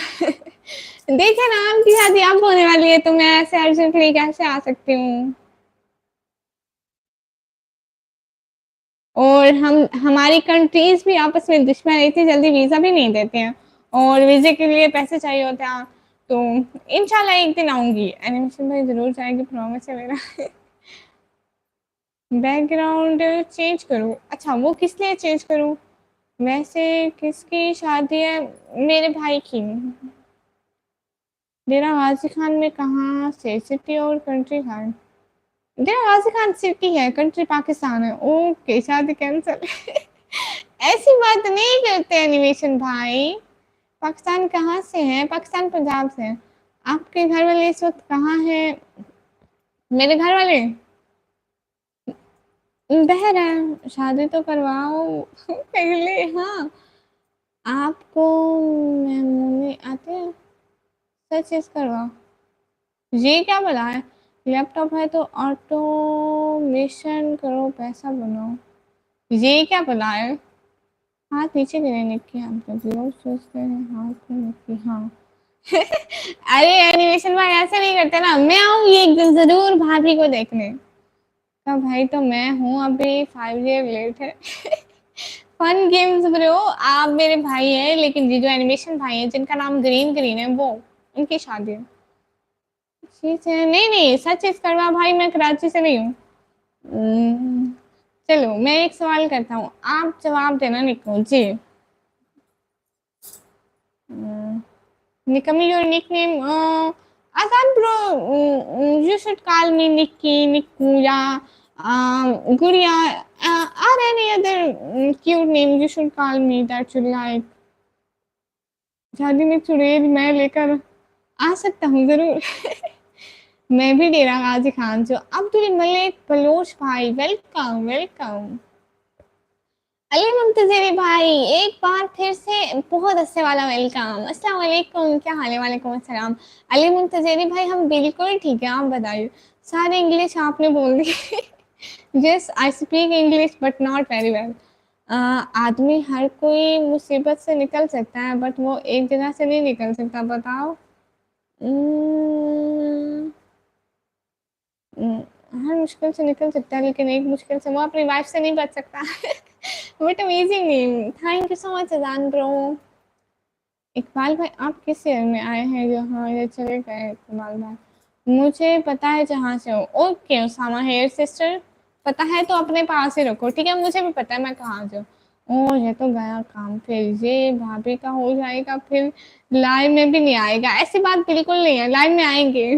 देखिए ना, आपकी शादी अब होने वाली है तो मैं ऐसे अर्जेंटली कैसे आ सकती हूँ? और हम, हमारी कंट्रीज भी आपस में दुश्मन है, इतनी जल्दी वीजा भी नहीं देते हैं, और वीजे के लिए पैसे चाहिए होते हैं। तो इंशाल्लाह एक दिन आऊंगी। एनिमेशन भाई जरूर जाएगी, प्रॉमिस है मेरा। बैकग्राउंड चेंज करूँ? अच्छा वो किस लिए चेंज करूँ? वैसे किसकी शादी है? मेरे भाई की। डेरा गाजी खान में कहाँ से? सिटी और कंट्री खान? डेरा गाजी खान सिटी है, कंट्री पाकिस्तान है। ओके शादी कैंसिल। ऐसी बात नहीं करते एनिमेशन भाई। पाकिस्तान कहाँ से है? पाकिस्तान पंजाब से है। आपके घर वाले इस वक्त कहाँ है? मेरे घर वाले बहर है। शादी तो करवाओ पहले। हाँ, आपको मेहमूनी आते हैं? सच चीज करवाओ। ये क्या भला है? लैपटॉप है तो ऑटोमेशन करो, पैसा बनाओ। ये क्या भला है? हाथ नीचे गिरने की, हम जब लोग सोचते हैं हाथ में निकी। हाँ। अरे एनिमेशन भाई ऐसे नहीं करते ना, मैं आऊंगी एक दिन जरूर भाभी को देखने। तो भाई तो मैं हूँ अभी 5 ईयर लेट है। फन गेम्स ब्रो, आप मेरे भाई हैं, लेकिन ये जो एनिमेशन भाई हैं जिनका नाम ग्रीन ग्रीन है, वो, उनकी शादी है। ठीक है, नहीं नहीं सच इस करवा भाई, मैं कराची से नहीं हूँ। हम्म, चलो मैं एक सवाल करता हूँ, आप जवाब देना निको जी। Nikmi your nickname? Azan bro, you should call me Nikki, Nikku, या Guria, or any other cute name you should call me that you like. शादी में चुड़ैल मैं लेकर आ सकता हूँ ज़रूर। मैं भी डेरा गाजी खान जो अब्दुल मलिक बलोच भाई वेलकम वेलकम। अली मुंतजरी भाई एक बार फिर से बहुत अच्छे वाला वेलकम। अस्सलाम वालेकुम, क्या हाल है? वालेकुम अस्सलाम। अली मुंतजरी भाई हम बिल्कुल ठीक है, आप बताइए। सारे इंग्लिश आपने बोल दी। Yes I speak English but not very well. आदमी हर कोई मुसीबत से निकल सकता है बट वो एक जगह से नहीं निकल सकता, बताओ। हम्म, हर मुश्किल से निकल सकता है लेकिन एक मुश्किल से वो अपनी वाइफ से नहीं बच सकता। What amazing name, thank you so much अजान ब्रो। इकबाल भाई आप किस शहर में आए हैं? जो हाँ ये चले गए इकबाल भाई। मुझे पता है जहाँ से हो। ओके उसामा हेयर सिस्टर, पता है तो अपने पास ही रखो, ठीक है? मुझे भी पता है मैं कहाँ से हूँ। ओ ये तो गया काम, फिर ये भाभी का हो जाएगा फिर लाइव में भी नहीं आएगा। ऐसी बात बिल्कुल नहीं है, लाइव में आएंगे।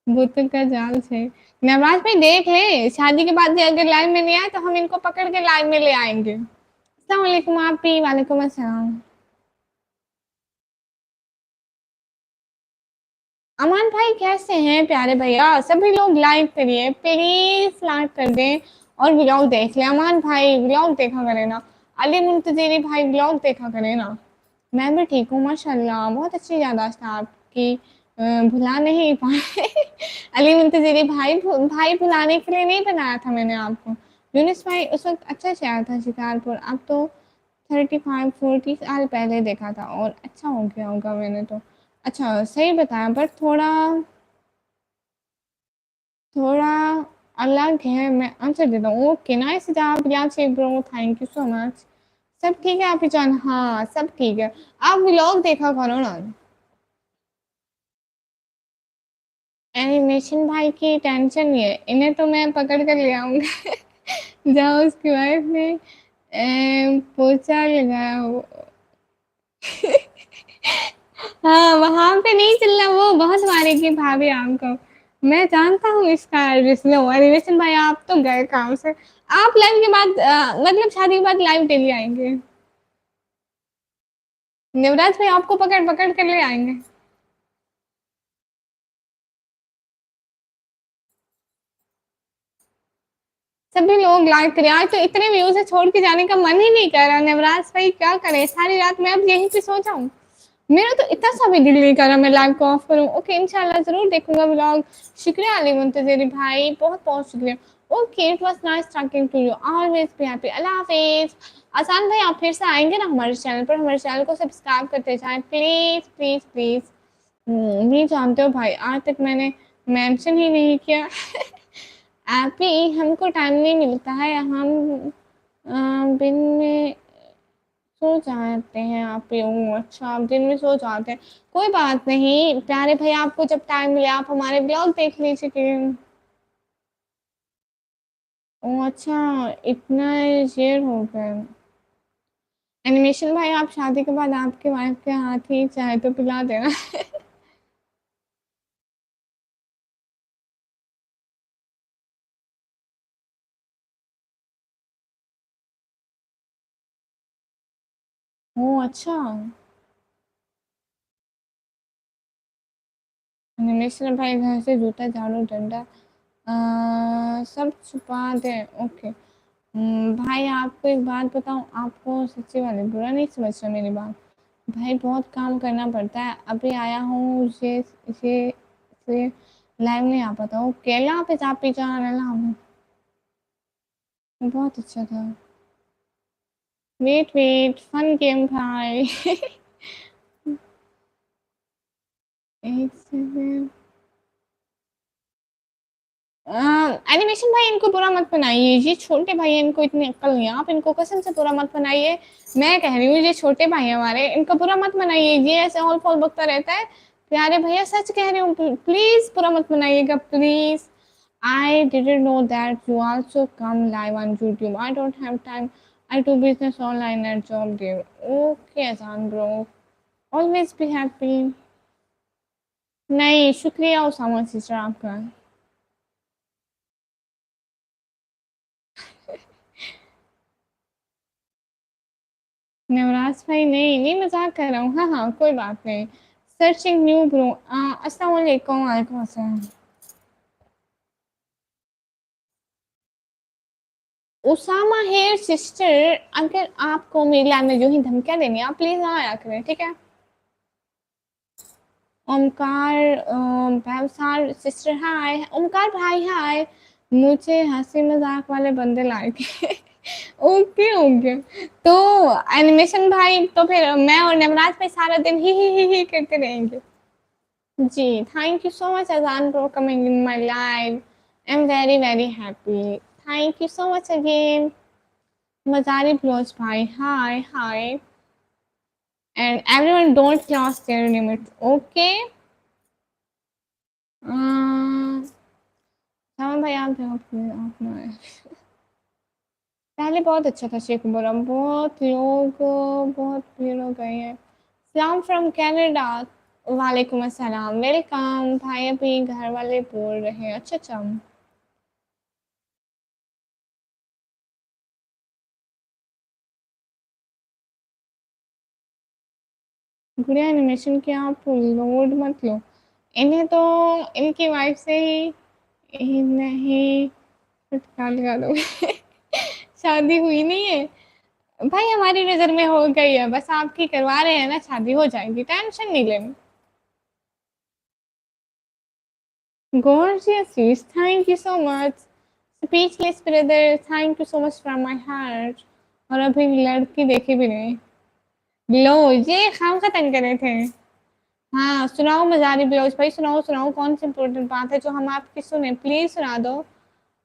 बोतल का जाल से नवराज भाई देख ले, शादी के बाद अगर लाइव में नहीं आए तो हम इनको पकड़ के लाइव में ले आएंगे। अस्सलाम वालेकुम आप भी। वालेकुम अस्सलाम। अमान भाई कैसे हैं प्यारे भैया? सभी लोग लाइक करिए प्लीज, लाइक कर दें और व्लॉग देख ले। अमान भाई व्लॉग देखा करे ना। अली मुंतजरी भाई व्लॉग देखा करे ना। मैं भी ठीक हूँ माशाल्लाह, बहुत अच्छी याददाश्त है आपकी। भुला नहीं पाए। अली मुंतजरी भाई भाई भुलाने के लिए नहीं बनाया था मैंने आपको। यूनिस भाई उस वक्त अच्छा से आया था शिकारपुर, अब तो 35-40 साल पहले देखा था और अच्छा हो गया होगा मैंने तो। अच्छा सही बताया बट थोड़ा थोड़ा अलग है। मैं आंसर देता हूँ। ओके नाइस जॉब याचे bro, thank you so much. सब ठीक है आप जान? हाँ सब ठीक है। आप व्लॉग देखा करो ना। एनिमेशन भाई की टेंशन नहीं है, इन्हें तो मैं पकड़ कर ले आऊंगा। जहाँ उसकी वाइफ ने पोछा लगाया हो। हाँ वहां पे नहीं चलना, वो बहुत मारेगी भाभी आपको। मैं जानता हूँ इसका रिश्ते हुआ रिलेशन। भाई आप तो गए काम से। आप लाइव के बाद मतलब शादी के बाद लाइव डेली आएंगे। निवराज भाई आपको पकड़ पकड़ कर ले आएंगे। सभी लोग लाइक करें, आज तो इतने व्यूज है छोड़ के जाने का मन ही नहीं कर रहा। नवराज भाई क्या करें, सारी रात मैं अब यहीं पे सो जाऊं। मेरा तो इतना सा भी दिल नहीं कर रहा मैं लाइव को ऑफ करूं। ओके इंशाल्लाह जरूर देखूंगा व्लॉग। शुक्रिया अली मुंतजरी भाई, बहुत बहुत शुक्रिया। Okay it was nice talking to you, always be happy. अल्लाह हाफिज। आसान भाई आप फिर से आएंगे ना हमारे चैनल पर? हमारे चैनल को सब्सक्राइब करते जाएं प्लीज प्लीज प्लीज। नहीं जानते हो भाई आज तक मैंने मेंशन ही नहीं किया। आप ही हमको टाइम नहीं मिलता है, हम दिन में सो जाते हैं। आप ही अच्छा आप दिन में सो जाते हैं। कोई बात नहीं प्यारे भैया, आपको जब टाइम मिले आप हमारे ब्लॉग देख लीजिए। ओ अच्छा इतना शेयर हो गए। एनिमेशन भाई आप शादी के बाद आपके वाइफ के हाथ ही चाहे तो पिला देना। ओ अच्छा एनिमेशन भाई घर से जूता झाड़ू डंडा सब छुपा दे। ओके भाई आपको एक बात बताऊं, आपको सच्ची वाली बुरा नहीं समझ रहा मेरी बात। भाई बहुत काम करना पड़ता है, अभी आया हूँ ये लाइव नहीं आ पाता हूँ। केला पे आप पीछा हमें बहुत अच्छा था। वेट वेट फन गेम भाई। एक सेकंड। एनिमेशन भाई इनको बुरा मत बनाइए, ये छोटे भाई हैं, इनको इतनी अक्ल नहीं है। आप इनको कसम से बुरा मत बनाइए। मैं कह रही हूँ ये छोटे भाई हैं हमारे, इनको बुरा मत बनाइए। ये ऐसे ऑल फॉल बकता रहता है। प्यारे भैया सच कह रही हूँ, प्लीज बुरा मत बनाइएगा please. I didn't know that you also come live on YouTube. I don't have time. I do business online at job dear. Okay, Azan bro. Always be happy. नहीं शुक्रिया उसामा सिस्टर आपका। नवराज भाई नहीं नहीं, मजाक कर रहा हूँ। हाँ हाँ कोई बात नहीं। Searching new bro. अस्सलाम वालेकुम। वालेकुम अस्सलाम। उसामा हेयर सिस्टर, अगर आपको मेरी लाइन में जो ही धमकियां देनी है आप प्लीज ना आया करें, ठीक है। Omkar Bhavsar sister hi. ओमकार भाई हाय। मुझे हंसी मजाक वाले बंदे लाइक है। Okay okay. तो एनिमेशन भाई, तो फिर मैं और नवराज भाई सारा दिन ही करते रहेंगे। जी thank you so much Azan for coming in my life. I am very very happy. Thank you so much again. Mazari blogs भाई hi hi. And everyone don't cross their limits, okay. हाँ भाई आप जाओ please, आप ना आए। पहले बहुत अच्छा था शेख बोरा, बहुत भीड़ हो गई है। सलाम फ्रॉम कनाडा। वालेकुम अस्सलाम, वेलकम भाई। अभी घर वाले बोल रहे हैं। अच्छा अच्छा। गुड़िया एनिमेशन की आप लोड मत लो। इन्हें तो इनकी वाइफ से ही नहीं फटकार लगा दो। शादी हुई नहीं है भाई, हमारी नजर में हो गई है, बस आपकी करवा रहे हैं ना, शादी हो जाएगी, टेंशन नहीं लेनी। Gorgeous, thank you so much. Speechless brother, thank you so much from my heart. और अभी लड़की देखी भी नहीं। लो ये खाम खत्म करे थे। हाँ सुनाओ मजारी ब्लाउज भाई, सुनाओ सुनाओ, कौन सी इम्पोर्टेंट बात है जो हम आपकी सुने, प्लीज सुना दो।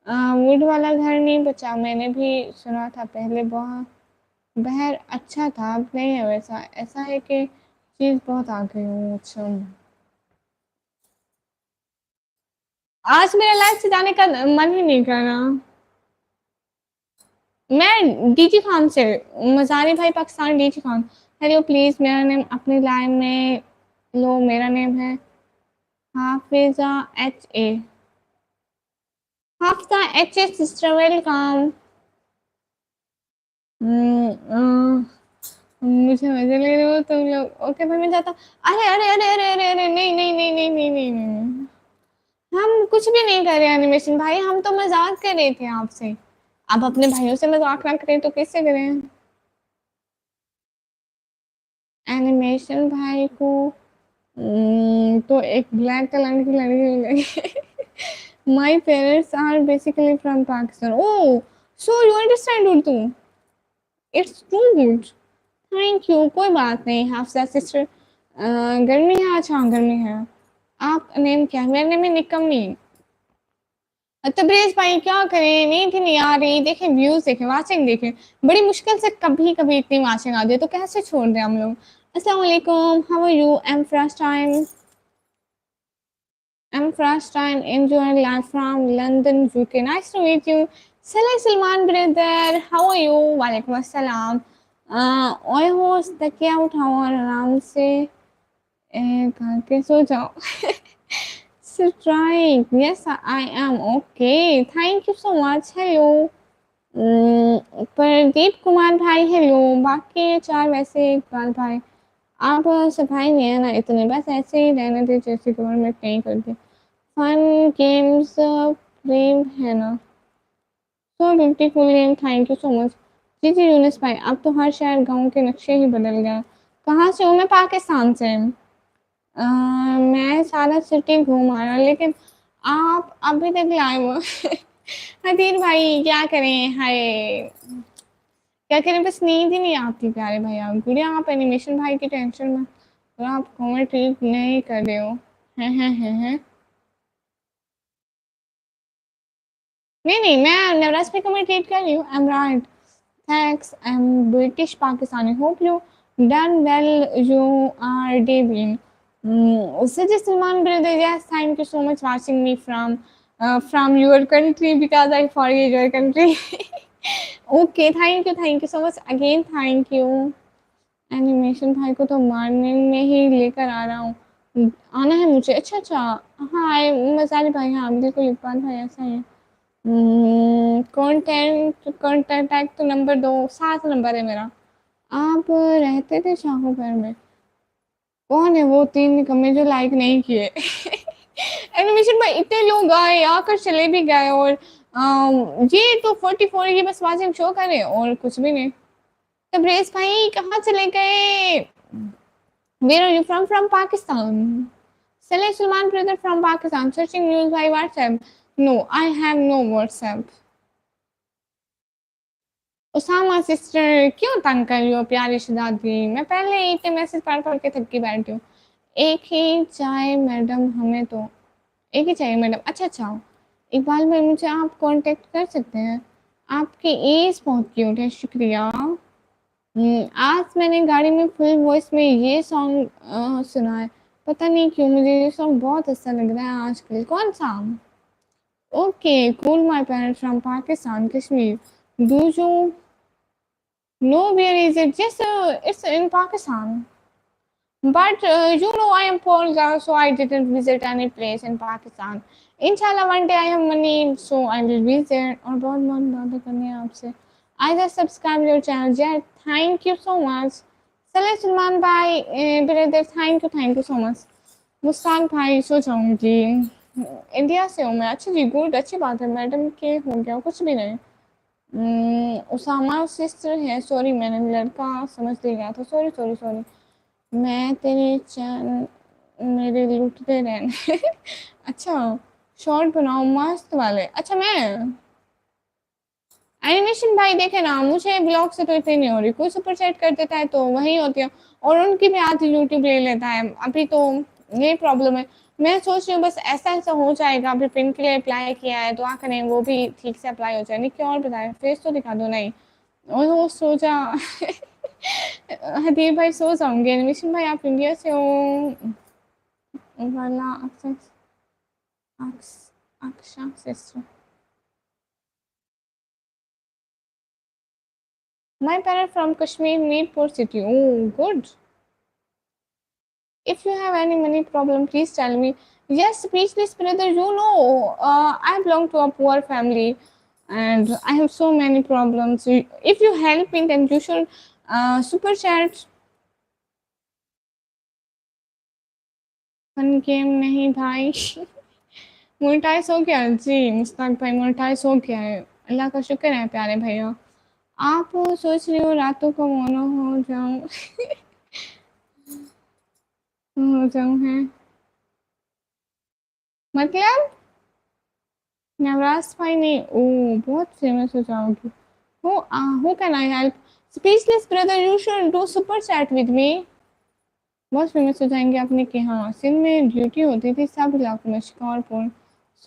वुड वाला घर नहीं बचा, मैंने भी सुना था पहले, बहुत बहर अच्छा था, अब नहीं है वैसा, ऐसा है कि चीज बहुत आ गई हूँ। अच्छा आज मेरा लाइफ से जाने का मन ही नहीं कर रहा। मैं डीजी खान से। मजारी भाई Pakistan DG Khan. Hello please मेरा नेम अपनी लाइन में लो, मेरा नेम है Hafiza H A. Hafiza H A sister welcome. मुझे मजे ले रहे हो तुम लोग, ओके भाई मैं जाता हूँ। अरे अरे अरे अरे अरे अरे नहीं नहीं नहीं नहीं नहीं नहीं नहीं, हम कुछ भी नहीं कर रहे एनिमेशन भाई, हम तो मजाक कर रहे थे आपसे। आप अपने भाइयों से मजाक ना करें तो किससे करें। एनिमेशन भाई को तो एक ब्लैक कलर की लड़की मिलेगी। My parents are basically from Pakistan. Oh so you understand Urdu, it's too good. Thank you, कोई बात नहीं हाफसा सिस्टर। गर्मी है, अच्छा गर्मी है। आप नेम क्या है? मेरा नेम है निकम्मी। तबरेज भाई क्या करें, नींद ही नहीं आ रही, देखें व्यूज देखें, वाचिंग देखें, बड़ी मुश्किल से कभी कभी इतनी वाचिंग आती है, तो कैसे छोड़ दें हम लोग। अस्सलाम वालेकुम, how are you? Am first time, I'm first time enjoying live from London, UK. Nice to meet you. Salam Salman brother, how are you? वालेकुम अस्सलाम। ओए होस्ट तकिया उठाओ और आराम से खा के सो जाओ। Strike. Yes, I am okay. Thank you so much. Hello. Pradeep Kumar भाई हेलो। बाकी चार वैसे इकबाल भाई, आप सफाई नहीं है ना इतने, बस ऐसे ही रहने दे जैसे गवर्नमेंट नहीं करती। फन गेम्स प्रेम है ना, so beautiful name, thank you so much. जी जी यूनिस भाई, अब तो हर शहर गांव के नक्शे ही बदल गए। कहाँ से हो? मैं पाकिस्तान से। मैं सारा सिटी घूम आया, लेकिन आप अभी तक लाए हो। हदीर भाई क्या करें, हाय क्या करें, बस नींद ही नहीं आती प्यारे भैया। गुड़िया आप एनिमेशन भाई की टेंशन में और आप कॉमेडी ट्रीट नहीं कर रहे हो। हैं। नहीं नहीं, मैं नवराज पे कमेंट कर रही हूँ। I am right, thanks, I am British Pakistani, hope you done well, you are Devin. Such Salman brother, yes, thank you so much watching me from your country because I forget your country. Okay, thank you so much again, thank you। Animation भाई को तो मॉर्निंग में ही लेकर आ रहा हूँ, आना है मुझे। अच्छा अच्छा। हाँ मसाले भाई, हाँ बिल्कुल इकबाल भाई ऐसा ही है। कॉन्टेंट कॉन्टेक्ट तो नंबर 2, 7 नंबर है मेरा। आप रहते थे शाहूपुर में। कौन है वो 3 निकम्मे जो लाइक नहीं किए? एनिमेशन में इतने लोग आए, आकर चले भी गए और ये तो 44 ये बस वाजिब शो करे और कुछ भी नहीं। तबरेज़ भाई कहाँ चले गए? Where are you from? From Pakistan. Saleh Salman brother from Pakistan. Searching news by WhatsApp. No, I have no WhatsApp. Usama sister क्यों तंग कर रही हो प्यारी शहजादी? मैं पहले ही इतने मैसेज पढ़ के थकी बैठी हूँ। एक ही चाय मैडम हमें तो। एक ही चाहिए मैडम। अच्छा अच्छा, इकबाल भाई मुझे आप कांटेक्ट कर सकते हैं। आपकी एज बहुत क्यूट है, शुक्रिया। आज मैंने गाड़ी में फुल वॉइस में ये सॉन्ग सुना है। पता नहीं क्यों मुझे ये सॉन्ग बहुत अच्छा लग रहा है आजकल। कौन सा? Okay cool, my parents from Pakistan Kashmir. Do you know where is it? Yes it's in Pakistan, but I am poor girl, so I didn't visit any place in Pakistan. Inshallah one day I have money, so I will visit. और बहुत बहुत बातें करनी है आपसे। I just subscribe your channel, yeah. Thank you so much. सले सलमान भाई brother, thank you so much. Mustan भाई सो जाऊंगी। इंडिया से हूँ मैं। अच्छा जी, गुड, अच्छी बात है मैडम के हो गया कुछ भी नहीं। उसामा सिस्टर है, सॉरी मैंने लड़का समझ लिया था, सॉरी सॉरी सॉरी। मैं तेरे चैन मेरे लूटते रहने। अच्छा, शॉर्ट बनाओ मस्त वाले। अच्छा मैं एनिमेशन भाई देखे ना, मुझे ब्लॉग से तो इतनी नहीं हो रही। कोई सुपर चैट कर देता है तो वही होती है और उनकी भी आधी यूट्यूब ले लेता है। अभी तो ये प्रॉब्लम है। मैं सोच रही हूँ बस ऐसा ऐसा हो जाएगा। अभी पिन के लिए अप्लाई किया है, दुआ करें वो भी ठीक से अप्लाई हो जाए। नहीं क्या और बताए, फेस तो दिखा दो। नहीं और वो सोचा। हदीर भाई सो जाऊंगे। एनिमेशन भाई आप इंडिया से हो वाला अक्षा sister. My parents from Kashmir, Mirpur city. Oh, good. If you have any money problem, please tell me. Yes, speechless brother, I belong to a poor family and I have so many problems. If you help me, then you should super chat. Fun game नहीं भाई। मोनेटाइज हो गया जी मुस्ताक भाई, मोनेटाइज हो गया है। अल्लाह का शुक्र है प्यारे भैया। आप सोच रही हो रातों को मोनो हो जाऊं। हो जाऊं है मतलब नवराज भाई ने। ओ बहुत फेमस हो जाओगी। Who can I help? Speechless brother, you should do super chat with me. बहुत फेमस हो जाएंगे अपने के। हाँ सिंध में ड्यूटी होती थी सब इलाकों में, शिकारपुर,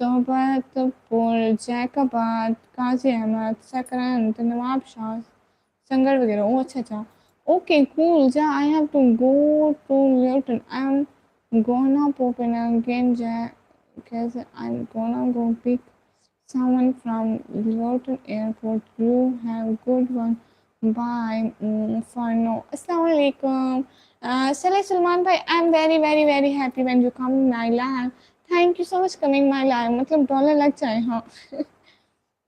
सोहबतपुर, जैकाबाद, काजी अहमद, सकरंद, नवाब शाह, संगर वगैरह। ओ अच्छा अच्छा, ओके कूल। जा I have to go to Newton. I am gonna pop in again. कैसे I am gonna go pick someone from Luton Airport. You have good one. Bye. For now. Assalamualaikum. Saleh Salman bhai, I'm very very very happy when you come in my live. Thank you so much coming my live. मतलब डॉलर लग जाए हाँ।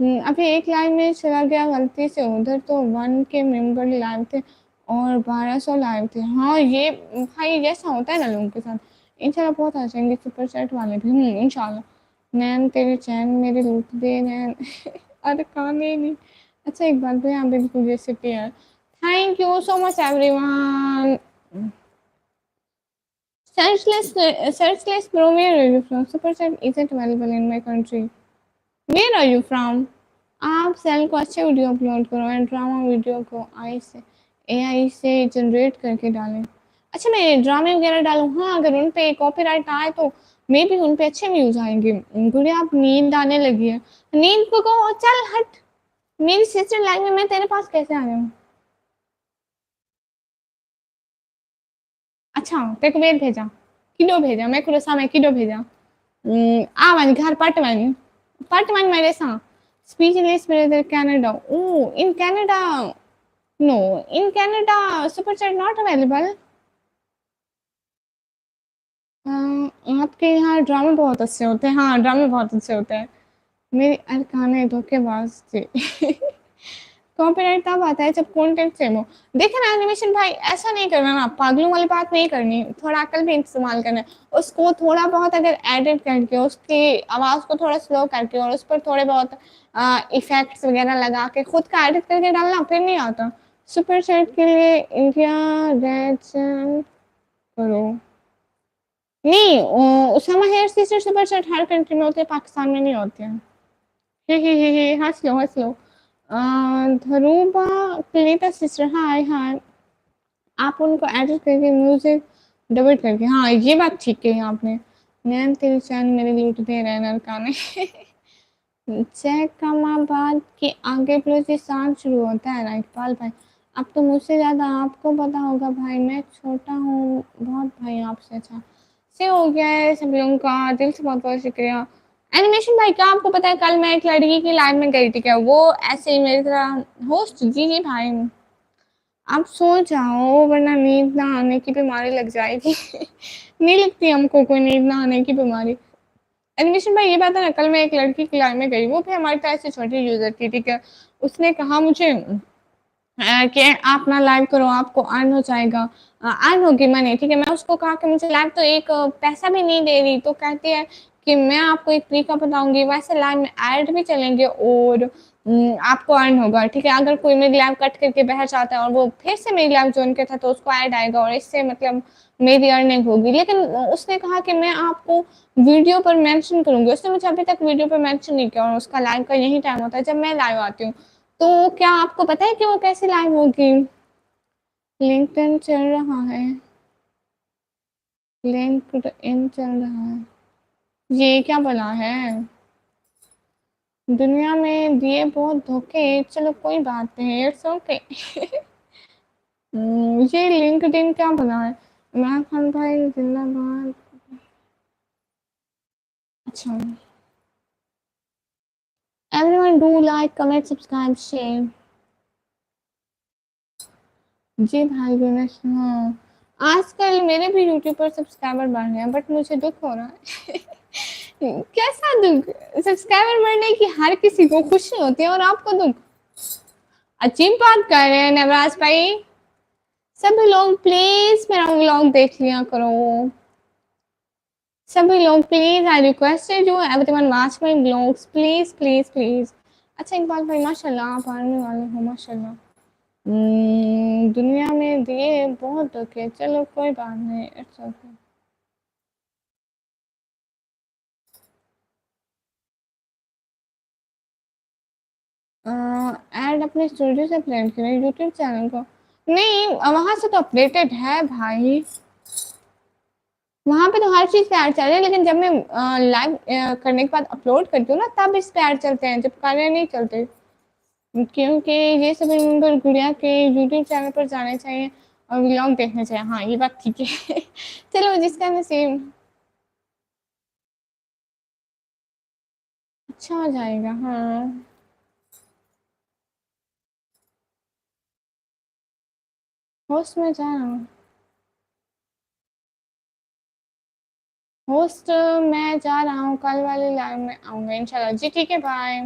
अभी एक लाइव में चला गया गलती से उधर, तो 1 के मेंबर लाइव थे और 1200 लाइव थे। हाँ ये भाई जैसा होता है ना लोगों के साथ। इंशाल्लाह बहुत आ जाएंगे सुपर चैट वाले भी। इंशाल्लाह। नैन तेरे चैन मेरे लूट दे नैन। अरे काम ही नहीं। अच्छा एक बात भाई, आप बिल्कुल जैसे pair. Thank you so much everyone. Searchless bro, where are you from? Super chat isn't available in my country. Where are you from? आप सेल को अच्छे वीडियो अपलोड करो एंड ड्रामा वीडियो को एआई से जनरेट करके डालें। अच्छा मैं ड्रामे वगैरह डालूँ? हाँ अगर उन पे कॉपीराइट आए तो मे भी उन पे अच्छे व्यूज आएंगे। गुड़िया आप नींद आने लगी है। नींद को कहो चल हट। मेरी सिस्टर लाइफ में मैं तेरे पास कैसे आ जाऊँ? अच्छा तेरे को वेद भेजा, किडो भेजा, मैं कुरसा में किडो भेजा। आवन घर पटवन पटवन मेरे साथ। Speechless brother Canada. Oh in Canada. No in Canada super chat not available. आपके यहाँ ड्रामे बहुत अच्छे होते हैं। हाँ ड्रामे बहुत अच्छे होते हैं। मेरी अरकाने धोखेबाज थी। कॉपीराइट तब आता है जब कंटेंट सेम हो। देखे ना एनिमेशन भाई, ऐसा नहीं करना ना, पागलों वाली बात नहीं करनी, थोड़ा अकल भी इस्तेमाल करना है। उसको थोड़ा बहुत अगर एडिट करके उसकी आवाज़ को थोड़ा स्लो करके और उस पर थोड़े बहुत इफेक्ट्स वगैरह लगा के खुद का एडिट करके डालना फिर नहीं आता। सुपर चैट के लिए इंडिया रेड करो। नहीं, Usama here sister super chat हर कंट्री में होते हैं, पाकिस्तान में नहीं होते हैं। हे हंस लो हंस लो। धरूबा क्लेटा सिस्टर, हाय हाय। आप उनको एडिट करके म्यूजिक डबल करके, हाँ ये बात ठीक कही आपने। नैन तेरी चांद मेरे लूटते रहे नरकाने। जय कमाबाद के आगे बलूचिस्तान शुरू होता है ना इकबाल भाई। अब तो मुझसे ज़्यादा आपको पता होगा भाई, मैं छोटा हूँ बहुत भाई आपसे। अच्छा से हो गया है सब लोगों का, दिल से बहुत बहुत शुक्रिया। एनिमेशन भाई, क्या आपको पता है कल मैं एक लड़की की लाइव में गई थी क्या, वो ऐसे ही मेरी तरह होस्ट। जी जी भाई, आप सो जाओ वरना नींद ना आने की बीमारी लग जाएगी। नहीं लगती हमको कोई नींद ना आने की बीमारी। एनिमेशन भाई ये बात है ना, कल मैं एक लड़की की लाइव में गई, वो भी हमारी तरह से छोटी यूजर थी, ठीक है। उसने कहा मुझे कि आप ना लाइव करो, आपको अर्न हो जाएगा, अर्न होगी मनी, ठीक है। मैं उसको कहा कि मुझे लाइव तो एक पैसा भी नहीं दे रही, तो कहती है कि मैं आपको एक तरीका बताऊंगी, वैसे लाइव में ऐड भी चलेंगे और आपको अर्न होगा, ठीक है। अगर कोई मेरी लाइव कट करके बाहर जाता है और वो फिर से मेरी लाइव ज्वाइन करता है तो उसको ऐड आएगा और इससे मतलब मेरी अर्निंग होगी। लेकिन उसने कहा कि मैं आपको वीडियो पर मेंशन करूंगी। उसने मुझे अभी तक वीडियो पर मेंशन नहीं किया और उसका लाइव का यही टाइम होता है जब मैं लाइव आती हूँ। तो क्या आपको पता है कि वो कैसे लाइव होगी? लिंक्डइन चल रहा है, लिंक्डइन चल रहा है। ये क्या भला है? दुनिया में दिए बहुत धोखे, चलो कोई बात नहीं, इट्स ओके। ये लिंक्डइन क्या भला है? इमरान खान भाई जिंदाबाद। अच्छा, everyone do like comment subscribe share. जी भाई यूनुस, हाँ आजकल मेरे भी यूट्यूब पर सब्सक्राइबर बढ़ रहे हैं, बट मुझे दुख हो रहा है। कैसा दुख? सब्सक्राइबर बढ़ने की हर किसी को खुशी होती है और आपको दुख? अजीब बात कर रहे हैं नवराज भाई। सभी लोग प्लीज मेरा व्लॉग देख लिया करो, सभी लोग please, I request you everyone watch my vlogs please please please. अच्छा इकबाल भाई माशाल्लाह आप आने वाले हो माशाल्लाह। दुनिया में दिए बहुत दुखे, चलो कोई बात नहीं, इट्स ओके। ऐड अपने स्टूडियो से अपलोड करें यूट्यूब चैनल को? नहीं, वहां से तो अपडेटेड है भाई, वहां पे तो हर चीज पे ऐड चल रही है, लेकिन जब मैं लाइव करने के बाद अपलोड करती हूँ ना तब इस पे ऐड चलते हैं, जब कार्य नहीं चलते। क्योंकि ये सभी मेंबर गुड़िया के यूट्यूब चैनल पर जाने चाहिए और व्लॉग देखने चाहिए। हाँ ये बात ठीक है। चलो जिसका नसीब। अच्छा हो जाएगा हाँ। होस्ट में जा रहा हूँ, होस्ट मैं जा रहा हूँ, कल वाले लाइव में आऊँगा इंशाल्लाह। जी ठीक है बाय।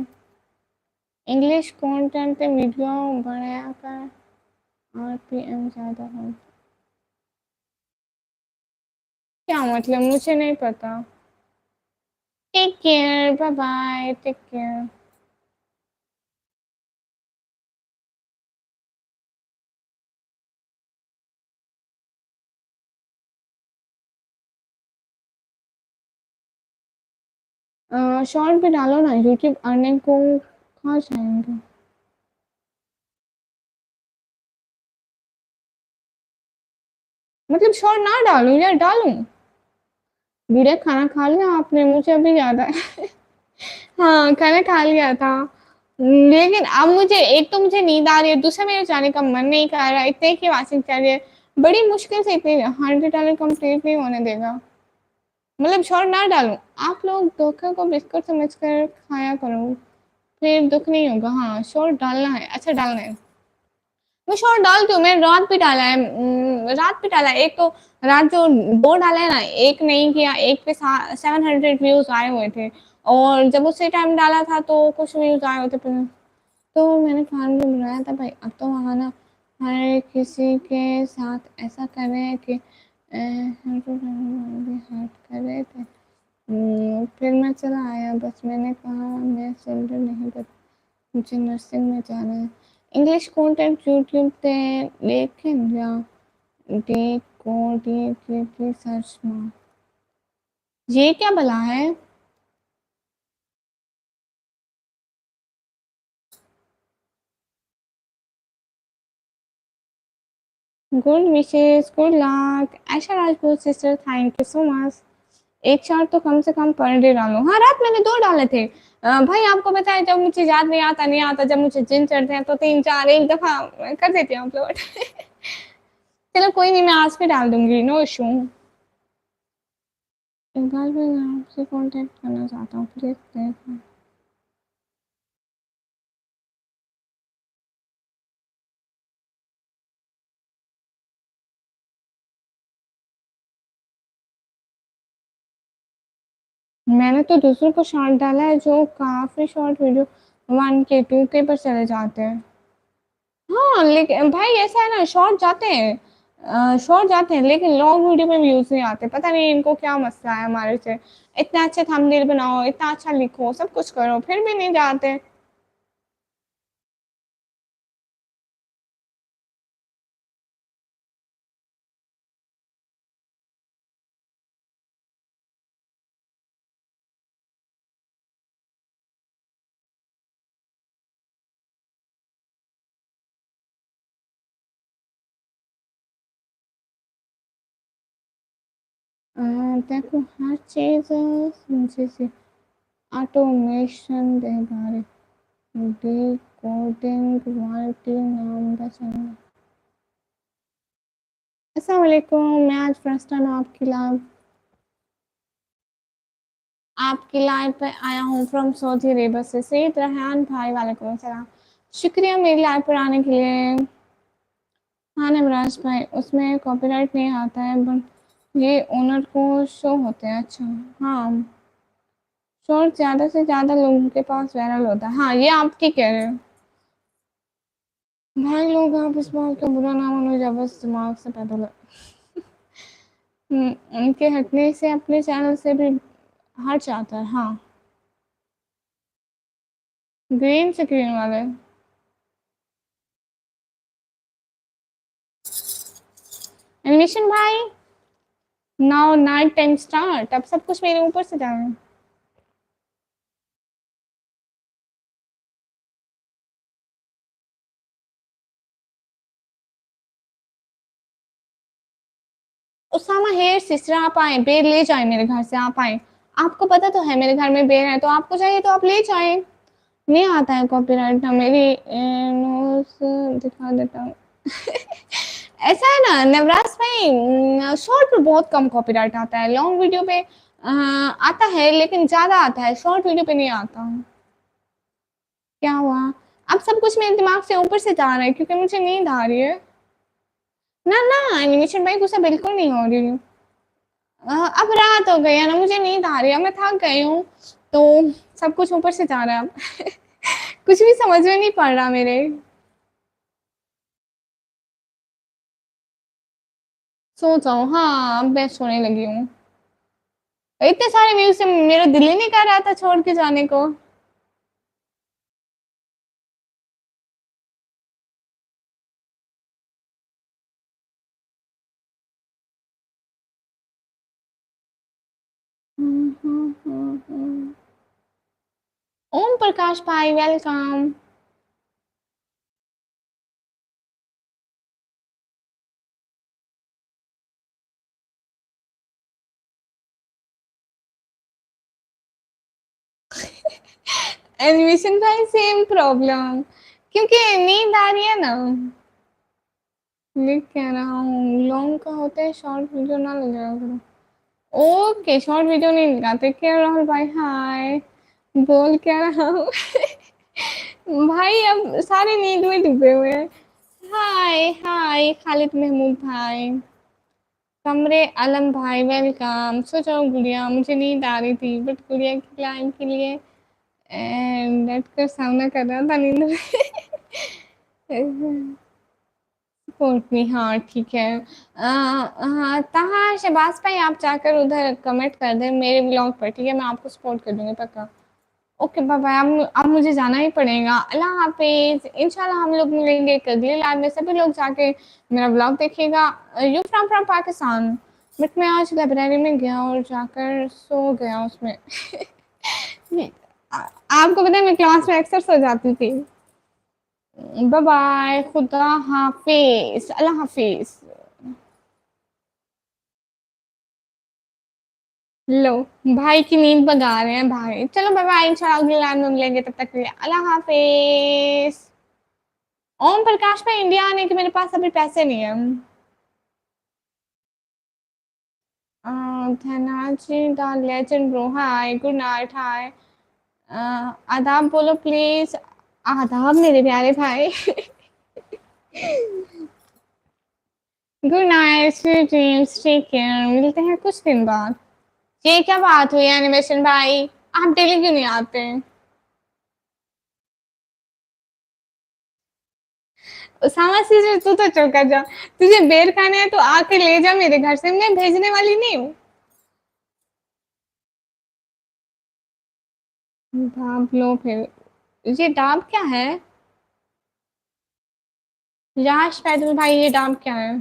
इंग्लिश कंटेंट पे वीडियो बनाया कर आरपीएम ज़्यादा हो। क्या मतलब मुझे नहीं पता। Take care, bye bye, take care. Short भी डालो ना, यूट्यूब अर्निंग को कहाँ जाएंगे? मतलब शॉर्ट ना डालूं या डालूं? गुड़िया खाना खा लिया आपने? मुझे अभी याद है। हाँ खाना खा लिया था, लेकिन अब मुझे एक तो मुझे नींद आ रही है, दूसरा मेरे जाने का मन नहीं कर रहा है, इतने की वाचिंग कर रही है। बड़ी मुश्किल से इतनी 100 कंप्लीट नहीं होने देगा। मतलब शॉर्ट ना डालूं? आप लोग धोखा को बिस्कुट समझ कर खाया करो, फिर दुख नहीं होगा। हाँ शॉर्ट डालना है, अच्छा डालना है। मैं शॉर्ट डालती हूँ, मैंने रात भी डाला है, रात भी डाला है एक तो। रात जो दो डाला है ना, एक नहीं किया, एक पे 700 व्यूज आए हुए थे और जब उसी टाइम डाला था तो कुछ व्यूज आए हुए थे। तो मैंने फ़ार्म भी बुलाया था भाई, अब तो वहाँ ना हर किसी के साथ ऐसा कर रहे हैं कि हर्ट कर रहे थे। फिर मैं चला आया, बस मैंने कहा मैं सैलरी नहीं कर, मुझे नर्सिंग में जाना है। इंग्लिश कंटेंट यूट्यूब पे लेकिन या डी को डी सर्च में ये क्या भला है। Good wishes, good luck. Ayesha Rajput sister, thank you so much. एक शॉट तो कम से कम पर डे डालो। हाँ, रात मैंने 2 डाले थे। भाई आपको पता है जब मुझे याद नहीं आता, जब मुझे जिन चढ़ते हैं तो 3-4 एक दफ़ा कर देती हूँ अपलोड। चलो कोई नहीं, मैं आज भी डाल दूँगी, नो इश्यू। एक बार भी मैं आपसे कॉन्टैक्ट करना चाहता हूँ, प्लीज़ देखें। मैंने तो दूसरों को शॉर्ट डाला है जो काफ़ी शॉर्ट वीडियो 1K 2K पर चले जाते हैं। हाँ, लेकिन भाई ऐसा है ना, शॉर्ट जाते हैं लेकिन लॉन्ग वीडियो में व्यूज़ नहीं आते। पता नहीं इनको क्या मसला है हमारे से। इतना अच्छे थंबनेल बनाओ, इतना अच्छा लिखो, सब कुछ करो, फिर भी नहीं जाते। देखो हर चीज़ मुझे से ऑटोमेशन देगा रे। डिकोडिंग क्वालिटी नाम बचाना। अस्सलाम वालेकुम, मैं आज फर्स्ट टाइम आपकी लाइव पे आया हूँ फ्रॉम सऊदी अरेबिया से। सईद रेहान भाई, वालेकुम सलाम। शुक्रिया मेरी लाइव पर आने के लिए। हाँ नमराज भाई, उसमें कॉपीराइट नहीं आता है, बट ये ओनर को शो होते हैं। अच्छा, हाँ, शॉर्ट ज़्यादा से ज़्यादा लोगों के पास वायरल होता है। हाँ, ये आप ठीक कह रहे हो भाई। लोग आप इस बात का बुरा ना मानो, जब बस दिमाग से पैदल उनके हटने से अपने चैनल से भी हट जाता है। हाँ, ग्रीन स्क्रीन वाले। एनिमेशन भाई, नाउ नाइट टाइम स्टार्ट। अब सब कुछ मेरे ऊपर से जा रहा है। उसामा हेयर सिस्टर, आप आए, बेर ले जाए मेरे घर से, आप आए। आपको पता तो है मेरे घर में बेर है, तो आपको चाहिए तो आप ले जाए। नहीं आता है कॉपीराइट ना, मेरी नोज दिखा देता हूँ। ऐसा है ना नवराज भाई, शॉर्ट पे बहुत कम कॉपीराइट आता है, लॉन्ग वीडियो पे आता है लेकिन ज्यादा आता है, शॉर्ट वीडियो पे नहीं आता। क्या हुआ? अब सब कुछ मेरे दिमाग से ऊपर से जा रहा है क्योंकि मुझे नींद आ रही है। ना ना, एनिमेशन भाई गुस्सा बिल्कुल नहीं हो रही हूँ। अब रात हो गई है ना, मुझे नींद आ रही है, मैं थक गई हूँ, तो सब कुछ ऊपर से जा रहा है अब। कुछ भी समझ में नहीं पड़ रहा मेरे। सो जाओ, हाँ अब मैं सोने लगी हूँ। इतने सारे व्यूज से मेरा दिल ही नहीं कर रहा था छोड़ के जाने को। ओम प्रकाश भाई, वेलकम। एनिमेशन भाई सेम प्रॉब्लम, क्योंकि नींद आ रही है ना। मैं कह रहा हूँ लॉन्ग का होता है, शॉर्ट वीडियो ना लगाया करो। ओके, शॉर्ट वीडियो नहीं लगाते क्या राहुल भाई? हाय, बोल क्या रहा हूँ। भाई अब सारे नींद में डूबे हुए हैं। हाय हाय खालिद महमूद भाई, कमरे आलम भाई, वेलकम। सो जाओ गुड़िया, मुझे नींद आ रही थी बट गुड़िया की लाइन के लिए डट कर सामना कर रहा था नींद में। सपोर्ट मी, हाँ ठीक है। हाँ ताहा शहबाज भाई, आप जाकर उधर कमेंट कर दें मेरे ब्लॉग पर, ठीक है? मैं आपको सपोर्ट कर दूंगी पक्का। Okay bye bye. अब मुझे जाना ही पड़ेगा। अल्लाह हाफिज। इंशाल्लाह हम लोग मिलेंगे एक अगली लाइव में। सभी लोग जाके मेरा ब्लॉग देखिएगा। You from Pakistan. बट मैं आज लाइब्रेरी में गया और जाकर सो गया उसमें। आपको पता है मैं क्लास में अक्सर सो जाती थी। बाय बाय, खुदा हाफिज, अल्लाह हाफिज। लो, भाई की नींद भगा रहे हैं भाई। चलो बाय बाय, इंशाल्लाह अगली लाइव में मिलेंगे, तब तक के लिए अल्लाह हाफिज। ओम प्रकाश में इंडिया आने के मेरे पास अभी पैसे नहीं है। Dhanaji the legend bro, hi good night. Hi आदाब बोलो प्लीज। आदाब मेरे प्यारे भाई। Good night, sweet dreams, take care. मिलते हैं कुछ दिन बाद। ये क्या बात हुई एनिमेशन भाई, आप डेली क्यों नहीं आते? उसामा से तू तो चौका जा। तुझे बेर खाने है तो आके ले जा मेरे घर से, मैं भेजने वाली नहीं हूँ। डाब लो फिर। ये डाब क्या है? याश पैदल भाई, ये डाब क्या है?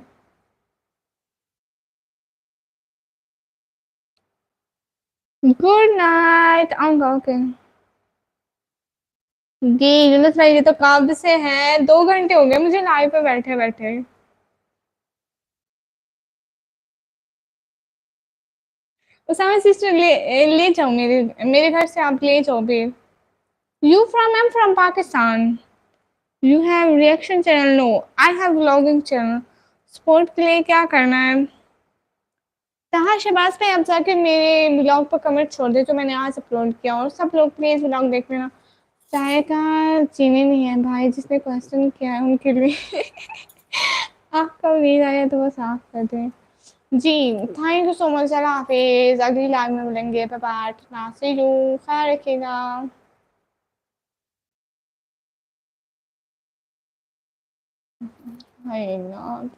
गुड नाइट, आऊंगा ओके। जी यूनुस भाई, ये तो कब से हैं, 2 घंटे हो गए मुझे लाइव पे बैठे बैठे। उसामा सिस्टर ले जाओ मेरे मेरे घर से, आप ले जाओ फिर। You from, I am from Pakistan. You have reaction channel? No, I have vlogging channel. Sport के लिए क्या करना है? ताहा शहबाज पे आप जाके मेरे ब्लॉग पर कमेंट छोड़ दे जो मैंने आज अपलोड किया, और सब लोग प्लीज ब्लॉग देख लेना। चाय का चीनी नहीं है भाई, जिसने क्वेश्चन किया है उनके लिए। आपका नींद आया तो वो साफ कर दें। जी थैंक यू सो मच। अल्लाह हाफिज, अगली लाइव में मिलेंगे। बाय बाय, सी यू, ख्याल रखिएगा। हाय यार।